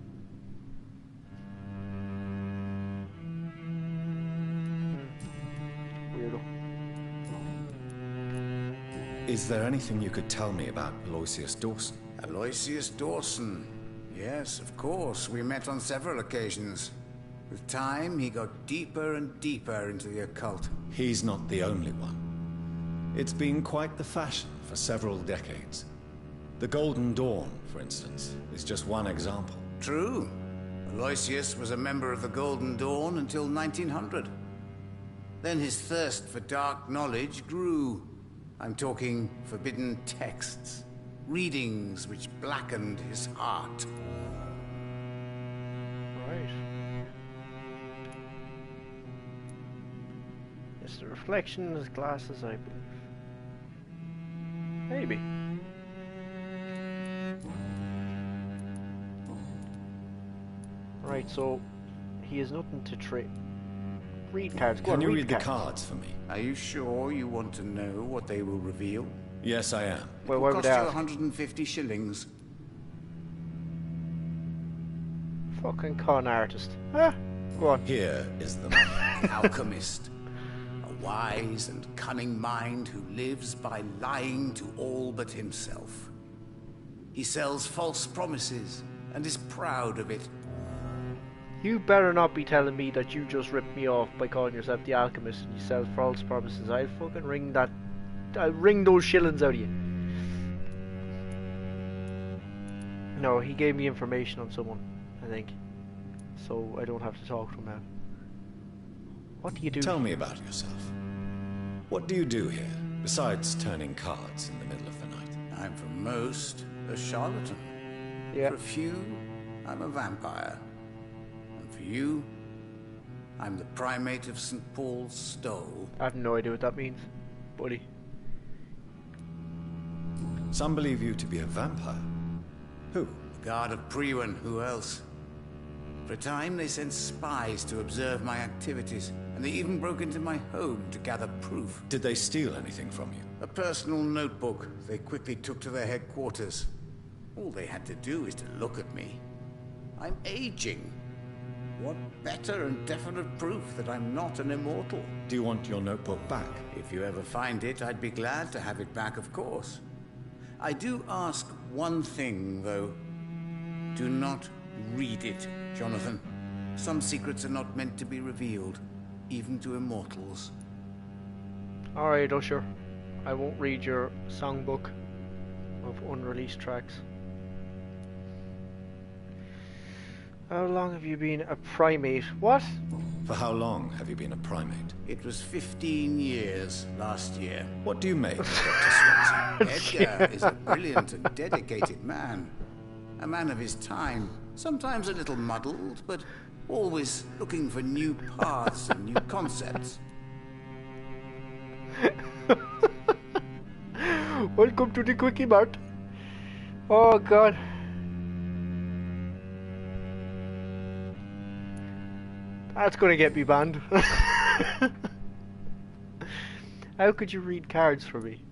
Is there anything you could tell me about Aloysius Dawson? Aloysius Dawson? Yes, of course. We met on several occasions. With time, he got deeper and deeper into the occult. He's not the only one. It's been quite the fashion for several decades. The Golden Dawn, for instance, is just one example. True. Aloysius was a member of the Golden Dawn until 1900. Then his thirst for dark knowledge grew. I'm talking forbidden texts, readings which blackened his heart. Right. It's the reflection in his glasses, I believe. Maybe. Right, so he has nothing to trade. Read cards. Can you read the cards for me? Are you sure you want to know what they will reveal? Yes, I am. Well, it why will would cost I you ask? 150 shillings. Fucking con artist. Ah, go on. Here is the An alchemist. A wise and cunning mind who lives by lying to all but himself. He sells false promises and is proud of it. You better not be telling me that you just ripped me off by calling yourself the alchemist and you sell false promises. I'll fucking ring that I'll wring those shillings out of you. No, he gave me information on someone, I think. So I don't have to talk to him now. What do you do? Tell me about yourself. What do you do here, besides turning cards in the middle of the night? I'm for most a charlatan. Yeah. For a few, I'm a vampire. And for you, I'm the primate of St. Paul's Stole. I have no idea what that means, buddy. Some believe you to be a vampire. Who? Guard of Priwen, who else? For a time, they sent spies to observe my activities, and they even broke into my home to gather proof. Did they steal anything from you? A personal notebook they quickly took to their headquarters. All they had to do is to look at me. I'm aging. What better and definite proof that I'm not an immortal? Do you want your notebook back? If you ever find it, I'd be glad to have it back, of course. I do ask one thing, though. Do not read it, Jonathan. Some secrets are not meant to be revealed, even to immortals. Alright, Usher. I won't read your songbook of unreleased tracks. How long have you been a primate? What? For how long have you been a primate? It was 15 years last year. What do you make of Dr. Swanson? Edgar is a brilliant and dedicated man. A man of his time. Sometimes a little muddled, but always looking for new paths and new concepts. Welcome to the Quickie Mart. Oh god. That's gonna get me banned. How could you read cards for me?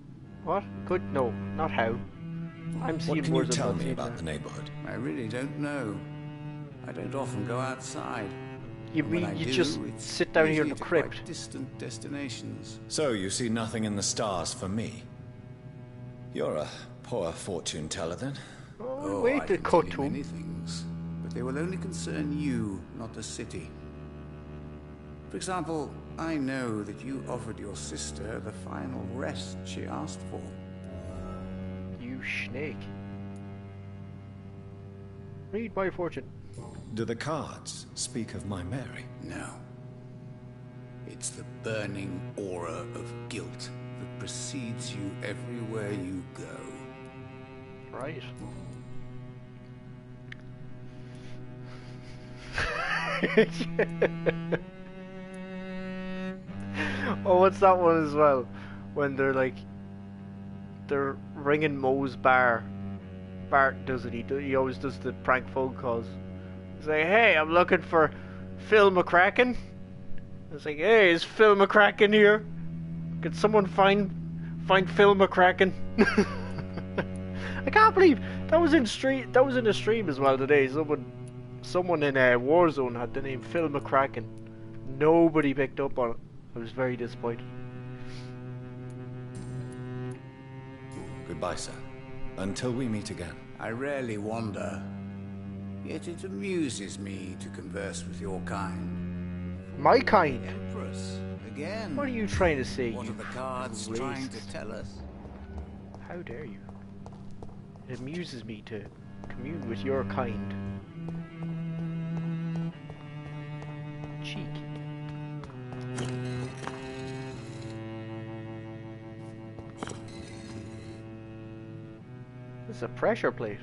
What? Could? No, not how. I'm seeing What can you words tell I'm not me seeing about now. the neighborhood? I really don't know. I don't often go outside. You And when mean I you do, just it's sit down here in usually the to crypt? quite distant destinations. So you see nothing in the stars for me? You're a poor fortune teller then. Oh, wait I to can cut tell you to him. many things, but they will only concern you, not the city. For example, I know that you offered your sister the final rest she asked for. You snake. Read my fortune. Do the cards speak of my Mary? No. It's the burning aura of guilt that precedes you everywhere you go. Right. Oh, what's that one as well? When they're like, they're ringing Moe's bar. Bart does it. He always does the prank phone calls. He's like, "Hey, I'm looking for Phil McCracken." It's like, "Hey, is Phil McCracken here? Could someone find Phil McCracken?" I can't believe that was in stream. That was in a stream as well today. Someone in Warzone had the name Phil McCracken. Nobody picked up on it. I was very disappointed. Goodbye, sir. Until we meet again. I rarely wander, yet it amuses me to converse with your kind. My kind? Empress, again. What are you trying to say? What are the cards trying to tell us? How dare you? It amuses me to commune with your kind. Cheek. This is a pressure plate.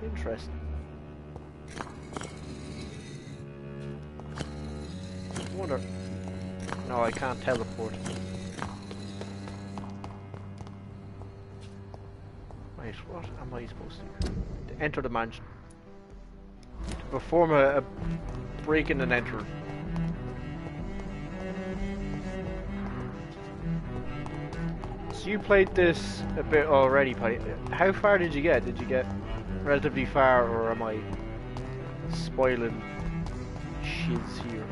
Interesting. I wonder. No, I can't teleport. Wait, what am I supposed to do? To enter the mansion. To perform a break-in and enter. So you played this a bit already, Paddy. How far did you get? Did you get relatively far, or am I spoiling shiz here?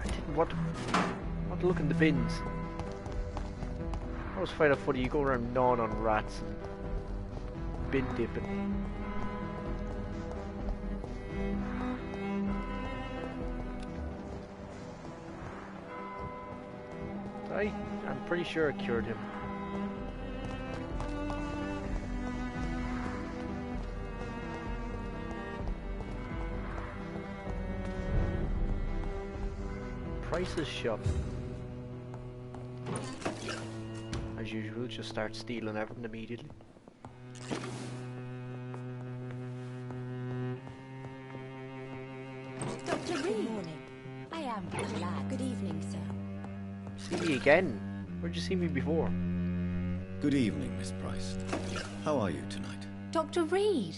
I didn't want to look in the bins. always find it funny, you go around gnawing on rats and bin dipping. I'm pretty sure it cured him. Price's shop. As usual, just start stealing everything immediately. Dr. Reed. I am glad. Good evening, sir. See me again? Where'd you see me before? Good evening, Miss Price. How are you tonight? Dr. Reed,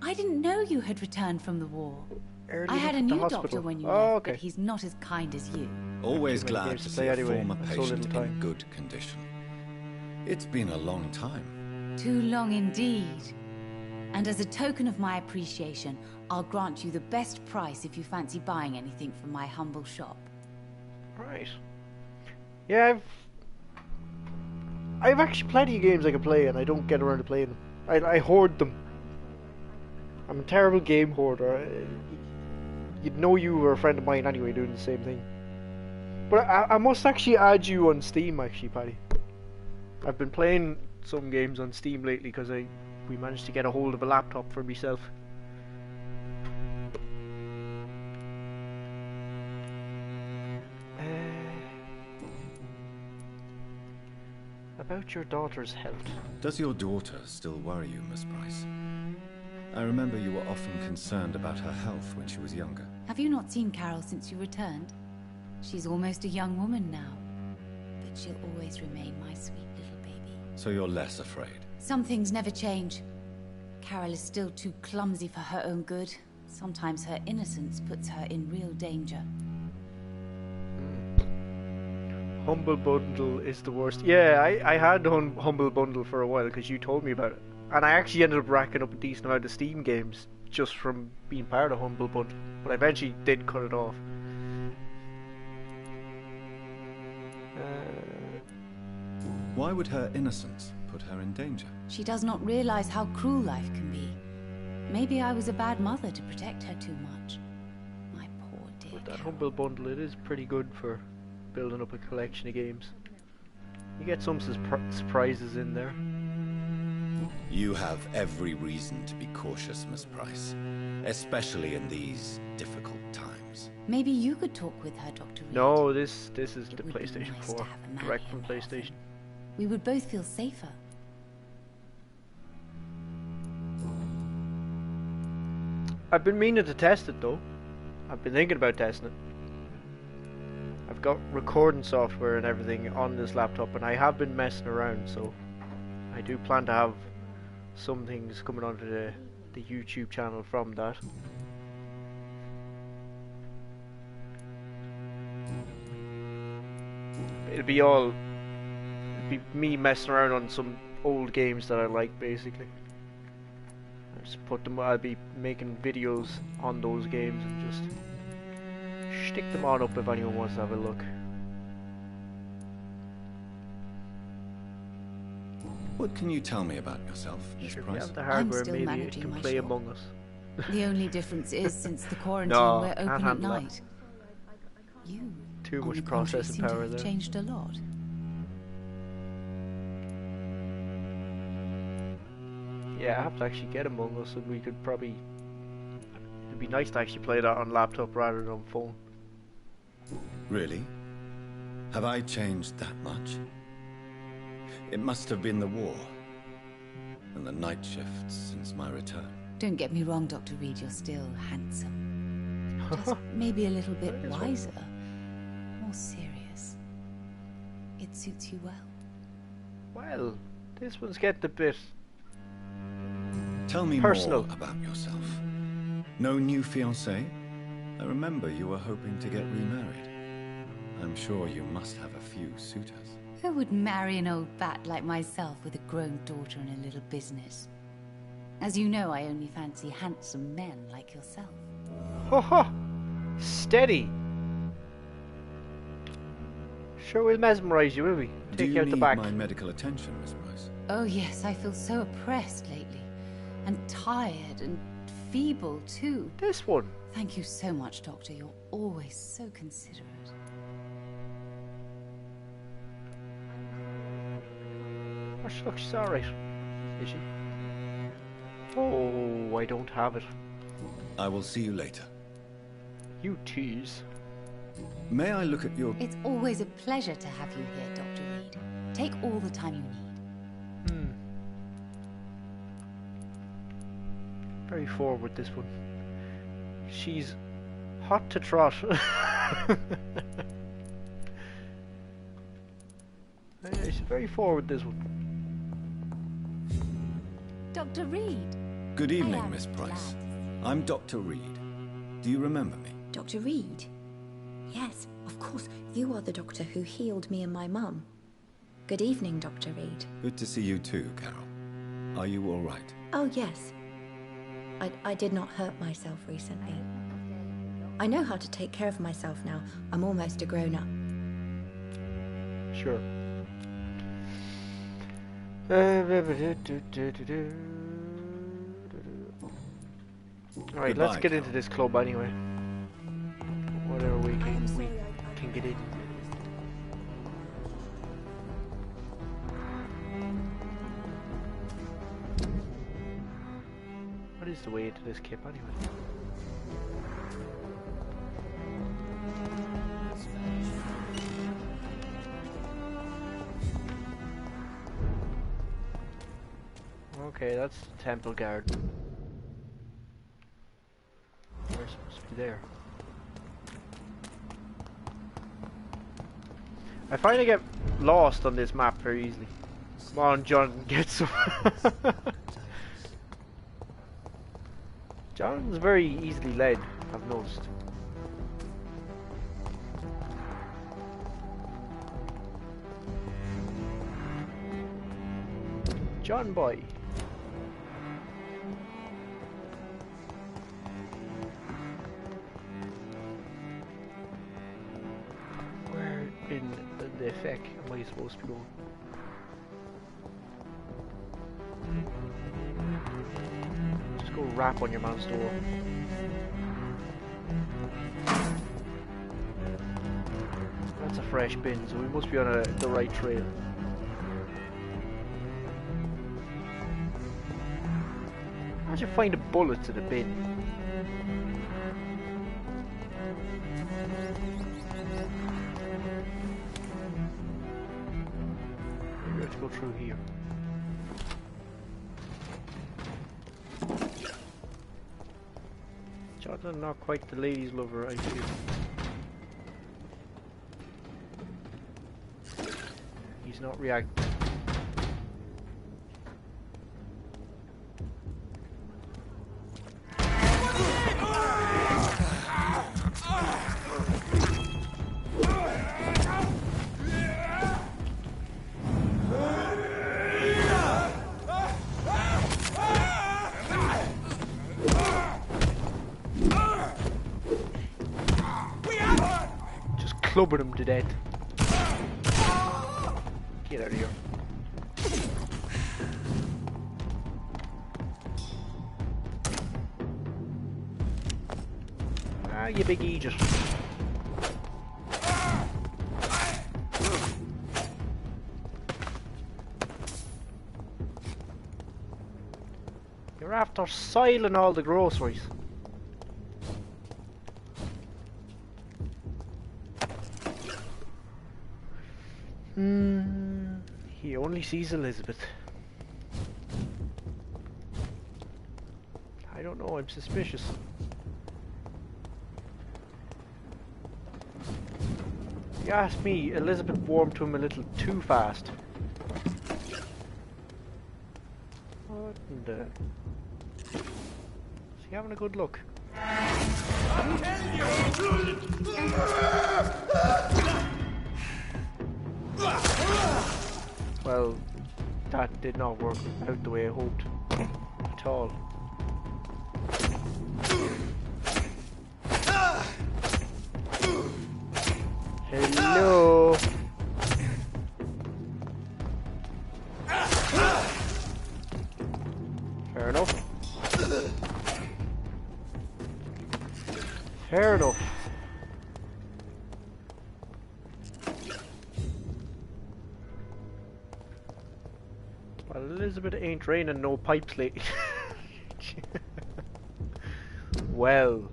I didn't know you had returned from the war. Early I had a at the new hospital. doctor when you Oh, left, okay. but he's not as kind as you. Always Too many glad games to to see play a anyway, former and so patient little in time. good condition. It's been a long time. Too long indeed. And as a token of my appreciation, I'll grant you the best price if you fancy buying anything from my humble shop. Right. Yeah, I've actually plenty of games I can play and I don't get around to playing them. I hoard them. I'm a terrible game hoarder. You'd know you were a friend of mine anyway doing the same thing. But I must actually add you on Steam actually, Paddy. I've been playing some games on Steam lately because we managed to get a hold of a laptop for myself. About your daughter's health. Does your daughter still worry you, Miss Price? I remember you were often concerned about her health when she was younger. Have you not seen Carol since you returned? She's almost a young woman now. But she'll always remain my sweet little baby. So you're less afraid? Some things never change. Carol is still too clumsy for her own good. Sometimes her innocence puts her in real danger. Humble Bundle is the worst. Yeah, I had Humble Bundle for a while because you told me about it. And I actually ended up racking up a decent amount of Steam games just from being part of Humble Bundle. But I eventually did cut it off. Why would her innocence put her in danger? She does not realize how cruel life can be. Maybe I was a bad mother to protect her too much. My poor dear But that Carol. Humble Bundle, it is pretty good for building up a collection of games. You get some surprises in there. You have every reason to be cautious, Miss Price. Especially in these difficult times. Maybe you could talk with her, Dr. Reed. No, this is the would be PlayStation nice to 4. have a man Direct here from more often. PlayStation. We would both feel safer. I've been meaning to test it though. I've been thinking about testing it. I've got recording software and everything on this laptop and I have been messing around, so I do plan to have some things coming onto the YouTube channel from that. It'll be me messing around on some old games that I like, basically. I'll be making videos on those games and just stick them on up if anyone wants to have a look. What can you tell me about yourself, Miss Sure, if Price? you have the hardware, still maybe it managing can my play shop. Among Us. The only difference is since the quarantine No, we're can't open at handle that. night. You, Too on much the contrary, processing seem to power have there. changed a lot. Yeah, I have to actually get Among Us, and we could probably. It'd be nice to actually play that on laptop rather than on phone. Really? Have I changed that much? It must have been the war. And the night shifts since my return. Don't get me wrong, Dr. Reed, you're still handsome. Just maybe a little bit wiser. More serious. It suits you well. Well, this one's getting a bit Tell me personal. more about yourself. No new fiancé? I remember you were hoping to get remarried. I'm sure you must have a few suitors. Who would marry an old bat like myself with a grown daughter and a little business? As you know, I only fancy handsome men like yourself. Ho ho! Steady! Sure, we'll mesmerize you, will we? Do Take you you out the need back. my medical attention, Miss Price? Oh yes, I feel so oppressed lately. And tired and feeble too. This one. Thank you so much, Doctor. You're always so considerate. Oh, she looks, she's alright. Is she? Oh, I don't have it. I will see you later. You tease. May I look at your... It's always a pleasure to have you here, Dr. Reed. Take all the time you need. Very forward, this one. She's hot to trot. Yeah, she's very forward, this one. Dr. Reed. Good evening, Miss Price. I'm Dr. Reed. Do you remember me? Dr. Reed? Yes, of course. You are the doctor who healed me and my mum. Good evening, Dr. Reed. Good to see you too, Carol. Are you all right? Oh, yes. I did not hurt myself recently. I know how to take care of myself now. I'm almost a grown-up. Sure. Alright, let's get into this club anyway. Whatever we can get in. What is the way into this kip anyway? Okay, that's the temple guard. We're supposed to be there. I find I get lost on this map very easily. Come on, John, get some. John's very easily led, I've noticed. John boy. Where in the heck am I supposed to be going? Just go rap on your man's door. That's a fresh bin, so we must be on the right trail. How'd you find a bullet to the bin? Maybe we have to go through here. Jordan, not quite the ladies' lover, I feel. He's not reacting. Clubbered him to death. Get out of here. Ah, you big idiot. You're after soiling all the groceries. He only sees Elizabeth. I don't know, I'm suspicious. If you ask me, Elizabeth warmed to him a little too fast. What in the... Is he having a good look? Well, that did not work out the way I hoped at all. Hello. Fair enough. Well, Elizabeth ain't raining no pipes lately. Well.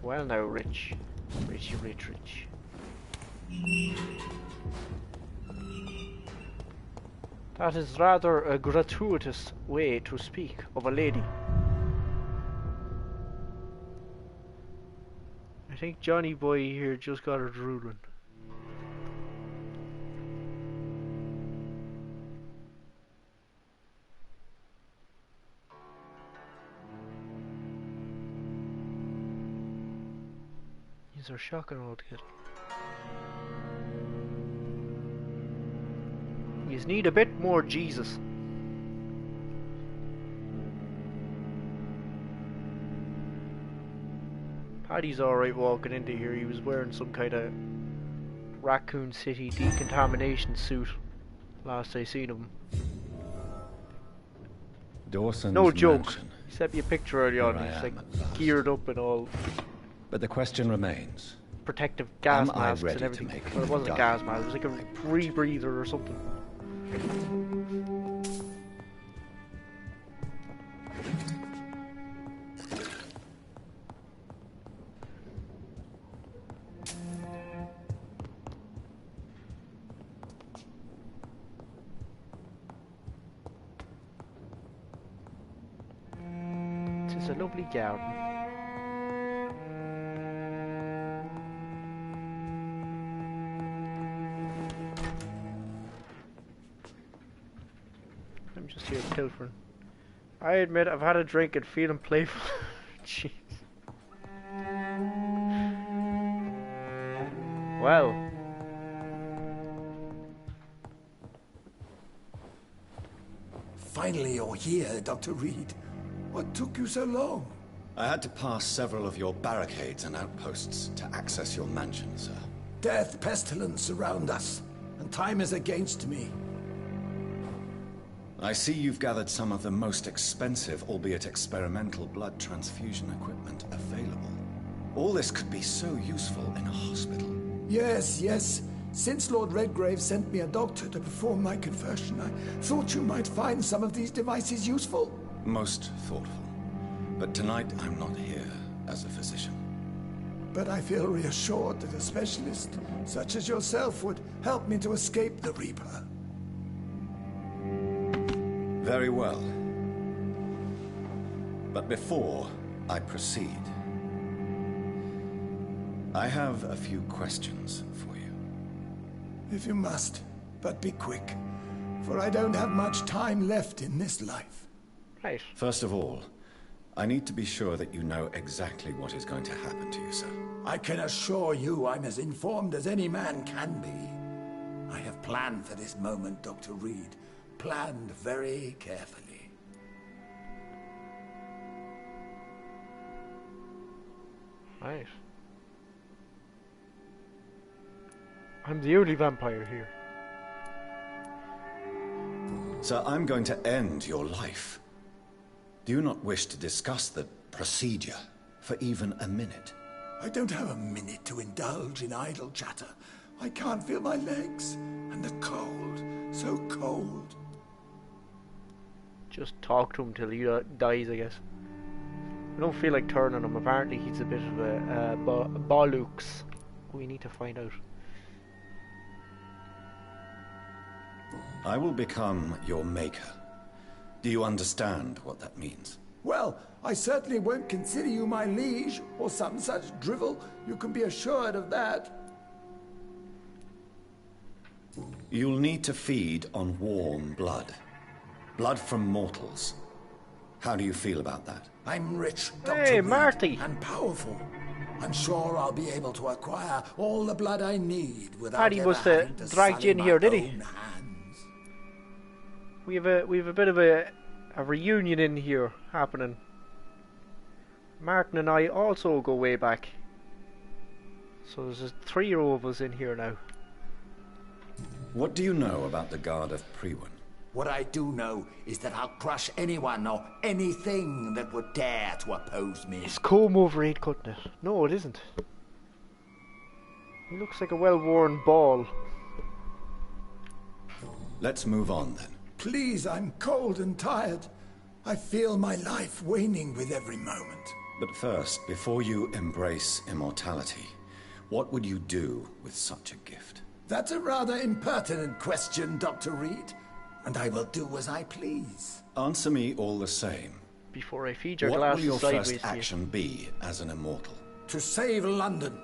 Well now, Rich. Richie, Rich. That is rather a gratuitous way to speak of a lady. I think Johnny Boy here just got her drooling. These are shocking altogether. You need a bit more Jesus. Paddy's alright walking into here. He was wearing some kind of Raccoon City decontamination suit last I seen him. Dawson's no joke. mansion. He sent me a picture early on. He's like geared up and all. But the question remains. Protective gas Am I masks ready and everything. to make Well, it wasn't a die? gas mask. It was like a rebreather or something. This is a lovely garden. I'm just here pilfering. I admit I've had a drink and feeling playful. Jeez. Well. Finally you're here, Dr. Reed. What took you so long? I had to pass several of your barricades and outposts to access your mansion, sir. Death, pestilence surround us, and time is against me. I see you've gathered some of the most expensive, albeit experimental, blood transfusion equipment available. All this could be so useful in a hospital. Yes. Since Lord Redgrave sent me a doctor to perform my conversion, I thought you might find some of these devices useful. Most thoughtful. But tonight I'm not here as a physician. But I feel reassured that a specialist such as yourself would help me to escape the Reaper. Very well. But before I proceed, I have a few questions for you. If you must, but be quick, for I don't have much time left in this life. Right. First of all, I need to be sure that you know exactly what is going to happen to you, sir. I can assure you I'm as informed as any man can be. I have planned for this moment, Dr. Reed. Planned very carefully. Right. I'm the only vampire here. Sir, I'm going to end your life. Do you not wish to discuss the procedure for even a minute? I don't have a minute to indulge in idle chatter. I can't feel my legs, and the cold, so cold. Just talk to him till he dies, I guess. I don't feel like turning him. Apparently he's a bit of a bollocks. We need to find out. I will become your maker. Do you understand what that means? Well, I certainly won't consider you my liege, or some such drivel. You can be assured of that. You'll need to feed on warm blood. Blood from mortals. How do you feel about that? I'm rich, Dr. Hey, Reed, Marty! and powerful. I'm sure I'll be able to acquire all the blood I need without Paddy ever must having have to dragged you in sully here, my did he? own hands. We have a bit of a reunion in here happening. Martin and I also go way back. So there's just 3 of us in here now. What do you know about the Guard of Priwen? What I do know is that I'll crush anyone or anything that would dare to oppose me. His comb over ain't cutting it. No, it isn't. He looks like a well-worn ball. Let's move on then. Please, I'm cold and tired. I feel my life waning with every moment. But first, before you embrace immortality, what would you do with such a gift? That's a rather impertinent question, Dr. Reed. And I will do as I please. Answer me all the same. Before I feed your what glasses will your sideways first action be as an immortal? To save London.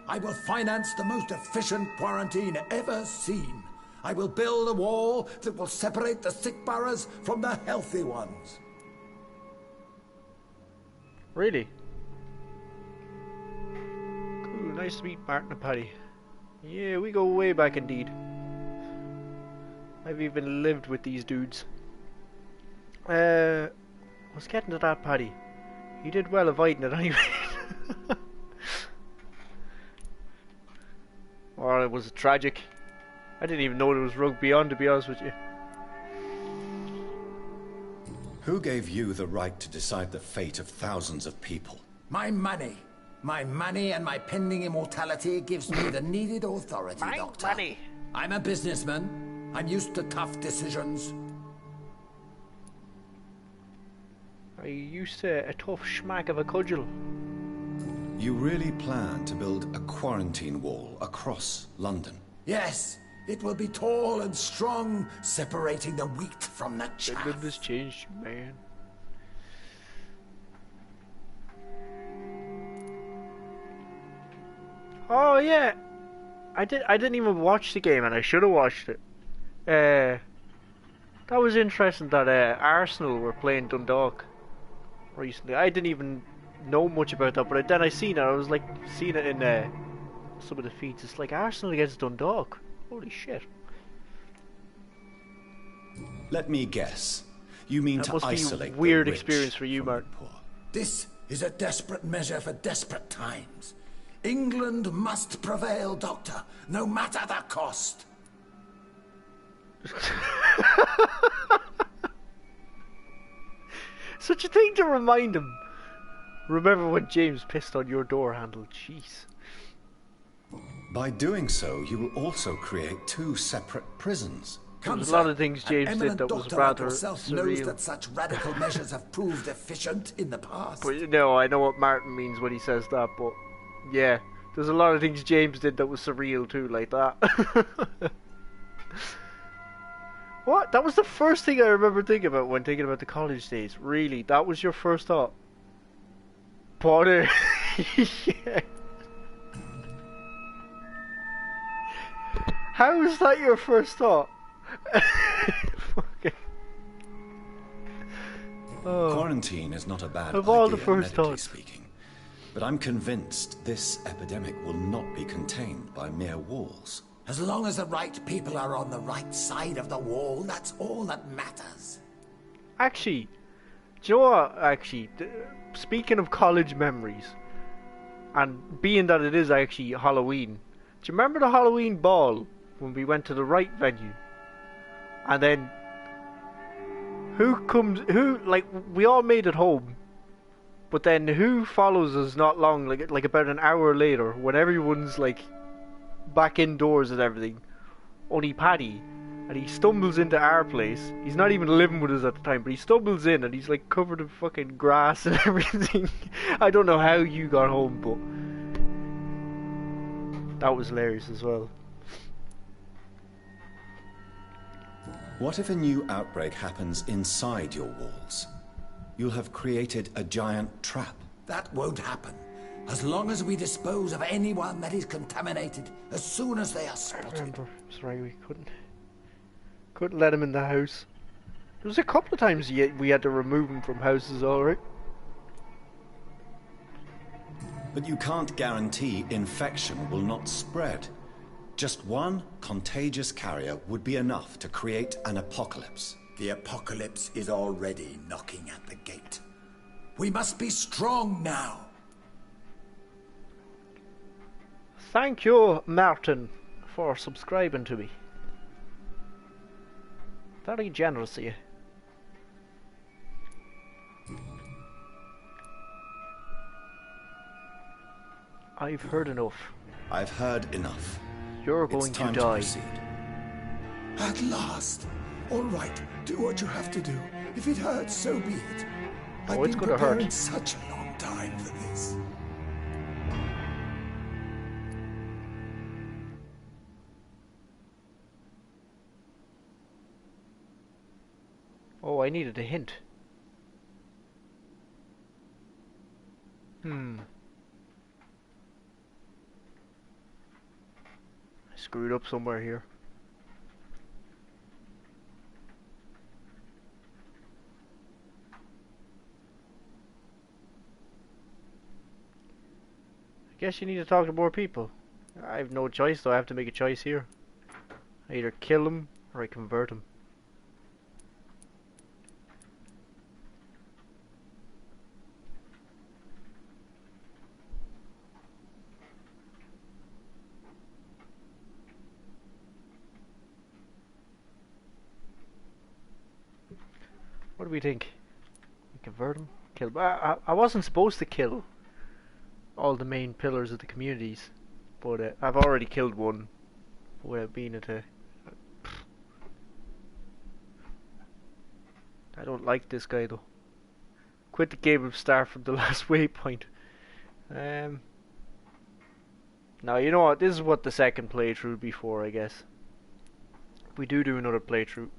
I will finance the most efficient quarantine ever seen. I will build a wall that will separate the sick boroughs from the healthy ones. Really? Cool, nice to meet Martin and Paddy. Yeah, we go way back indeed. I've even lived with these dudes. Let's get into that, Paddy. You did well avoiding it anyway. Well, it was tragic. I didn't even know there was rugby on, to be honest with you. Who gave you the right to decide the fate of thousands of people? My money. My money and my pending immortality gives me the needed authority, Doctor. Money. I'm a businessman. I'm used to tough decisions. Are you used to a tough schmack of a cudgel? You really plan to build a quarantine wall across London? Yes, it will be tall and strong, separating the wheat from the chaff. Goodness changed, man. Oh yeah, I didn't even watch the game, and I should have watched it. That was interesting that Arsenal were playing Dundalk recently. I didn't even know much about that, but then I seen it. I was like, seeing it in some of the feeds. It's like Arsenal against Dundalk. Holy shit! Let me guess. You mean to isolate be a weird the rich experience for you, Martin. This is a desperate measure for desperate times. England must prevail, Doctor, no matter the cost. Such a thing to remind him. Remember when James pissed on your door handle? Jeez. By doing so, you will also create two separate prisons. There's a lot of things James did that was rather surreal. Knows that such radical measures have proved efficient in the past. But no, I know what Martin means when he says that, but yeah, there's a lot of things James did that was surreal too, like that. What? That was the first thing I remember thinking about when thinking about the college days. Really? That was your first thought? Potter. Yeah. How is that your first thought? Oh. Quarantine is not a bad of all idea, the first medically thoughts. speaking. But I'm convinced this epidemic will not be contained by mere walls. As long as the right people are on the right side of the wall, that's all that matters. Actually, do you know what? Actually, speaking of college memories, and being that it is actually Halloween, do you remember the Halloween ball when we went to the right venue? And then, like, we all made it home, but then who follows us not long, like about an hour later, when everyone's, like, back indoors and everything, only Paddy, and he stumbles into our place. He's not even living with us at the time, but he stumbles in and he's like covered in fucking grass and everything. I don't know how you got home, but that was hilarious as well. What if a new outbreak happens inside your walls? You'll have created a giant trap. That won't happen. As long as we dispose of anyone that is contaminated as soon as they are spotted. I remember, sorry, we couldn't let him in the house. There was a couple of times we had to remove him from houses, alright. But you can't guarantee infection will not spread. Just one contagious carrier would be enough to create an apocalypse. The apocalypse is already knocking at the gate. We must be strong now. Thank you, Martin, for subscribing to me. Very generous of you. I've heard enough. I've heard enough. You're going to die. At last. All right, do what you have to do. If it hurts, so be it. I've been preparing such a long time for this. Oh, I needed a hint. I screwed up somewhere here. I guess you need to talk to more people. I have no choice, though. I have to make a choice here. I either kill him or I convert him. What do we think? We convert him? Kill him? I wasn't supposed to kill all the main pillars of the communities, but I've already killed one without being a... I don't like this guy though. Quit the game and start from the last waypoint. Now you know what, this is what the second playthrough would be for, I guess. We do another playthrough.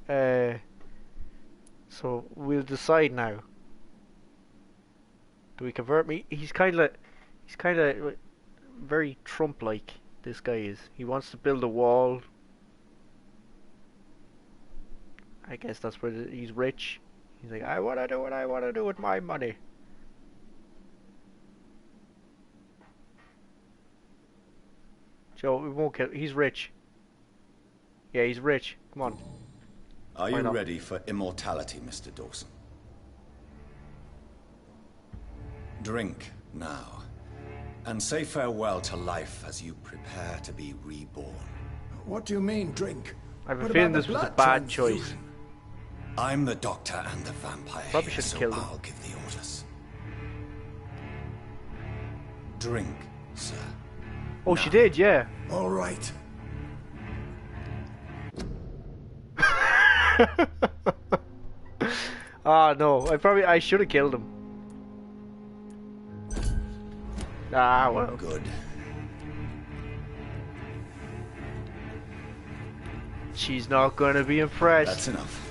So we'll decide now. Do we convert me? He's kind of very Trump-like. This guy is. He wants to build a wall. I guess that's where he's rich. He's like, I want to do what I want to do with my money. Joe, we won't kill. He's rich. Yeah, he's rich. Come on. Are you ready for immortality, Mr. Dawson? Drink now, and say farewell to life as you prepare to be reborn. What do you mean, drink? I have a feeling this was a bad choice. I'm the doctor and the vampire. Probably should so kill him. I'll give the orders. Drink, sir. Oh, she did, yeah. All right. Ah, no. I should have killed him. Ah, well. Good. She's not gonna be impressed. That's enough.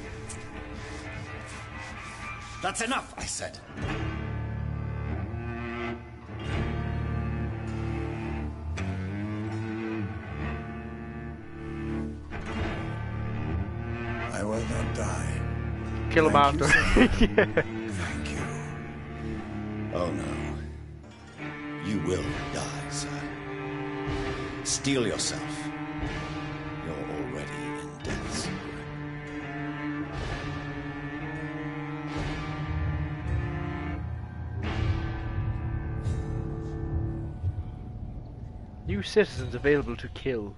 That's enough, I said. I will not die. Kill him after. Thank you. Oh no. You will die, sir. Steel yourself. You're already in death's grip. New citizens available to kill.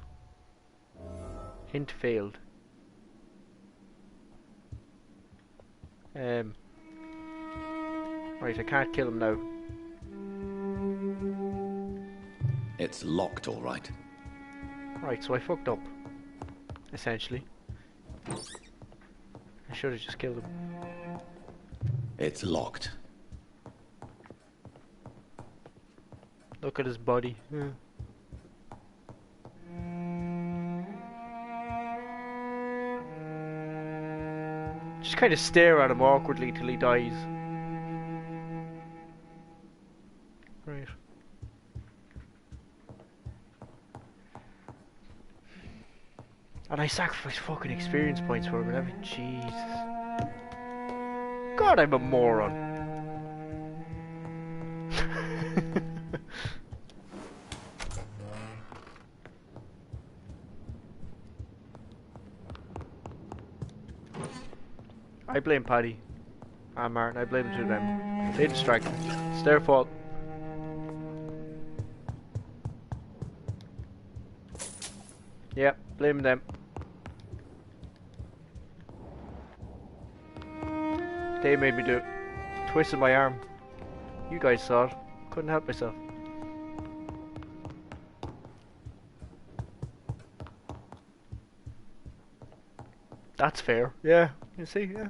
Hint failed. Right, I can't kill him now. It's locked, all right. Right, so I fucked up. Essentially. I should have just killed him. It's locked. Look at his body. Yeah. Just kind of stare at him awkwardly till he dies. Right. And I sacrificed fucking experience points for him and everything. Jesus. God, I'm a moron. I blame Paddy and Martin. I blame them to them. They distracted me. It's their fault. Yeah, blame them. They made me do it. Twisted my arm. You guys saw it. Couldn't help myself. That's fair. Yeah, you see, yeah.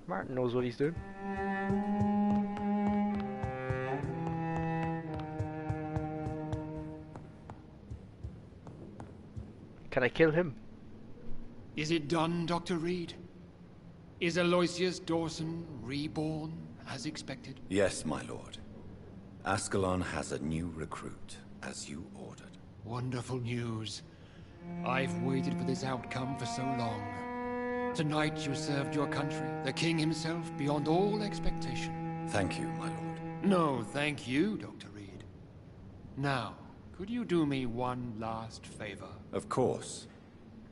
Martin knows what he's doing. Can I kill him? Is it done, Dr. Reed? Is Aloysius Dawson reborn, as expected? Yes, my lord. Ascalon has a new recruit, as you ordered. Wonderful news. I've waited for this outcome for so long. Tonight you served your country, the king himself, beyond all expectation. Thank you, my lord. No, thank you, Dr. Reed. Now, could you do me one last favor? Of course.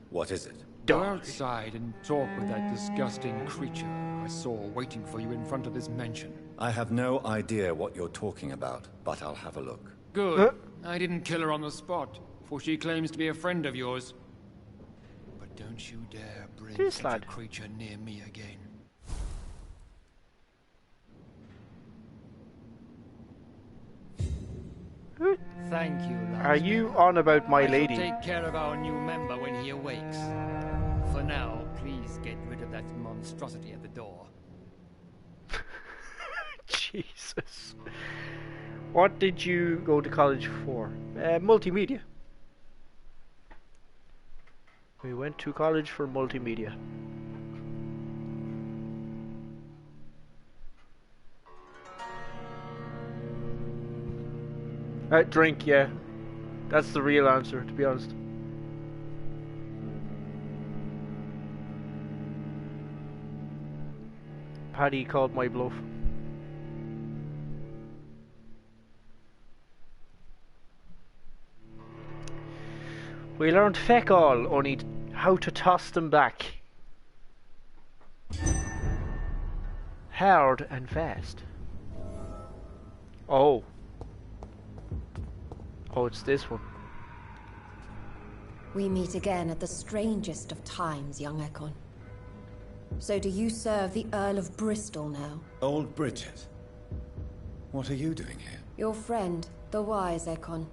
What is it? Go outside and talk with that disgusting creature I saw waiting for you in front of this mansion. I have no idea what you're talking about, but I'll have a look. Good. I didn't kill her on the spot, for she claims to be a friend of yours. But don't you dare bring such a creature near me again. Thank you, lad. Are you on about my lady? I shall take care of our new member when he awakes. For now, please get rid of that monstrosity at the door. Jesus. What did you go to college for? Multimedia. We went to college for multimedia. Drink, yeah. That's the real answer, to be honest. Paddy called my bluff. We learned feck all, only how to toss them back. Hard and fast. Oh. Oh, it's this one. We meet again at the strangest of times, young Ekon. So do you serve the Earl of Bristol now? Old Bridget. What are you doing here? Your friend, the wise Ekon.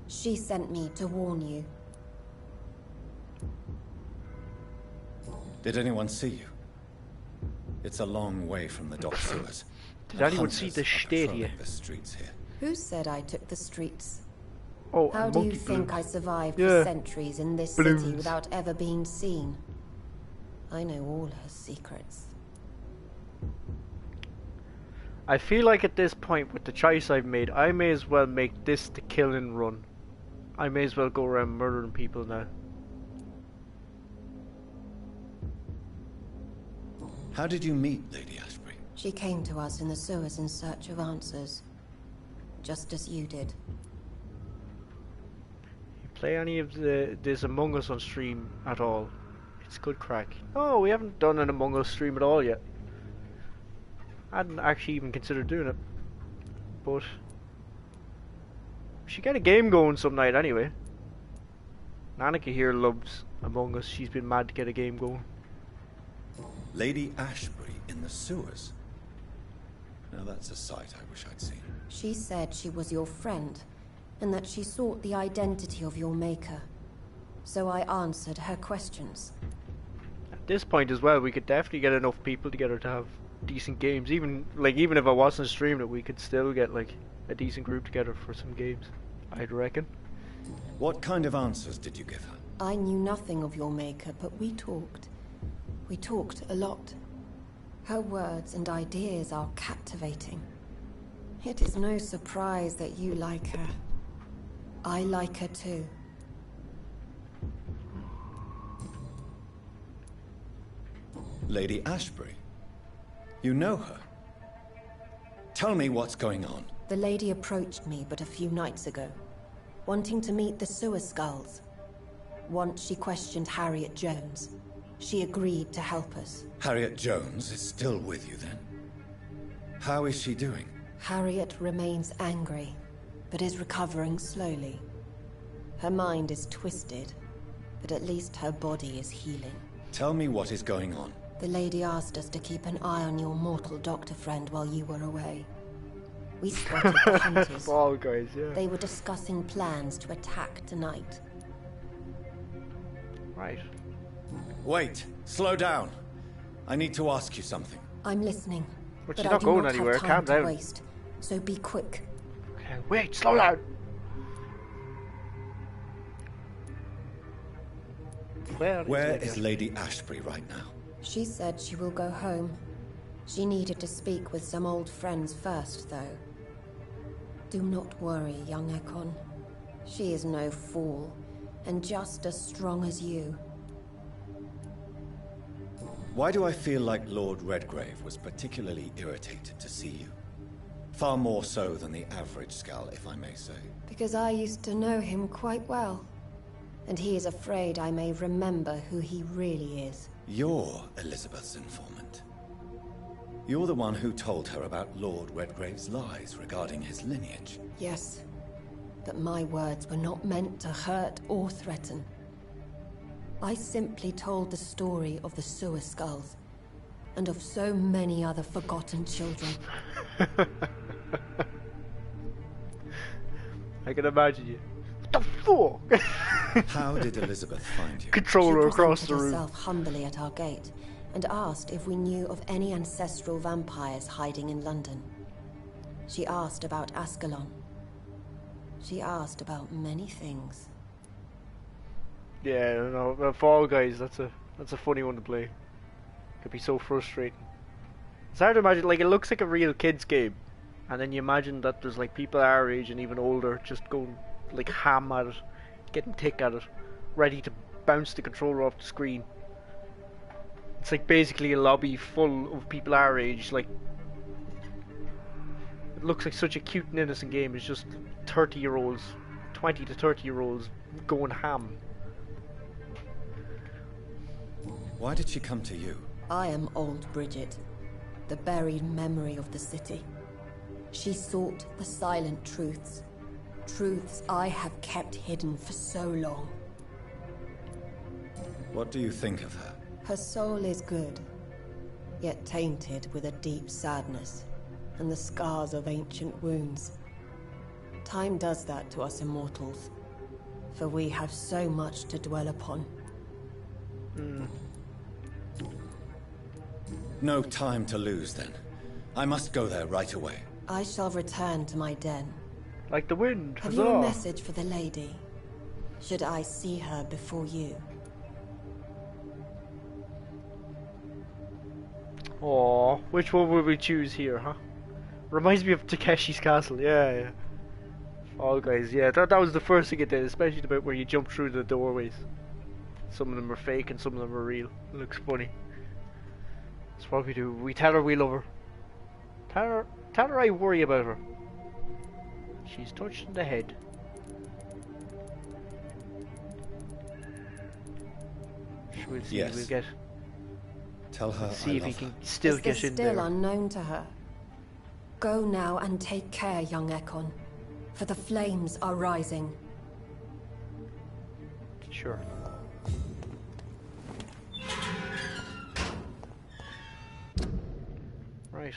She sent me to warn you. Did anyone see you? It's a long way from the dock sewers. Did anyone see the stadia? The streets here. Who said I took the streets? Oh, how do you think I survived for centuries in this city without ever being seen? I know all her secrets. I feel like at this point, with the choice I've made, I may as well make this the kill and run. I may as well go around murdering people now. How did you meet Lady Ashbury? She came to us in the sewers in search of answers. Just as you did. You play any of this Among Us on stream at all? It's good crack. Oh, we haven't done an Among Us stream at all yet. I hadn't actually even considered doing it. But we should get a game going some night anyway. Nanika here loves Among Us. She's been mad to get a game going. Lady Ashbury in the sewers? Now that's a sight I wish I'd seen. She said she was your friend, and that she sought the identity of your maker. So I answered her questions. At this point as well, we could definitely get enough people together to have decent games. Even if I wasn't streaming it, we could still get like a decent group together for some games, I'd reckon. What kind of answers did you give her? I knew nothing of your maker, but we talked. We talked a lot. Her words and ideas are captivating. It is no surprise that you like her. I like her too. Lady Ashbury? You know her? Tell me what's going on. The lady approached me but a few nights ago, wanting to meet the sewer skulls. Once she questioned Harriet Jones. She agreed to help us. Harriet Jones is still with you then? How is she doing? Harriet remains angry, but is recovering slowly. Her mind is twisted, but at least her body is healing. Tell me what is going on. The lady asked us to keep an eye on your mortal doctor friend while you were away. We spotted the hunters. Fall guys, yeah. They were discussing plans to attack tonight. Right. Wait, slow down. I need to ask you something. I'm listening. But But she's I not do going not anywhere. have time Calm to down. waste. So be quick. Okay, wait, slow down. Where is Lady Ashbury right now? She said she will go home. She needed to speak with some old friends first, though. Do not worry, young Ekon. She is no fool, and just as strong as you. Why do I feel like Lord Redgrave was particularly irritated to see you? Far more so than the average Skal, if I may say. Because I used to know him quite well. And he is afraid I may remember who he really is. You're Elizabeth's informant. You're the one who told her about Lord Redgrave's lies regarding his lineage. Yes, but my words were not meant to hurt or threaten. I simply told the story of the sewer skulls, and of so many other forgotten children. I can imagine you. What the fuck? How did Elizabeth find you? Controller across the She room. presented herself humbly at our gate, and asked if we knew of any ancestral vampires hiding in London. She asked about Ascalon. She asked about many things. Yeah, no, Fall Guys. That's a funny one to play. Could be so frustrating. It's hard to imagine. Like, it looks like a real kids game, and then you imagine that there's like people our age and even older just going like ham at it, getting tick at it, ready to bounce the controller off the screen. It's like basically a lobby full of people our age. Like, it looks like such a cute and innocent game. It's just 30-year-olds, 20 to 30-year-olds going ham. Why did she come to you? I am old Bridget, the buried memory of the city. She sought the silent truths. Truths I have kept hidden for so long. What do you think of her? Her soul is good, yet tainted with a deep sadness and the scars of ancient wounds. Time does that to us immortals, for we have so much to dwell upon. No time to lose, then. I must go there right away. I shall return to my den. Like the wind. Have you a message for the lady? Should I see her before you? Aww, which one would we choose here, huh? Reminds me of Takeshi's Castle, yeah. Fall Guys, yeah, that was the first thing it did, especially the bit where you jump through the doorways. Some of them are fake and some of them are real. It looks funny. That's what we do. We tell her we love her. Tell her I worry about her. She's touched in the head. We'll see if we'll get. Tell her See if he can still get in there. Still unknown to her. Go now and take care, young Ekon, for the flames are rising. Sure. Right.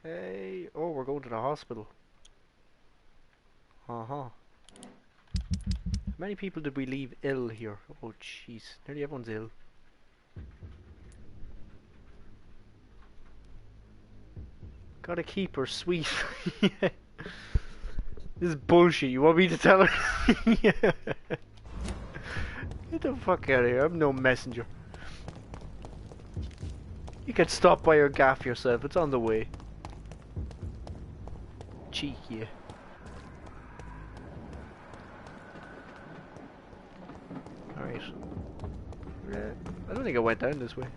Hey. Oh, we're going to the hospital. How many people did we leave ill here? Oh, jeez. Nearly everyone's ill. Gotta keep her sweet. Yeah. This is bullshit. You want me to tell her? Yeah. Get the fuck out of here. I'm no messenger. You can stop by your gaff yourself. It's on the way. Cheeky. Alright. I don't think I went down this way.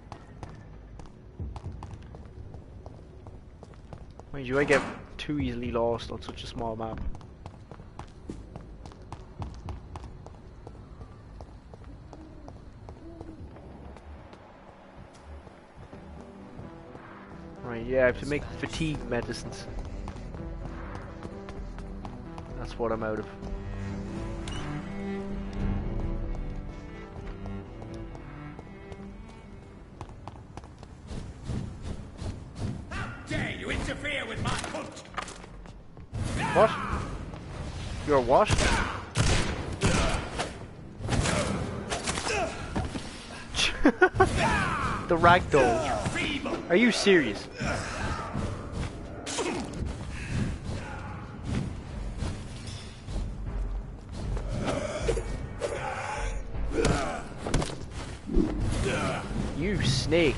Mind you, I get too easily lost on such a small map. Right, yeah, I have to make fatigue medicines. That's what I'm out of. What? You're what? The ragdoll. Are you serious? You snake.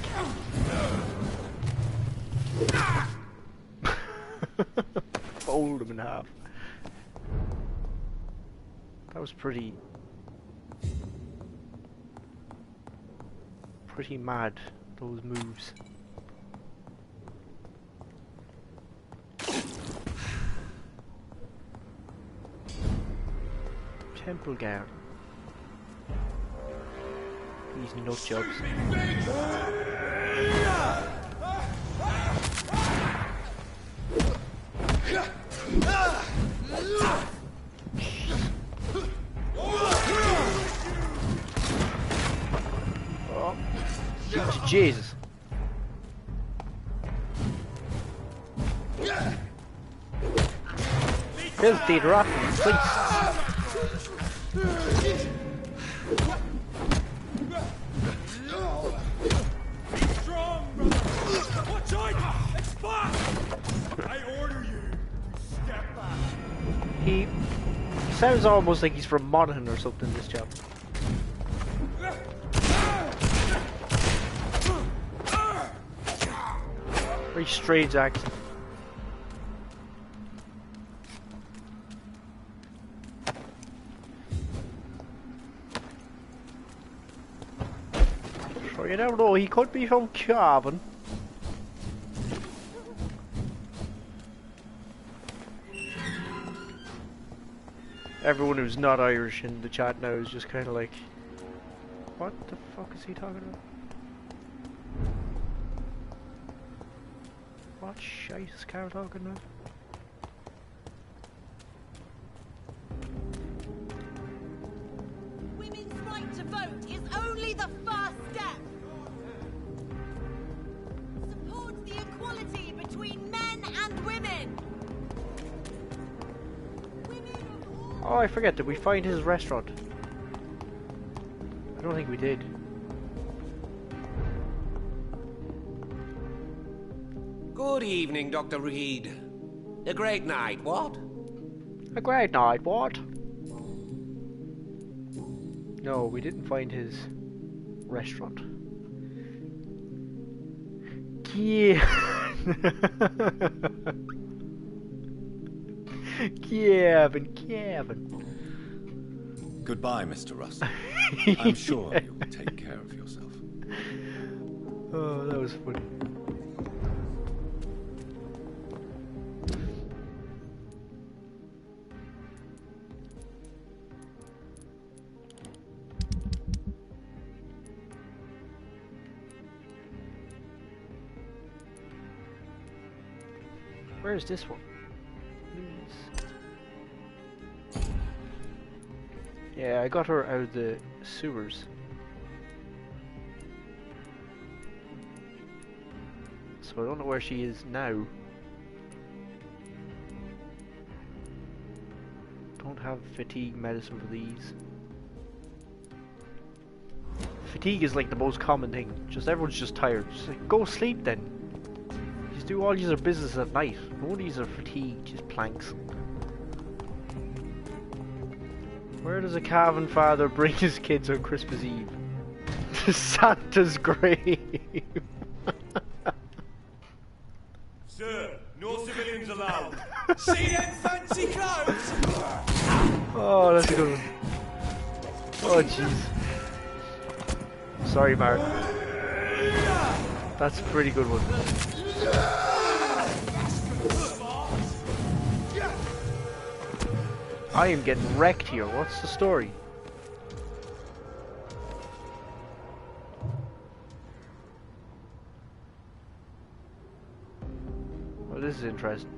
Fold him in half. That was pretty mad, those moves. Temple guard. These nut jobs. Oh, Jesus. Filthy rotten priests. He sounds almost like he's from Monaghan or something, this chap. Very strange accent. So you never know, he could be from Cavan. Everyone who's not Irish in the chat now is just kind of like, what the fuck is he talking about? What shite is Carl talking about? Women's right to vote is only the first step. Supports the equality between men and women. Oh, I forget, did we find his restaurant? I don't think we did. Good evening, Dr. Reid. A great night, what? A great night, what? No, we didn't find his restaurant. Yeah. Kevin. Goodbye, Mr. Russell. I'm sure you will take care of yourself. Oh, that was funny. Where is this one? Yeah, I got her out of the sewers. So I don't know where she is now. Don't have fatigue medicine for these. Fatigue is like the most common thing. Just everyone's just tired. Just like, go sleep then. Just do all your business at night. No these are fatigued, just planks. Where does a Cavan father bring his kids on Christmas Eve? To Santa's grave. Sir, no civilians allowed. See them fancy clothes? Oh, that's a good one. Oh, jeez. Sorry, Mark. That's a pretty good one. I am getting wrecked here. What's the story? Well, this is interesting.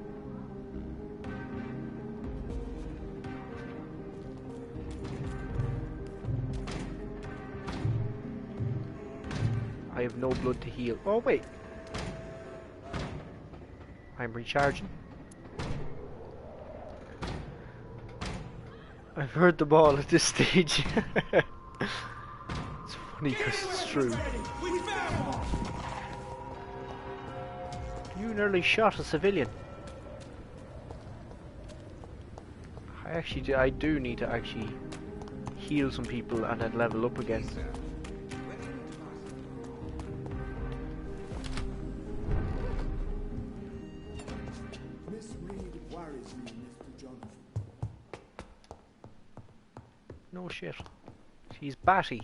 I have no blood to heal. Oh, wait. I'm recharging. I've heard them all at this stage. It's funny because it's true. You nearly shot a civilian. I do need to actually heal some people and then level up again. Miss Reed worries me, Mr. Jonathan. No shit. She's batty.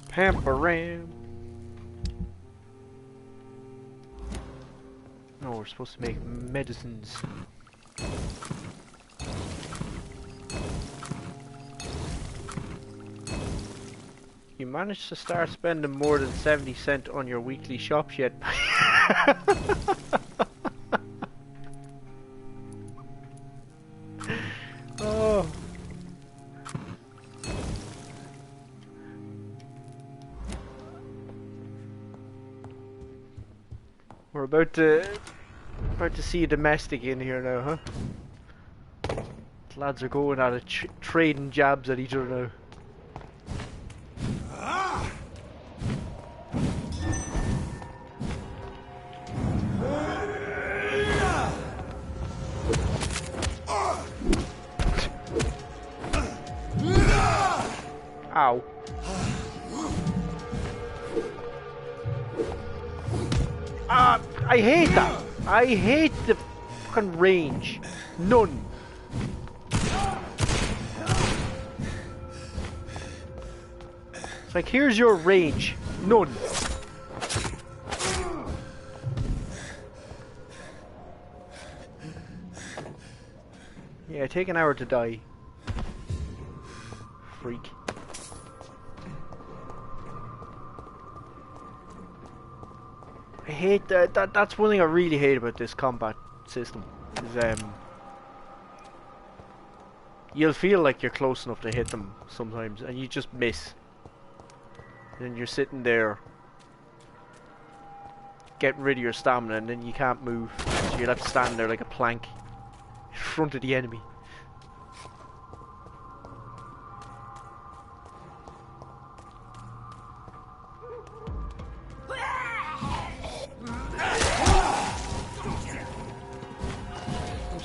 Pamparam. No, we're supposed to make medicines. You managed to start spending more than 70 cents on your weekly shops yet? Oh. We're about to see a domestic in here now, huh? The lads are going at it, trading jabs at each other now. Ow. I hate that. I hate the fucking range. None. It's like, here's your range. None. Yeah, take an hour to die. Freak. I hate that. That's one thing I really hate about this combat system. Is you'll feel like you're close enough to hit them sometimes, and you just miss. And then you're sitting there, getting rid of your stamina, and then you can't move, so you'll have to stand there like a plank in front of the enemy.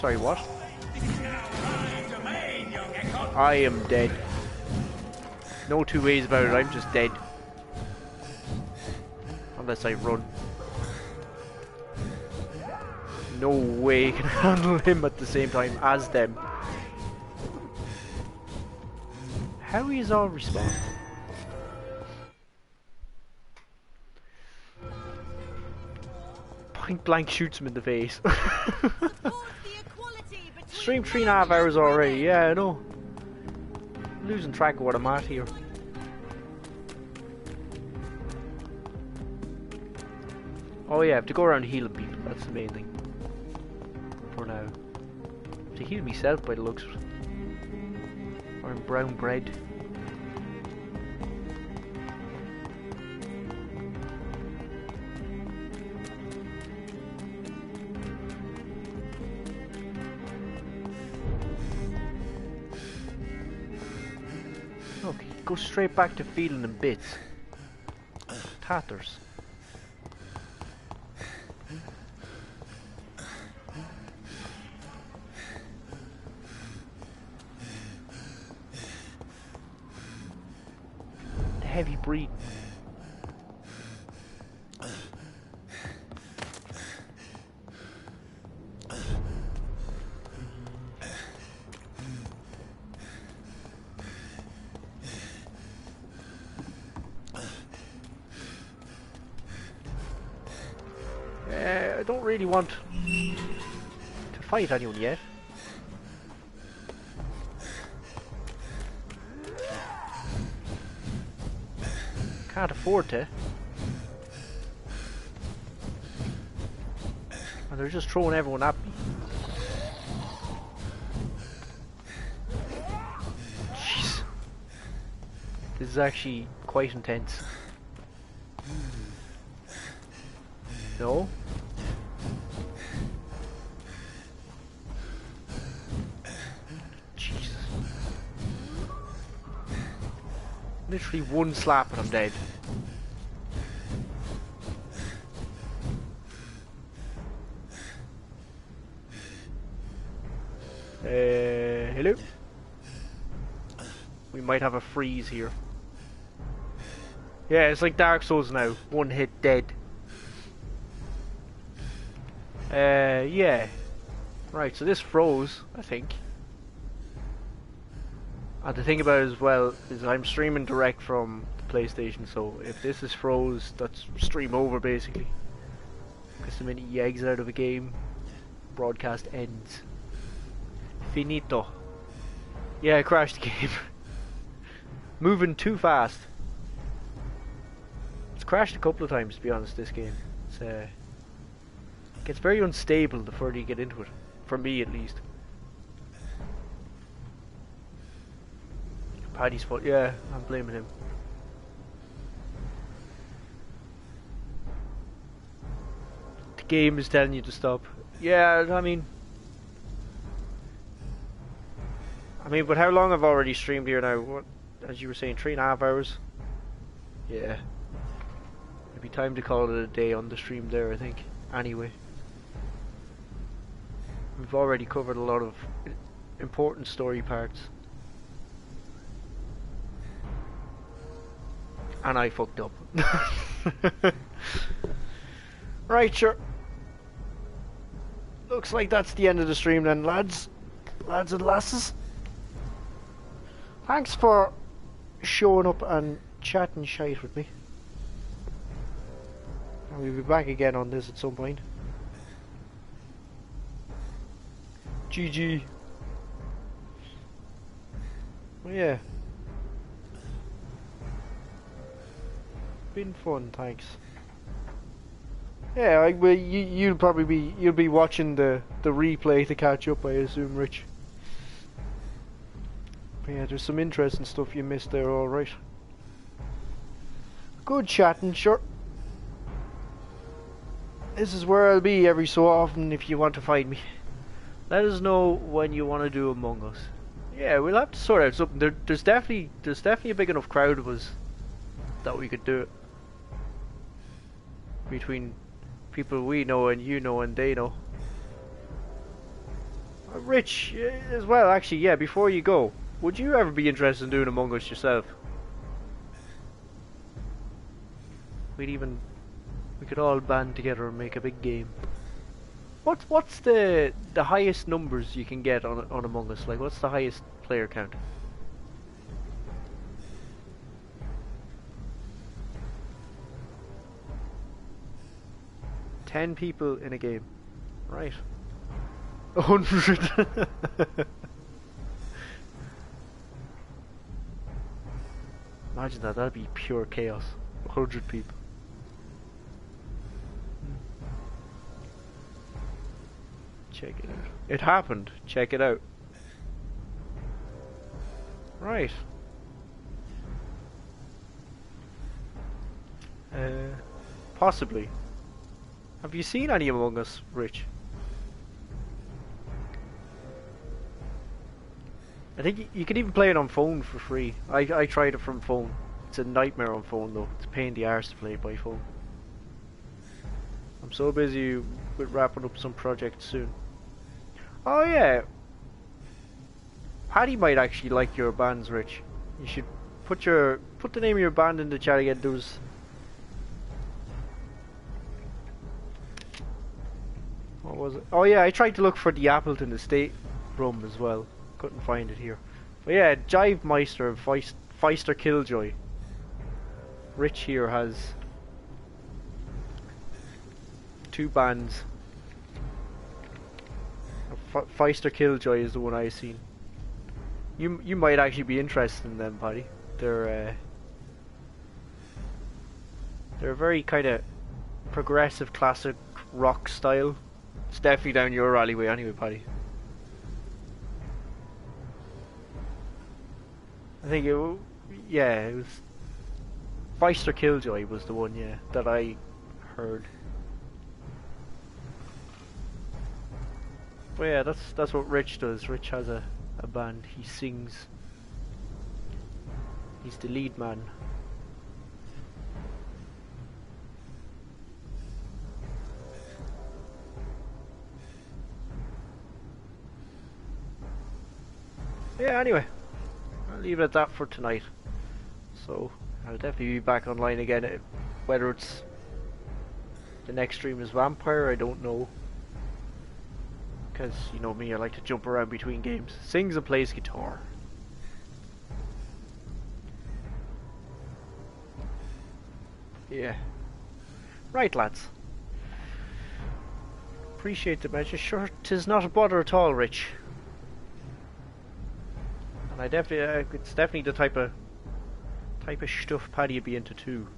Sorry, what? I am dead. No two ways about it, I'm just dead. Unless I run. No way can I handle him at the same time as them. How is all respawn? Point blank shoots him in the face. Stream 3.5 hours already, yeah, I know. I'm losing track of what I'm at here. Oh yeah, I have to go around healing people, that's the main thing. For now. I have to heal myself by the looks of it. Or in brown bread. Okay, go straight back to feeling them bits. Tatters. The heavy breathing. I don't really want to fight anyone yet. Can't afford to. And they're just throwing everyone at me. Jeez. This is actually quite intense. No? Jesus. Literally one slap and I'm dead. Hello? We might have a freeze here. Yeah, it's like Dark Souls now. One hit dead. Yeah. Right, so this froze, I think. And the thing about it as well is I'm streaming direct from the PlayStation, so if this is froze, that's stream over basically. Because the minute you exit out of a game, broadcast ends. Finito. Yeah, I crashed the game. Moving too fast. It's crashed a couple of times, to be honest, this game. It gets very unstable the further you get into it. For me, at least. Paddy's fault. Yeah, I'm blaming him. The game is telling you to stop. Yeah, I mean, but how long I've already streamed here now? What, as you were saying, 3.5 hours? Yeah. It'd be time to call it a day on the stream there, I think. Anyway. We've already covered a lot of important story parts. And I fucked up. Right, sure. Looks like that's the end of the stream then, lads. Lads and lasses. Thanks for showing up and chatting shite with me. And we'll be back again on this at some point. GG. Well, yeah. Been fun, thanks. Yeah, you'll be watching the replay to catch up, I assume, Rich. But yeah, there's some interesting stuff you missed there, alright. Good chatting, sure. This is where I'll be every so often if you want to find me. Let us know when you want to do Among Us. Yeah, we'll have to sort out something. There's definitely a big enough crowd of us that we could do it. Between people we know and you know and they know. Rich, as well, actually, yeah, before you go, would you ever be interested in doing Among Us yourself? We could all band together and make a big game. What's the highest numbers you can get on Among Us? Like, what's the highest player count? Ten people in a game, right? 100. Imagine that. That'd be pure chaos. 100 people. Check it out. It happened. Check it out. Right. Possibly. Have you seen any Among Us, Rich? I think you can even play it on phone for free. I tried it from phone. It's a nightmare on phone though. It's a pain in the arse to play by phone. I'm so busy with wrapping up some projects soon. Oh yeah. Paddy might actually like your bands, Rich. You should put the name of your band in the chat again. There was what was it? Oh yeah, I tried to look for the Appleton Estate rum as well. Couldn't find it here. But yeah, Jive Meister and Feister Killjoy. Rich here has two bands. Feister Killjoy is the one I've seen. You might actually be interested in them, Paddy. They're a very kind of progressive classic rock style. It's definitely down your alleyway anyway, Paddy. I think Yeah, it was Feist or Killjoy was the one, yeah, that I heard. But yeah, that's what Rich does. Rich has a band. He sings. He's the lead man. Yeah, anyway, I'll leave it at that for tonight. So, I'll definitely be back online again. Whether it's the next stream is Vampyr, I don't know. Because, you know me, I like to jump around between games. Sings and plays guitar. Yeah. Right, lads. Appreciate the mention. Sure, 'tis not a bother at all, Rich. And I definitely, it's definitely the type of stuff Paddy would be into too.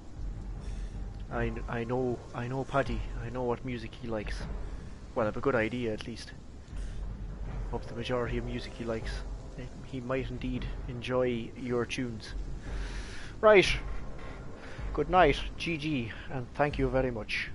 I know Paddy. I know what music he likes. Well, I have a good idea at least of the majority of music he likes. He might indeed enjoy your tunes. Right. Good night, GG, and thank you very much.